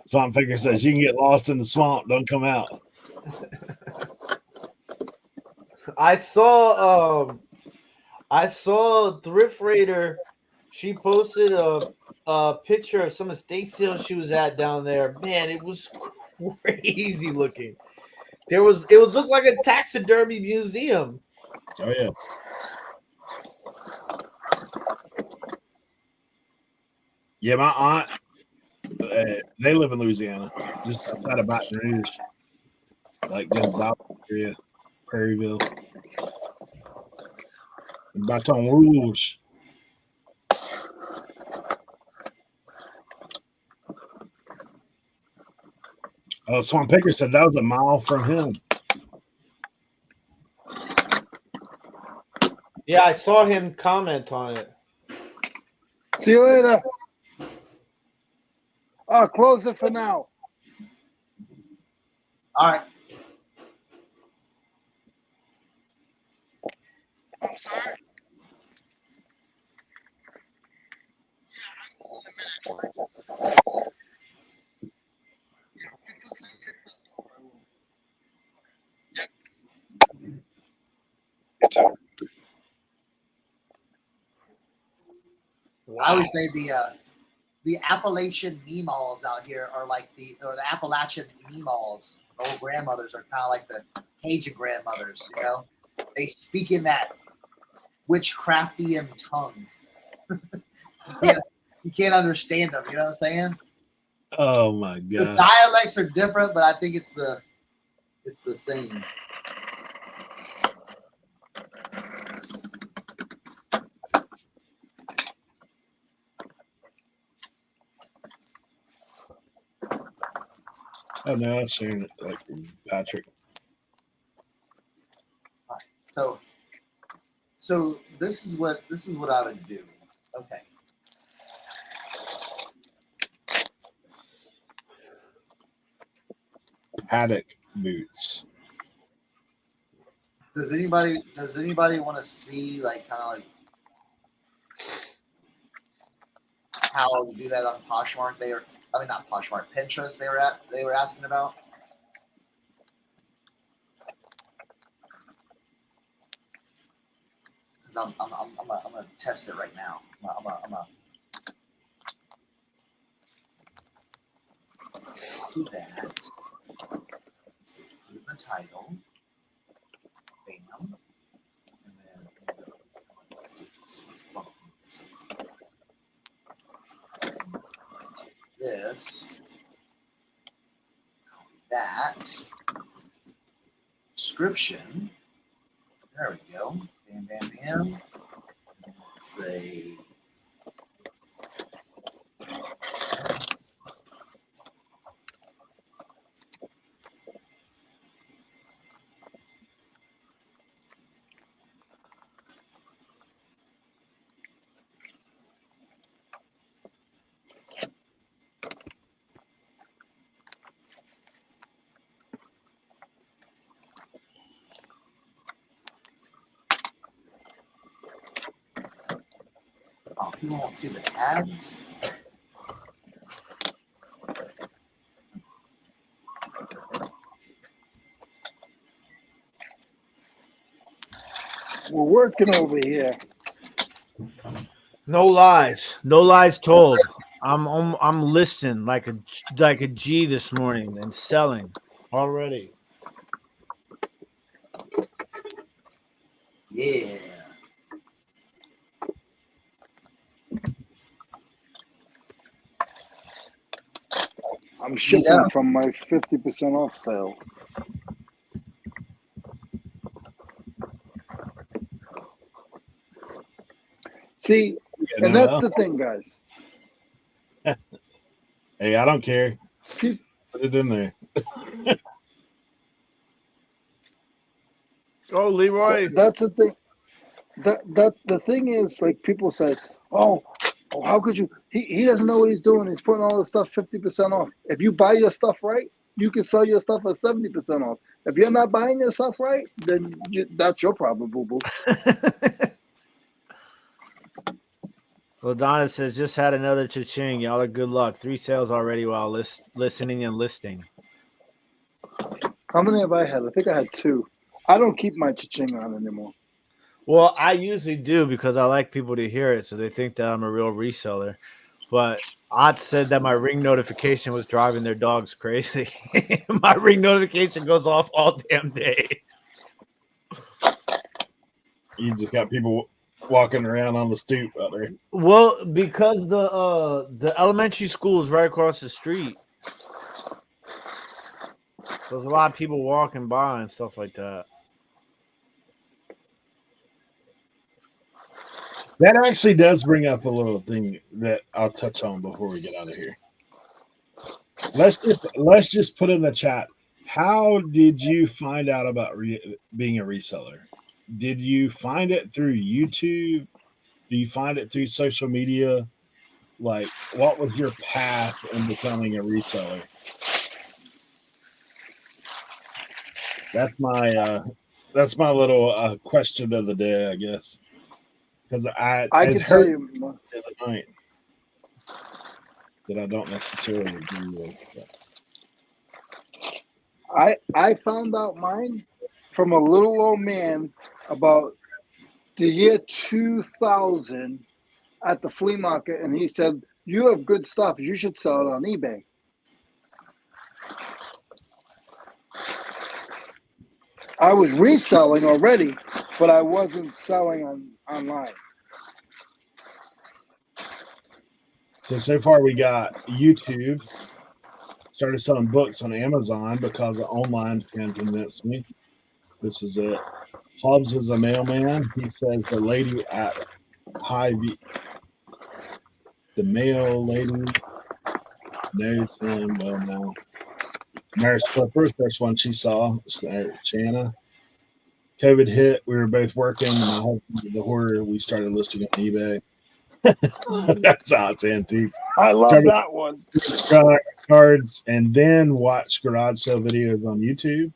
Swamp Figure says you can get lost in the swamp, don't come out. I saw Thrift Raider She posted a picture of some estate sale she was at down there. Man, it was crazy looking. It would look like a taxidermy museum. Oh yeah. Yeah, my aunt, they live in Louisiana, just outside of Baton Rouge, like Gonzales area, Prairieville, and Baton Rouge. Oh, Swamp Picker said that was a mile from him. Yeah, I saw him comment on it. See you later. Close it for now. All right. I'm sorry. I always say the Appalachian meemaws out here are like the Appalachian meemaws. Old grandmothers are kind of like the Cajun grandmothers, you know. They speak in that witchcraftian tongue. You can't understand them. You know what I'm saying? Oh my The god! dialects are different, but I think it's the same. Oh no, I've seen it like Patrick. So this is what I would do. Okay. Paddock boots. Does anybody want to see like kind of like how to do that on Poshmark? Not Poshmark, Pinterest. They were asking about. Because I'm gonna test it right now. I'm gonna do that. Let's see, put in the title. Bam. And then let's do this. Let's bump this. Take this. Copy that. Description. There we go. Bam, bam, bam. Let's say. Oh, people won't see the tabs. We're working over here. No lies told. I'm listing like a G this morning and selling already. Yeah. I'm shipping from my 50% off sale. See, and that's the thing, guys. Hey, I don't care. Put it in there. Oh, Leroy. That's the thing. The thing is, like, people say, oh, how could you? He doesn't know what he's doing. He's putting all the stuff 50% off. If you buy your stuff right, you can sell your stuff at 70% off. If you're not buying your stuff right, then that's your problem, boo boo. Well, Donna says, just had another cha-ching. Y'all are good luck. 3 sales already while listening and listing. How many have I had? I think I had 2. I don't keep my cha-ching on anymore. Well, I usually do because I like people to hear it, so they think that I'm a real reseller. But Ott said that my ring notification was driving their dogs crazy. My ring notification goes off all damn day. You just got people walking around on the stoop out there. Well, because the elementary school is right across the street. There's a lot of people walking by and stuff like that. That actually does bring up a little thing that I'll touch on before we get out of here. Let's just put in the chat. How did you find out about being a reseller? Did you find it through YouTube? Do you find it through social media? Like, what was your path in becoming a reseller? That's my little question of the day, I guess. Because I can tell you the other night that I don't necessarily agree with. I found out mine from a little old man about the year 2000 at the flea market, and he said, "You have good stuff. You should sell it on eBay." I was reselling already, but I wasn't selling online. So far we got YouTube. Started selling books on Amazon because the online can convince me. This is it. Hobbs is a mailman. He says the lady at Hy-Vee, the mail lady knows him well now. Maris Clippers, first one she saw, Shanna. COVID hit. We were both working. My husband was a hoarder. We started listing on eBay. That's Ott's Antiques. I love that one. Cards and then watch garage sale videos on YouTube.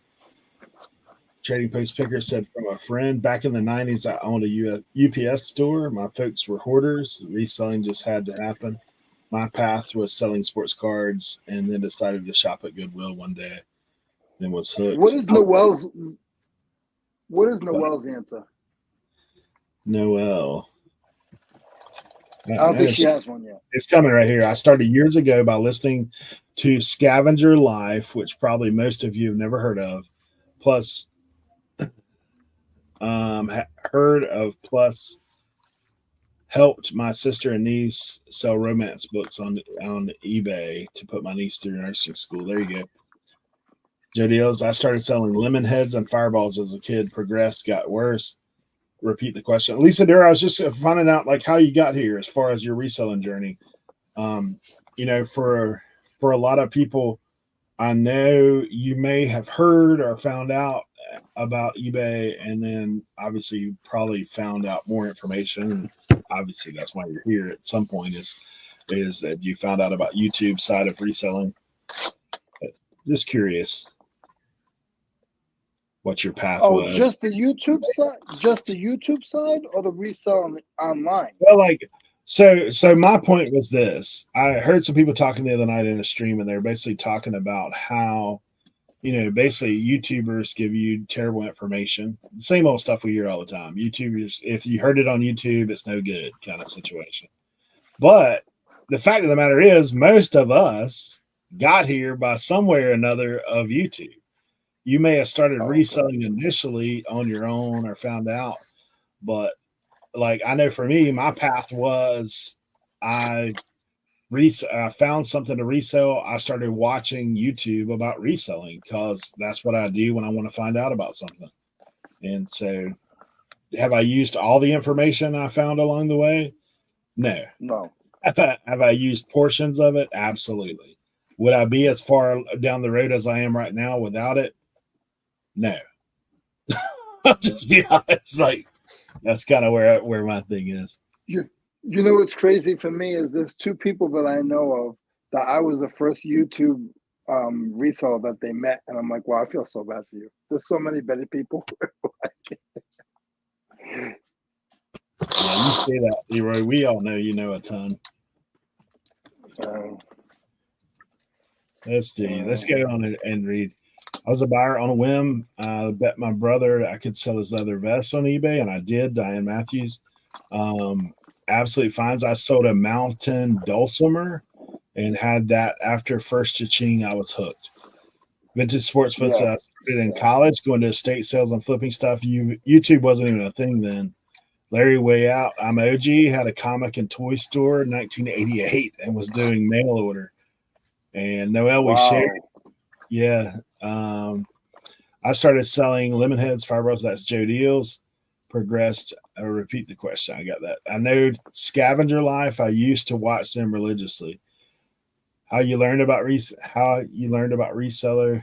Trading Post Picker said from a friend, back in the 90s, I owned a UPS store. My folks were hoarders. Reselling just had to happen. My path was selling sports cards and then decided to shop at Goodwill one day and was hooked. What is Noelle's answer? Noelle. I don't think she has one yet. It's coming right here. I started years ago by listening to Scavenger Life, which probably most of you have never heard of. Plus, heard of. Plus, helped my sister and niece sell romance books on eBay to put my niece through nursing school. There you go. Joe Deals. I started selling lemon heads and fireballs as a kid. Progressed, got worse. Repeat the question. Lisa Dare, I was just finding out like how you got here as far as your reselling journey. For a lot of people, I know you may have heard or found out about eBay, and then obviously you probably found out more information. Obviously, that's why you're here at some point is that you found out about YouTube side of reselling. But just curious what your path was. Just the YouTube side, or the reselling online? Well, so my point was this. I heard some people talking the other night in a stream, and they're basically talking about how, basically YouTubers give you terrible information. Same old stuff we hear all the time. YouTubers, if you heard it on YouTube, it's no good kind of situation. But the fact of the matter is, most of us got here by some way or another of YouTube. You may have started reselling initially on your own or found out, but like I know for me, my path was I found something to resell. I started watching YouTube about reselling because that's what I do when I want to find out about something. And so, have I used all the information I found along the way? No. Have I used portions of it? Absolutely. Would I be as far down the road as I am right now without it? No. I'll just be honest. Like, that's kind of where my thing is. You know what's crazy for me is there's two people that I know of that I was the first YouTube reseller that they met, and I'm like, wow, I feel so bad for you. There's so many better people. Yeah, you say that, Leroy. We all know you know a ton. Let's see. Let's go on and read. I was a buyer on a whim. I bet my brother I could sell his leather vest on eBay, and I did. Diane Matthews. Absolutely finds. I sold a mountain dulcimer and had that after first cha-ching. I was hooked. Vintage sports foods. I started in college, going to estate sales and flipping stuff. YouTube wasn't even a thing then. Larry Way Out. I'm OG. Had a comic and toy store in 1988 and was doing mail order. And Noel, we shared. Yeah. I started selling lemon heads, fireballs. That's Joe Deals. Progressed. I'll repeat the question. I got that. I know Scavenger Life. I used to watch them religiously. How you learned about reseller?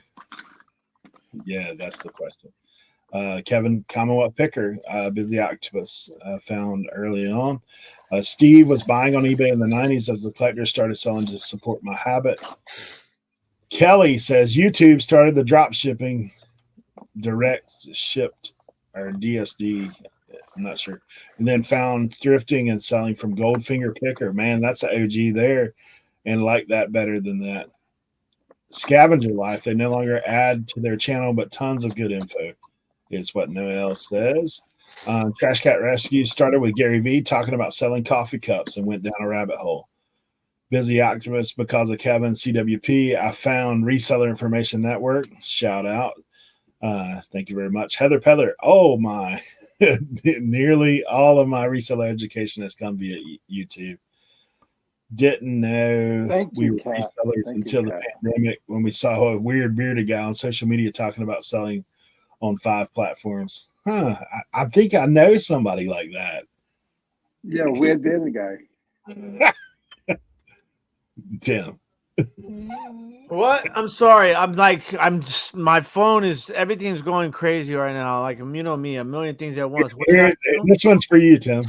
Yeah, that's the question. Kevin Commonwealth Picker, Busy Octopus, found early on. Steve was buying on eBay in the 90s as the collector started selling to support my habit. Kelly says YouTube started the drop shipping, direct shipped or DSD. I'm not sure. And then found thrifting and selling from Goldfinger Picker. Man, that's an OG there. And like that better than that. Scavenger Life, they no longer add to their channel, but tons of good info is what Noel says. Trash Cat Rescue started with Gary V talking about selling coffee cups and went down a rabbit hole. Busy Octopus, because of Kevin, CWP, I found Reseller Information Network. Shout out. Thank you very much. Heather Peddler. Oh my. Nearly all of my reseller education has come via YouTube. Didn't know we were resellers until the pandemic when we saw a weird bearded guy on social media talking about selling on 5 platforms. I think I know somebody like that. Yeah, weird bearded guy. Tim. What? I'm sorry. I'm just, my phone is, everything's going crazy right now. Like, you know me, a million things at once. What did I do? This one's for you, Tim.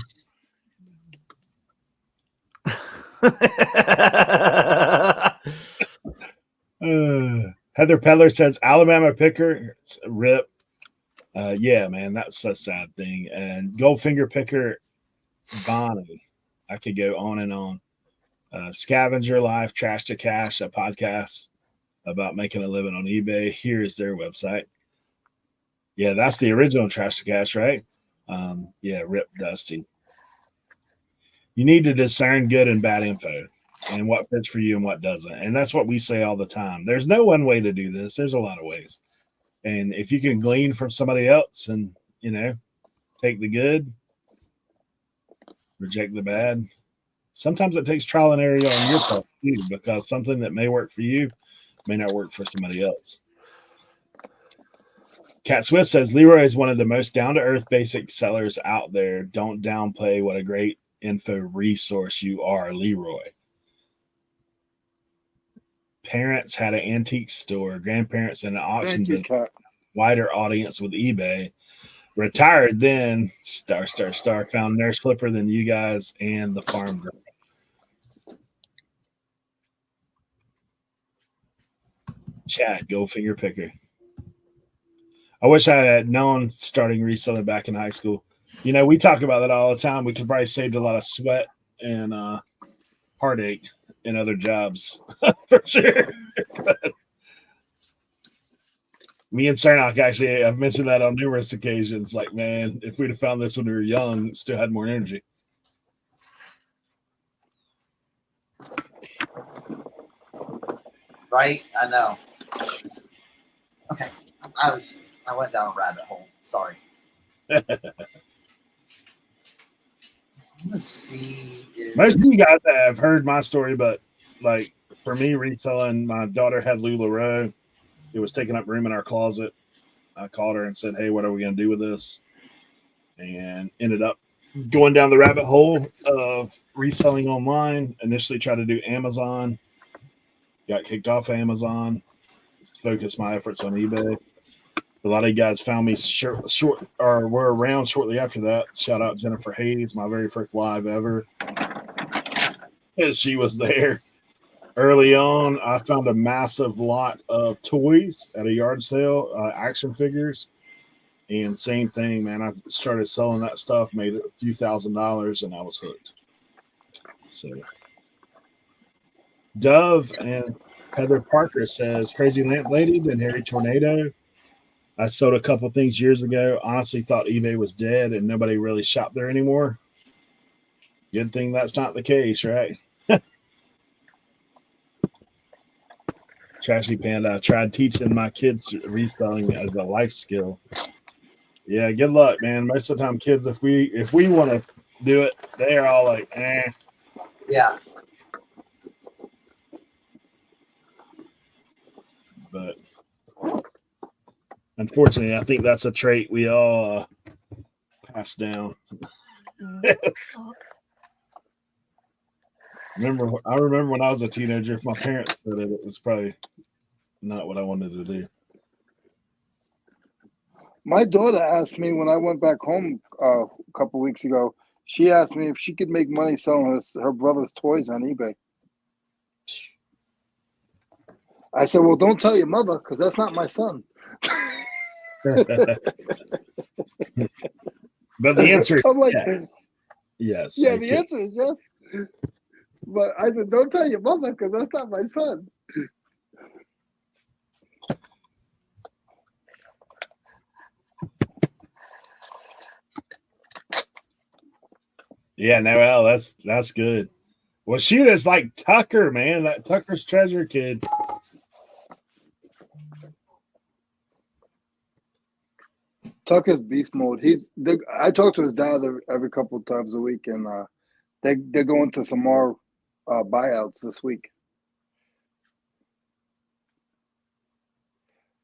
Heather Peddler says Alabama Picker, rip. Yeah, man, that's a sad thing. And Goldfinger Picker, Bonnie. I could go on and on. Scavenger Life, Trash to Cash, a podcast about making a living on eBay. Here is their website. Yeah, that's the original Trash to Cash, right? Yeah, rip Dusty. You need to discern good and bad info and what fits for you and what doesn't. And that's what we say all the time. There's no one way to do this. There's a lot of ways. And if you can glean from somebody else and, take the good, reject the bad, sometimes it takes trial and error on your part too, because something that may work for you may not work for somebody else. Cat Swift says Leroy is one of the most down-to-earth basic sellers out there. Don't downplay what a great info resource you are, Leroy. Parents had an antique store, grandparents in an auction business, wider audience with eBay. Retired then, star, found Nurse Flipper, then you guys, and the farm girl. Chat, Goldfinger Picker. I wish I had known starting reselling back in high school. We talk about that all the time. We could probably saved a lot of sweat and heartache in other jobs for sure. Me and Cernoch, actually, I've mentioned that on numerous occasions. Like, man, if we'd have found this when we were young, still had more energy. Right? I know. Okay. I went down a rabbit hole. Sorry. Let's see. Most of you guys have heard my story, but like for me, reselling, my daughter had LuLaRoe. It was taking up room in our closet. I called her and said, hey, what are we going to do with this? And ended up going down the rabbit hole of reselling online. Initially tried to do Amazon. Got kicked off Amazon. Focused my efforts on eBay. A lot of you guys found me short or were around shortly after that. Shout out Jennifer Hayes, my very first live ever. And she was there. Early on, I found a massive lot of toys at a yard sale, action figures. And same thing, man. I started selling that stuff, made a few $1,000s, and I was hooked. So, Dove and Heather Parker says, "Crazy Lamp Lady, then Harry Tornado. I sold a couple things years ago. Honestly, thought eBay was dead and nobody really shopped there anymore. Good thing that's not the case, right?" Trashy Panda, I tried teaching my kids reselling as a life skill. Yeah, good luck, man. Most of the time, kids, if we want to do it, they're all like, eh. Yeah. But unfortunately, I think that's a trait we all pass down. Yes. I remember when I was a teenager, if my parents said it, it was probably not what I wanted to do. My daughter asked me when I went back home a couple weeks ago. She asked me if she could make money selling her brother's toys on eBay. I said, "Well, don't tell your mother because that's not my son." But the answer is I'm like, yes. Yes. yeah, the answer is yes. But I said, "Don't tell your mother because that's not my son." Yeah, no, well, that's good. Well, shoot, it's like Tucker, man. That Tucker's Treasure kid. Tucker's beast mode. I talk to his dad every couple of times a week, and they're going to some more buyouts this week.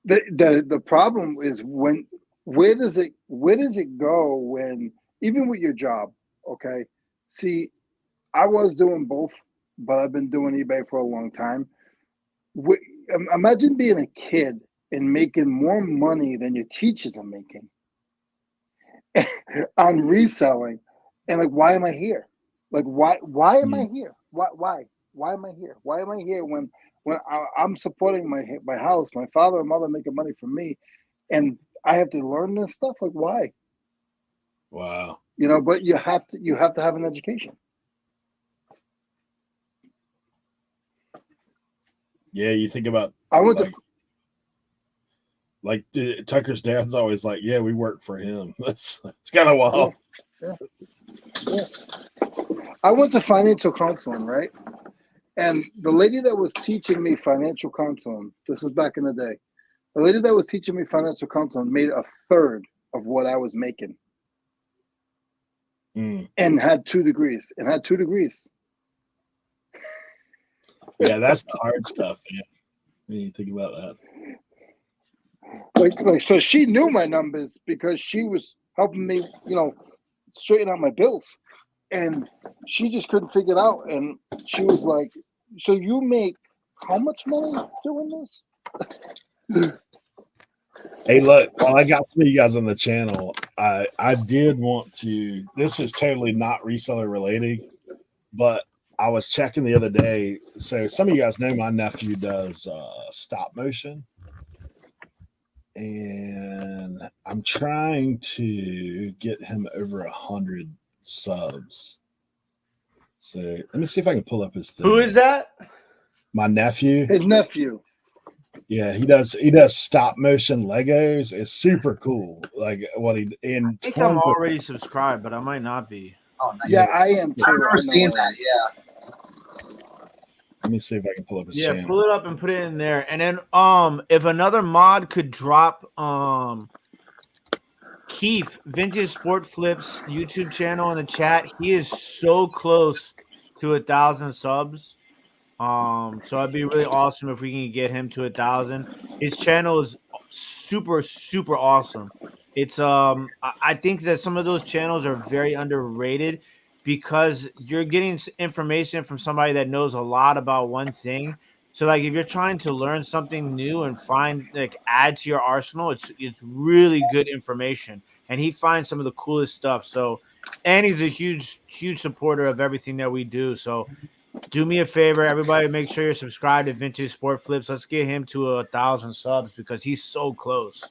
The problem is where does it go when, even with your job? Okay, see, I was doing both, but I've been doing eBay for a long time. Imagine being a kid and making more money than your teachers are making on reselling, and like, why am I here? Like, why am I here? Why am I here? Why am I here when I'm supporting my house, my father and mother making money for me, and I have to learn this stuff? Like, why? Wow. You know, but you have to have an education. Yeah, you think about I went Tucker's dad's always like, "Yeah, we work for him." That's kind of wild. Yeah. I went to financial counseling, right? And the lady that was teaching me financial counseling, this is back in the day, the lady that was teaching me financial counseling made a third of what I was making. And had 2 degrees. Yeah, that's the hard stuff, man. When you think about that. Like, so she knew my numbers because she was helping me, straighten out my bills. And she just couldn't figure it out. And she was like, "So you make how much money doing this?" Hey, look, while I got some of you guys on the channel, I did want to, this is totally not reseller related, but I was checking the other day. So some of you guys know my nephew does stop motion. And I'm trying to get him over 100 subs. So let me see if I can pull up his thing. Who is that? My nephew. His nephew. Yeah, he does stop motion Legos. It's super cool. Like what he in. I think I'm already subscribed, but I might not be. Oh, nice. Yeah, I am too. I remember seeing that. Yeah. Let me see if I can pull up his channel. Pull it up and put it in there. And then if another mod could drop Keith Vintage Sport Flips YouTube channel in the chat. He is so close to 1,000 subs. So it'd be really awesome if we can get him to 1,000. His channel is super, super awesome. It's I think that some of those channels are very underrated because you're getting information from somebody that knows a lot about one thing. So like if you're trying to learn something new and add to your arsenal, it's really good information. And he finds some of the coolest stuff. So, and he's a huge supporter of everything that we do. So do me a favor, everybody, make sure you're subscribed to Vintage Sport Flips. Let's get him to 1,000 subs because he's so close.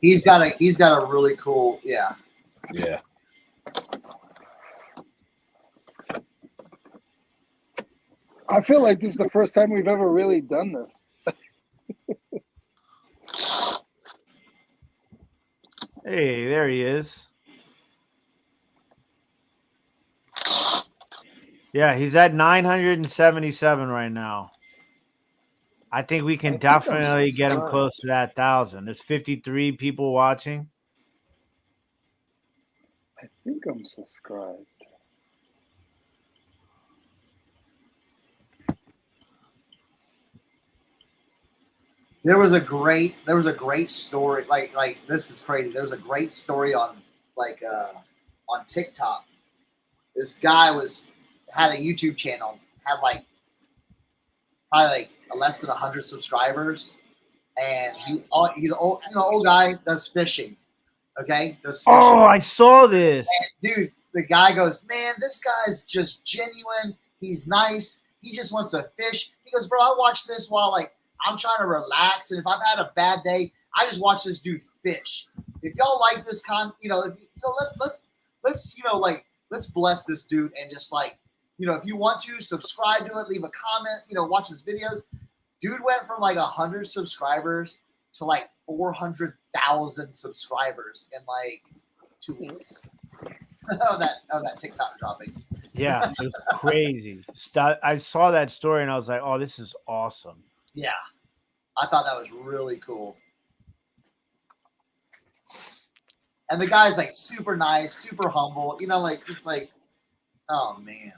He's got a really cool, yeah. Yeah. I feel like this is the first time we've ever really done this. Hey, there he is. Yeah, he's at 977 right now. I think we can definitely get him close to that 1,000. There's 53 people watching. I think I'm subscribed. There was a great story. Like this is crazy. There was a great story on TikTok. This guy had a YouTube channel, had like probably less than 100 subscribers, and he's an old guy, does fishing. Okay, does fishing. Oh, I saw this. And dude, the guy goes, man, this guy's just genuine. He's nice. He just wants to fish. He goes, bro, I watch this while I'm trying to relax, and if I've had a bad day, I just watch this dude fish. If y'all like this let's bless this dude and just if you want to subscribe to it, leave a comment, watch his videos. Dude went from 100 subscribers to 400,000 subscribers in 2 weeks. of that TikTok dropping. Yeah, it was crazy. I saw that story and I was like, oh, this is awesome. Yeah, I thought that was really cool. And the guy's super nice, super humble. It's oh man.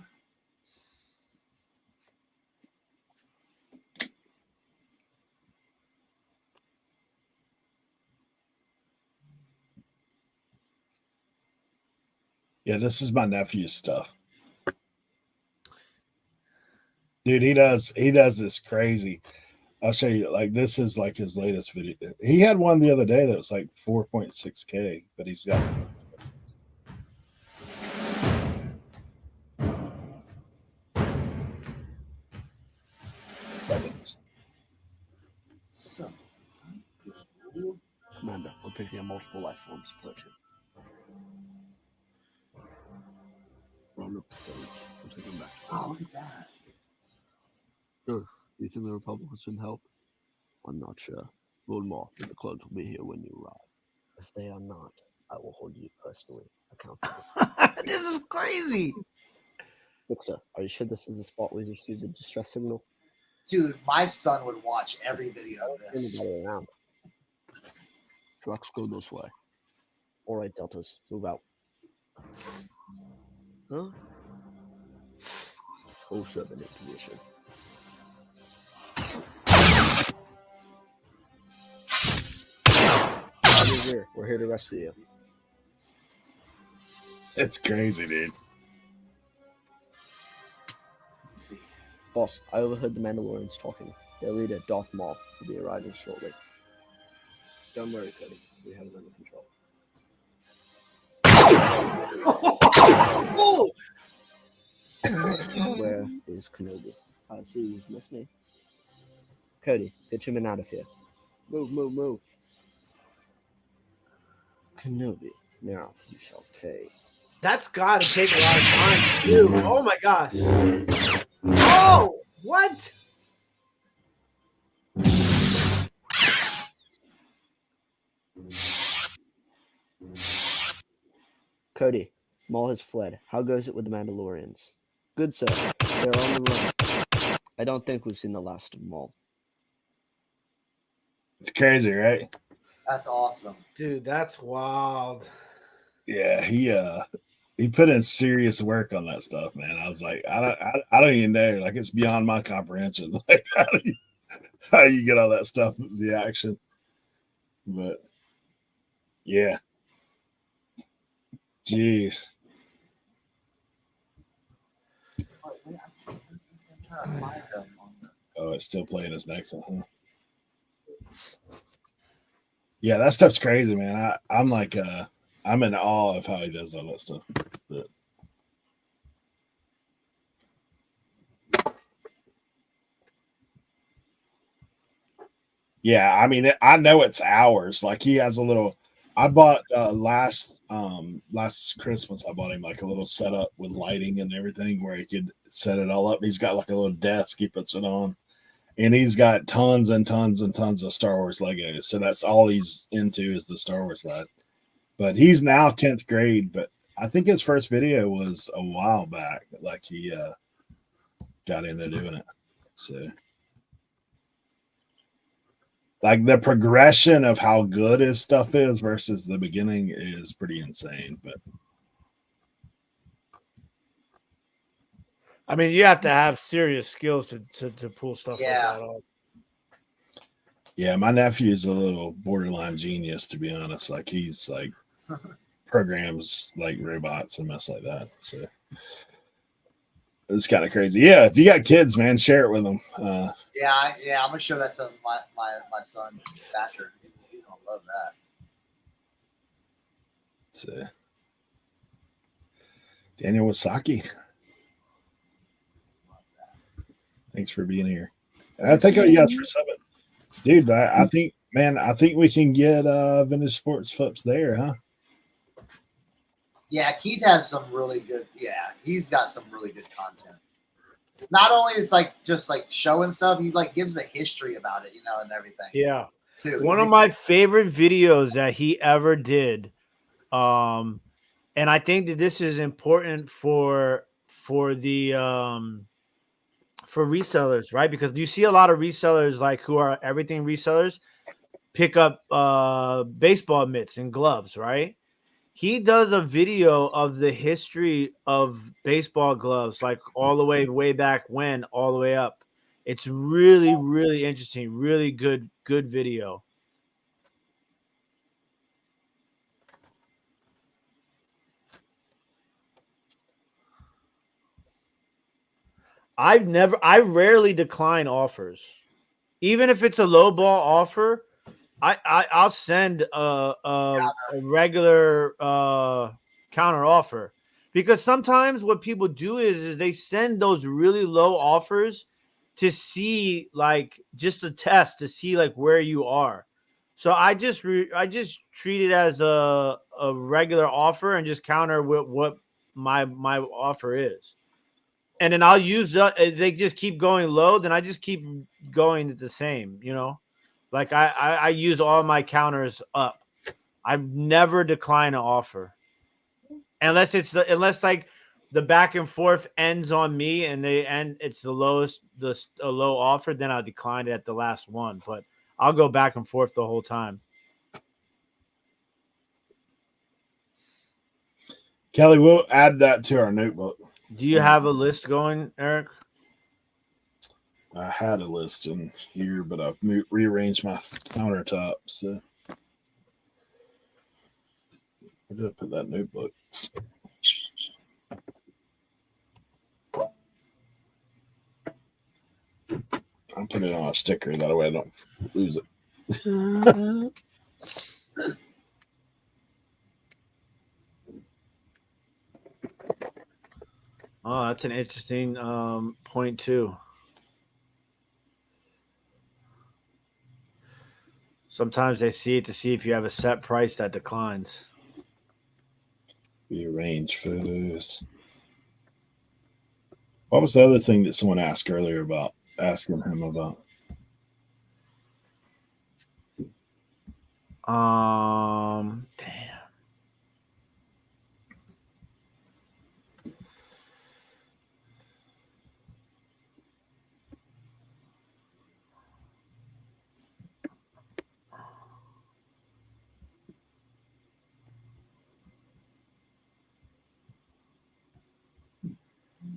Yeah, this is my nephew's stuff. Dude, he does this crazy. I'll show you. This is his latest video. He had one the other day that was 4.6K, but he's got seconds. So, Commander, we're picking up multiple life forms. Platoon. Round up the stage. We'll take them back. oh, look at that. Sure. Do you think the Republicans can help? I'm not sure. Lord Moore, the clones will be here when you arrive. If they are not, I will hold you personally accountable. This is crazy. Look, sir, are you sure this is the spot where you received the distress signal? Dude, my son would watch every video of this. Anybody around? Trucks go this way. All right, Deltas, move out. Huh? 07 in position. We're here to rescue you. It's crazy, dude. Let's see. Boss, I overheard the Mandalorians talking. Their leader, Darth Maul, will be arriving shortly. Don't worry, Cody. We have it under control. Where is Kenobi? I see you've missed me. Cody, get your men out of here. Move, move, move. Kenobi, now you shall pay. That's got to take a lot of time, too. Oh, my gosh. Oh, what? Cody, Maul has fled. How goes it with the Mandalorians? Good, sir. They're on the run. I don't think we've seen the last of Maul. It's crazy, right? That's awesome. Dude, that's wild. Yeah, he put in serious work on that stuff, man. I was like, I don't even know. It's beyond my comprehension. How you get all that stuff, the action. But yeah. Jeez. Oh, it's still playing this next one, huh? Yeah, that stuff's crazy, man. I'm I'm in awe of how he does all that stuff. But yeah, I mean, I know it's hours. He has a little I bought last Christmas. I bought him like a little setup with lighting and everything where he could set it all up. He's got like a little desk he puts it on, and he's got tons and tons and tons of Star Wars Legos. So that's all he's into is the Star Wars side. But he's now 10th grade. But I think his first video was a while back. Like he got into doing it. So like the progression of how good his stuff is versus the beginning is pretty insane. But I mean, you have to have serious skills to pull stuff like Yeah. that off. yeah, my nephew's a little borderline genius, to be honest. Like he's like programs like robots and mess like that. So it's kind of crazy. Yeah, if you got kids, man, share it with them. Yeah, I'm gonna show that to my son Thatcher. He's gonna love that. So Daniel Wasaki, thanks for being here. And I thank you guys for subbing, dude. I think, man, I think we can get Vintage Sports Flips there, huh? Yeah, Keith has some really good. Yeah, he's got some really good content. Not only it's like just like showing stuff, he like gives the history about it, and everything. Yeah. Too. One of my favorite videos that he ever did. And I think that this is important for the for resellers, right? Because you see a lot of resellers like who are everything resellers pick up baseball mitts and gloves, right? He does a video of the history of baseball gloves, like all the way back when, all the way up. It's really, really interesting. Really good video. I rarely decline offers. Even if it's a low ball offer, I'll send a regular counter offer, because sometimes what people do is they send those really low offers to see, like, just a test to see like where you are. So I just treat it as a regular offer and just counter with what my offer is. And then I'll use they just keep going low, then I just keep going the same, Like I use all my counters up. I've never declined an offer. Unless like the back and forth ends on me and it's the lowest, a low offer, then I'll decline it at the last one. But I'll go back and forth the whole time. Kelly, we'll add that to our notebook. Do you have a list going, Eric? I had a list in here, but I've rearranged my countertop. So where did I put that notebook? I'll put it on a sticker. That way I don't lose it. Oh, that's an interesting point too. Sometimes they see it to see if you have a set price that declines. Rearrange photos. What was the other thing that someone asked earlier about asking him about? Damn.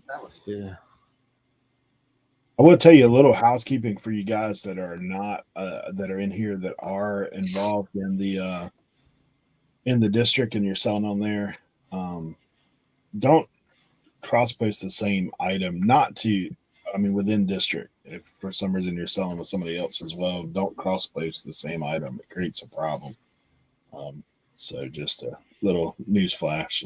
That was Yeah. I will tell you a little housekeeping for you guys that are not that are in here that are involved in the district and you're selling on there. Don't cross post the same item. Within district. If for some reason you're selling with somebody else as well, don't cross post the same item. It creates a problem. So just a little news flash.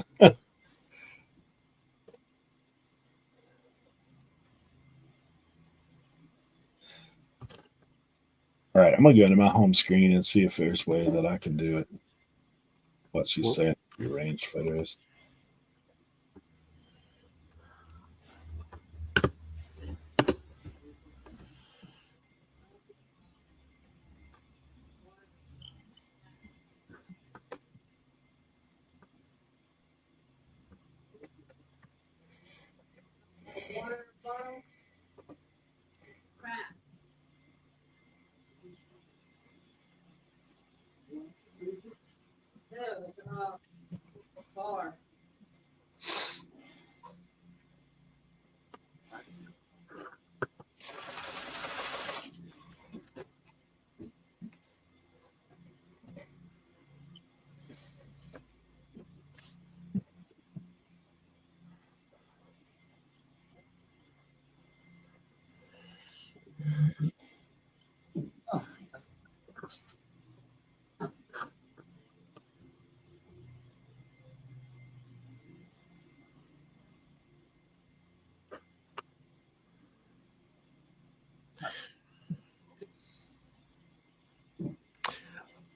All right, I'm gonna go to my home screen and see if there's a way that I can do it. what she's Well- saying. Range photos.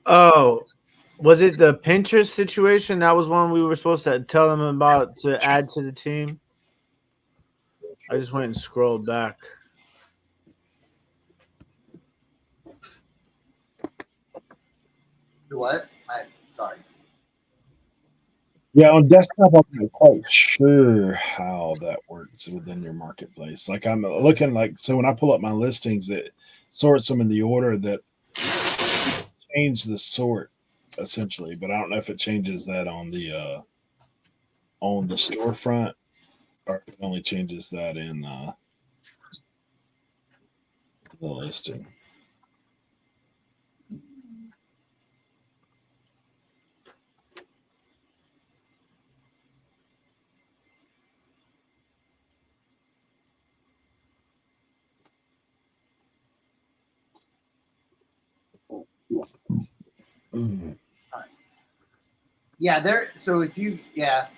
Oh, was it the Pinterest situation? That was one we were supposed to tell them about to add to the team. I just went and scrolled back. Do what? Sorry. Yeah, on desktop, I'm not quite sure how that works within your marketplace. Like I'm looking like so when I pull up my listings, it sorts them in the order that change the sort essentially, but I don't know if it changes that on the storefront or if it only changes that in the listing. Mm. Yeah, there. So if you, yeah.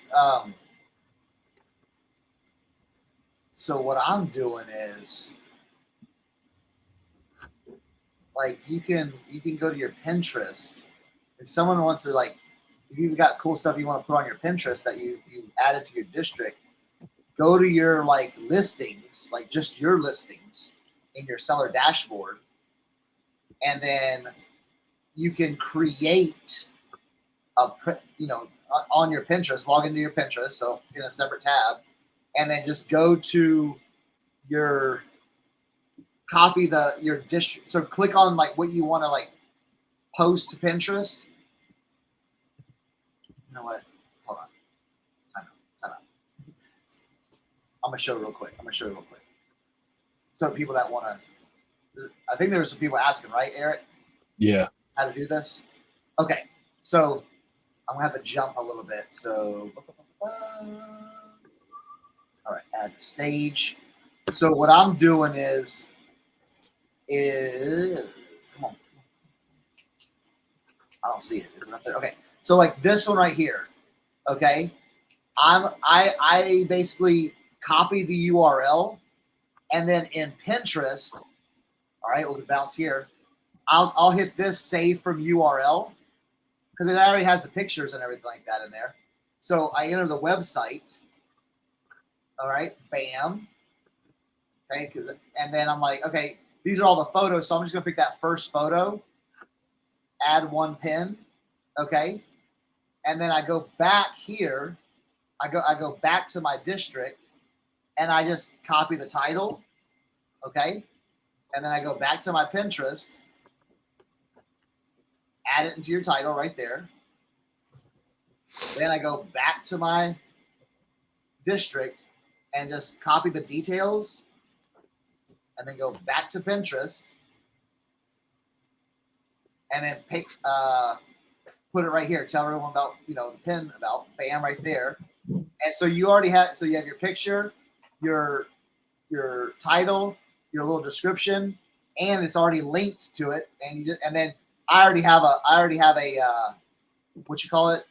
So what I'm doing is, like, you can go to your Pinterest. If someone wants to, like, if you've got cool stuff you want to put on your Pinterest that you added to your district, go to your like listings, like just your listings in your seller dashboard, and then you can create a, on your Pinterest, log into your Pinterest, so in a separate tab, and then just go to your your district. So click on like what you want to like post to Pinterest. You know what? Hold on. Time out. I'm gonna show real quick. So people that want to, I think there were some people asking, right, Eric? Yeah. How to do this? Okay, so I'm gonna have to jump a little bit. So, all right, add stage. So what I'm doing is come on. I don't see it. Is it up there? Okay. So like this one right here. Okay. I basically copy the URL and then in Pinterest, all right, we'll bounce here. I'll hit this save from URL because it already has the pictures and everything like that in there. So I enter the website. All right, bam. Okay, and then I'm like, okay, these are all the photos, so I'm just gonna pick that first photo, add one pin, okay, and then I go back here. I go back to my district, and I just copy the title, okay, and then I go back to my Pinterest, add it into your title right there. Then I go back to my district and just copy the details, and then go back to Pinterest, and then put it right here. Tell everyone about the pin about bam right there. And so you already have you have your picture, your title, your little description, and it's already linked to it. And then I already have a what you call it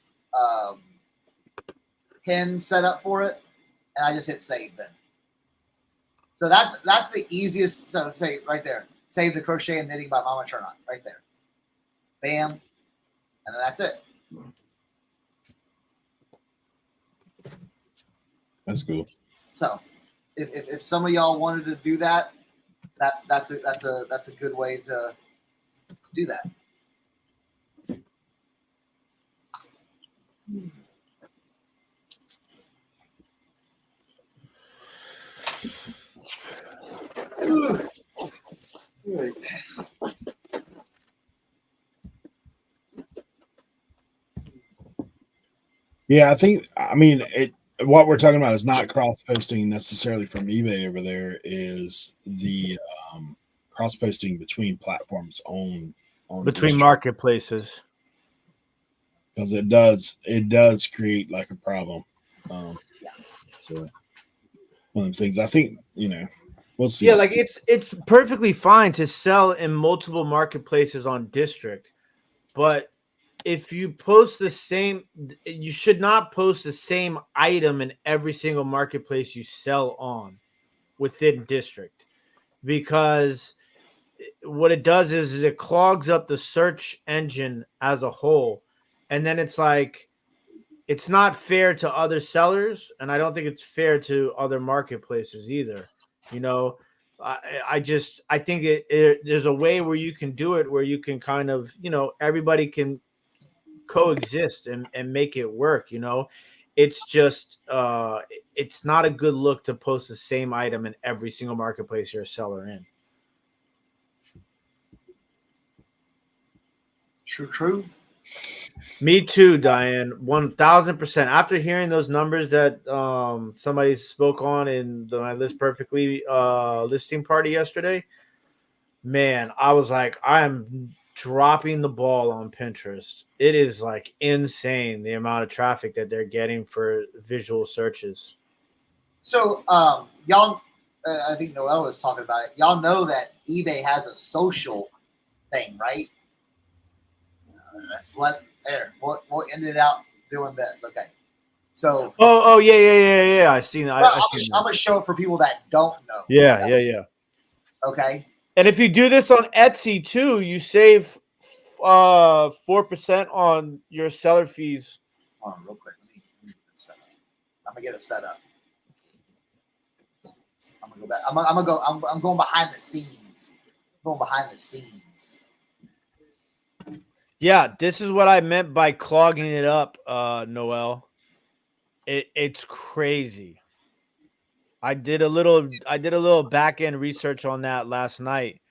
pin set up for it, and I just hit save then. So that's the easiest. So let's say right there, save to crochet and knitting by Mama Cernoch right there. Bam, and then that's it. That's cool. So if some of y'all wanted to do that, that's a good way to do that. Yeah, I mean, what we're talking about is not cross posting necessarily from eBay over there, is the cross posting between platforms on Between marketplaces. because it does create like a problem. So one of the things I think, we'll see. Yeah, like it's perfectly fine to sell in multiple marketplaces on district, but if you post the same, you should not post the same item in every single marketplace you sell on within district, because what it does is it clogs up the search engine as a whole, and then it's like it's not fair to other sellers, and I don't think it's fair to other marketplaces either. You know, I think there's a way where you can do it where you can kind of, everybody can coexist and make it work. It's just it's not a good look to post the same item in every single marketplace you're a seller in. True. Me too, Diane. 1000%. After hearing those numbers that somebody spoke on in my List Perfectly listing party yesterday, man, I was like, I am dropping the ball on Pinterest. It is like insane the amount of traffic that they're getting for visual searches. So y'all, I think Noel was talking about it. Y'all know that eBay has a social thing, right? We'll end it out doing this. Okay. So. Oh yeah. I seen that. I'm gonna show it for people that don't know. Yeah. Okay. And if you do this on Etsy too, you save 4% on your seller fees. Hold on, real quick. Let me get this set up. I'm gonna get it set up. I'm gonna go back. I'm going behind the scenes. I'm going behind the scenes. Yeah, this is what I meant by clogging it up, Noel. It's crazy. I did a little back end research on that last night.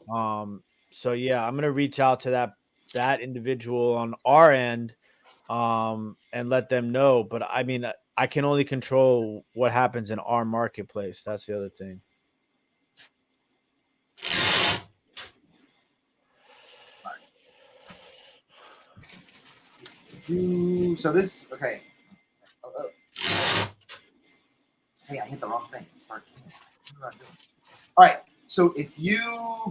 So yeah, I'm gonna reach out to that individual on our end, and let them know. But I mean, I can only control what happens in our marketplace. That's the other thing. So this, okay. Hey, I hit the wrong thing. Start. All right. So if you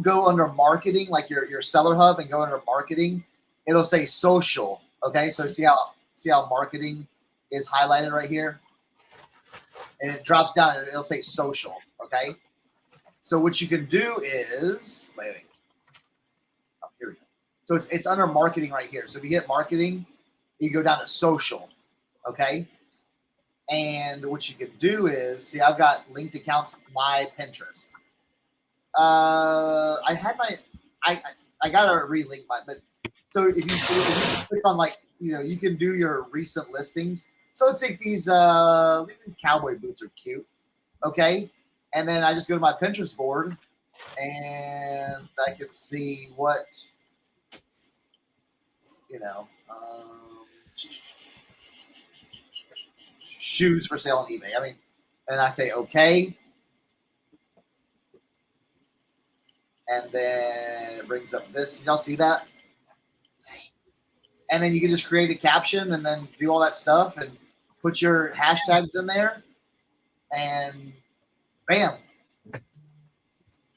go under marketing, like your seller hub, and go under marketing, it'll say social. Okay. So see how marketing is highlighted right here, and it drops down and it'll say social. Okay. So what you can do is wait. Oh, here we go. So it's under marketing right here. So if you hit marketing, you go down to social. Okay. And what you can do is, see, I've got linked accounts, my Pinterest. I got to relink mine, but so if you click on, like, you can do your recent listings. So let's take these cowboy boots are cute. Okay. And then I just go to my Pinterest board and I can see what, shoes for sale on eBay. I mean, and I say okay, and then it brings up this. Can y'all see that? And then you can just create a caption and then do all that stuff and put your hashtags in there, and bam,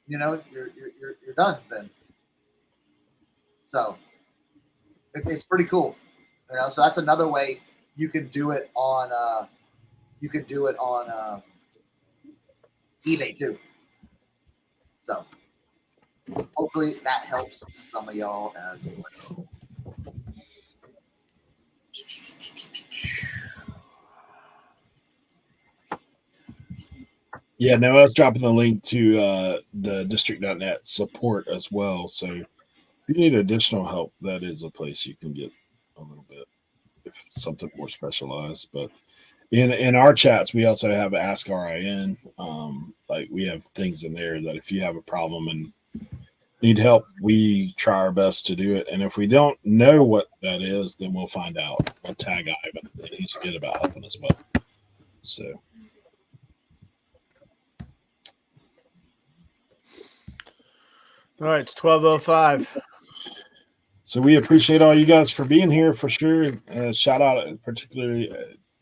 you're done then. So it's pretty cool, So that's another way you can do it on. eBay too. So hopefully that helps some of y'all as well. Yeah, Noel's dropping the link to the district.net support as well. So if you need additional help, that is a place you can get a little bit if something more specialized. But in our chats, we also have Ask RIN. Like we have things in there that if you have a problem and need help, we try our best to do it. And if we don't know what that is, then we'll find out. We'll tag Ivan, and he's good about helping as well. So. All right, it's 12:05. So we appreciate all you guys for being here for sure. Shout out, particularly,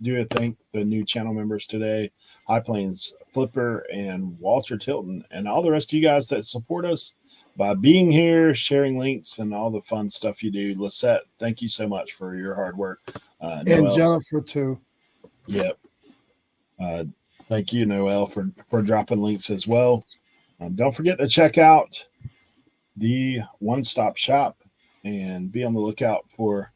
do thank the new channel members today, High Plains Flipper and Walter Tilton, and all the rest of you guys that support us by being here, sharing links, and all the fun stuff you do. Lisette, thank you so much for your hard work. And Noel, Jennifer too. Yep. Thank you, Noel, for dropping links as well. Don't forget to check out the one-stop shop and be on the lookout for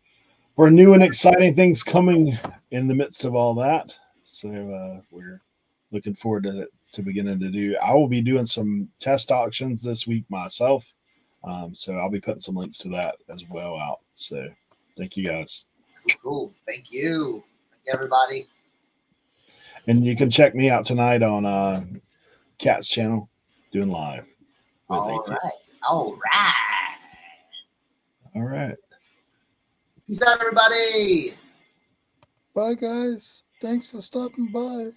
new and exciting things coming in the midst of all that. So we're looking forward to beginning to do. I will be doing some test auctions this week myself. So I'll be putting some links to that as well out. So thank you guys. Cool. Thank you. Thank you, everybody. And you can check me out tonight on Cat's channel doing live. All right. All right. All right. Peace out, everybody. Bye, guys. Thanks for stopping by.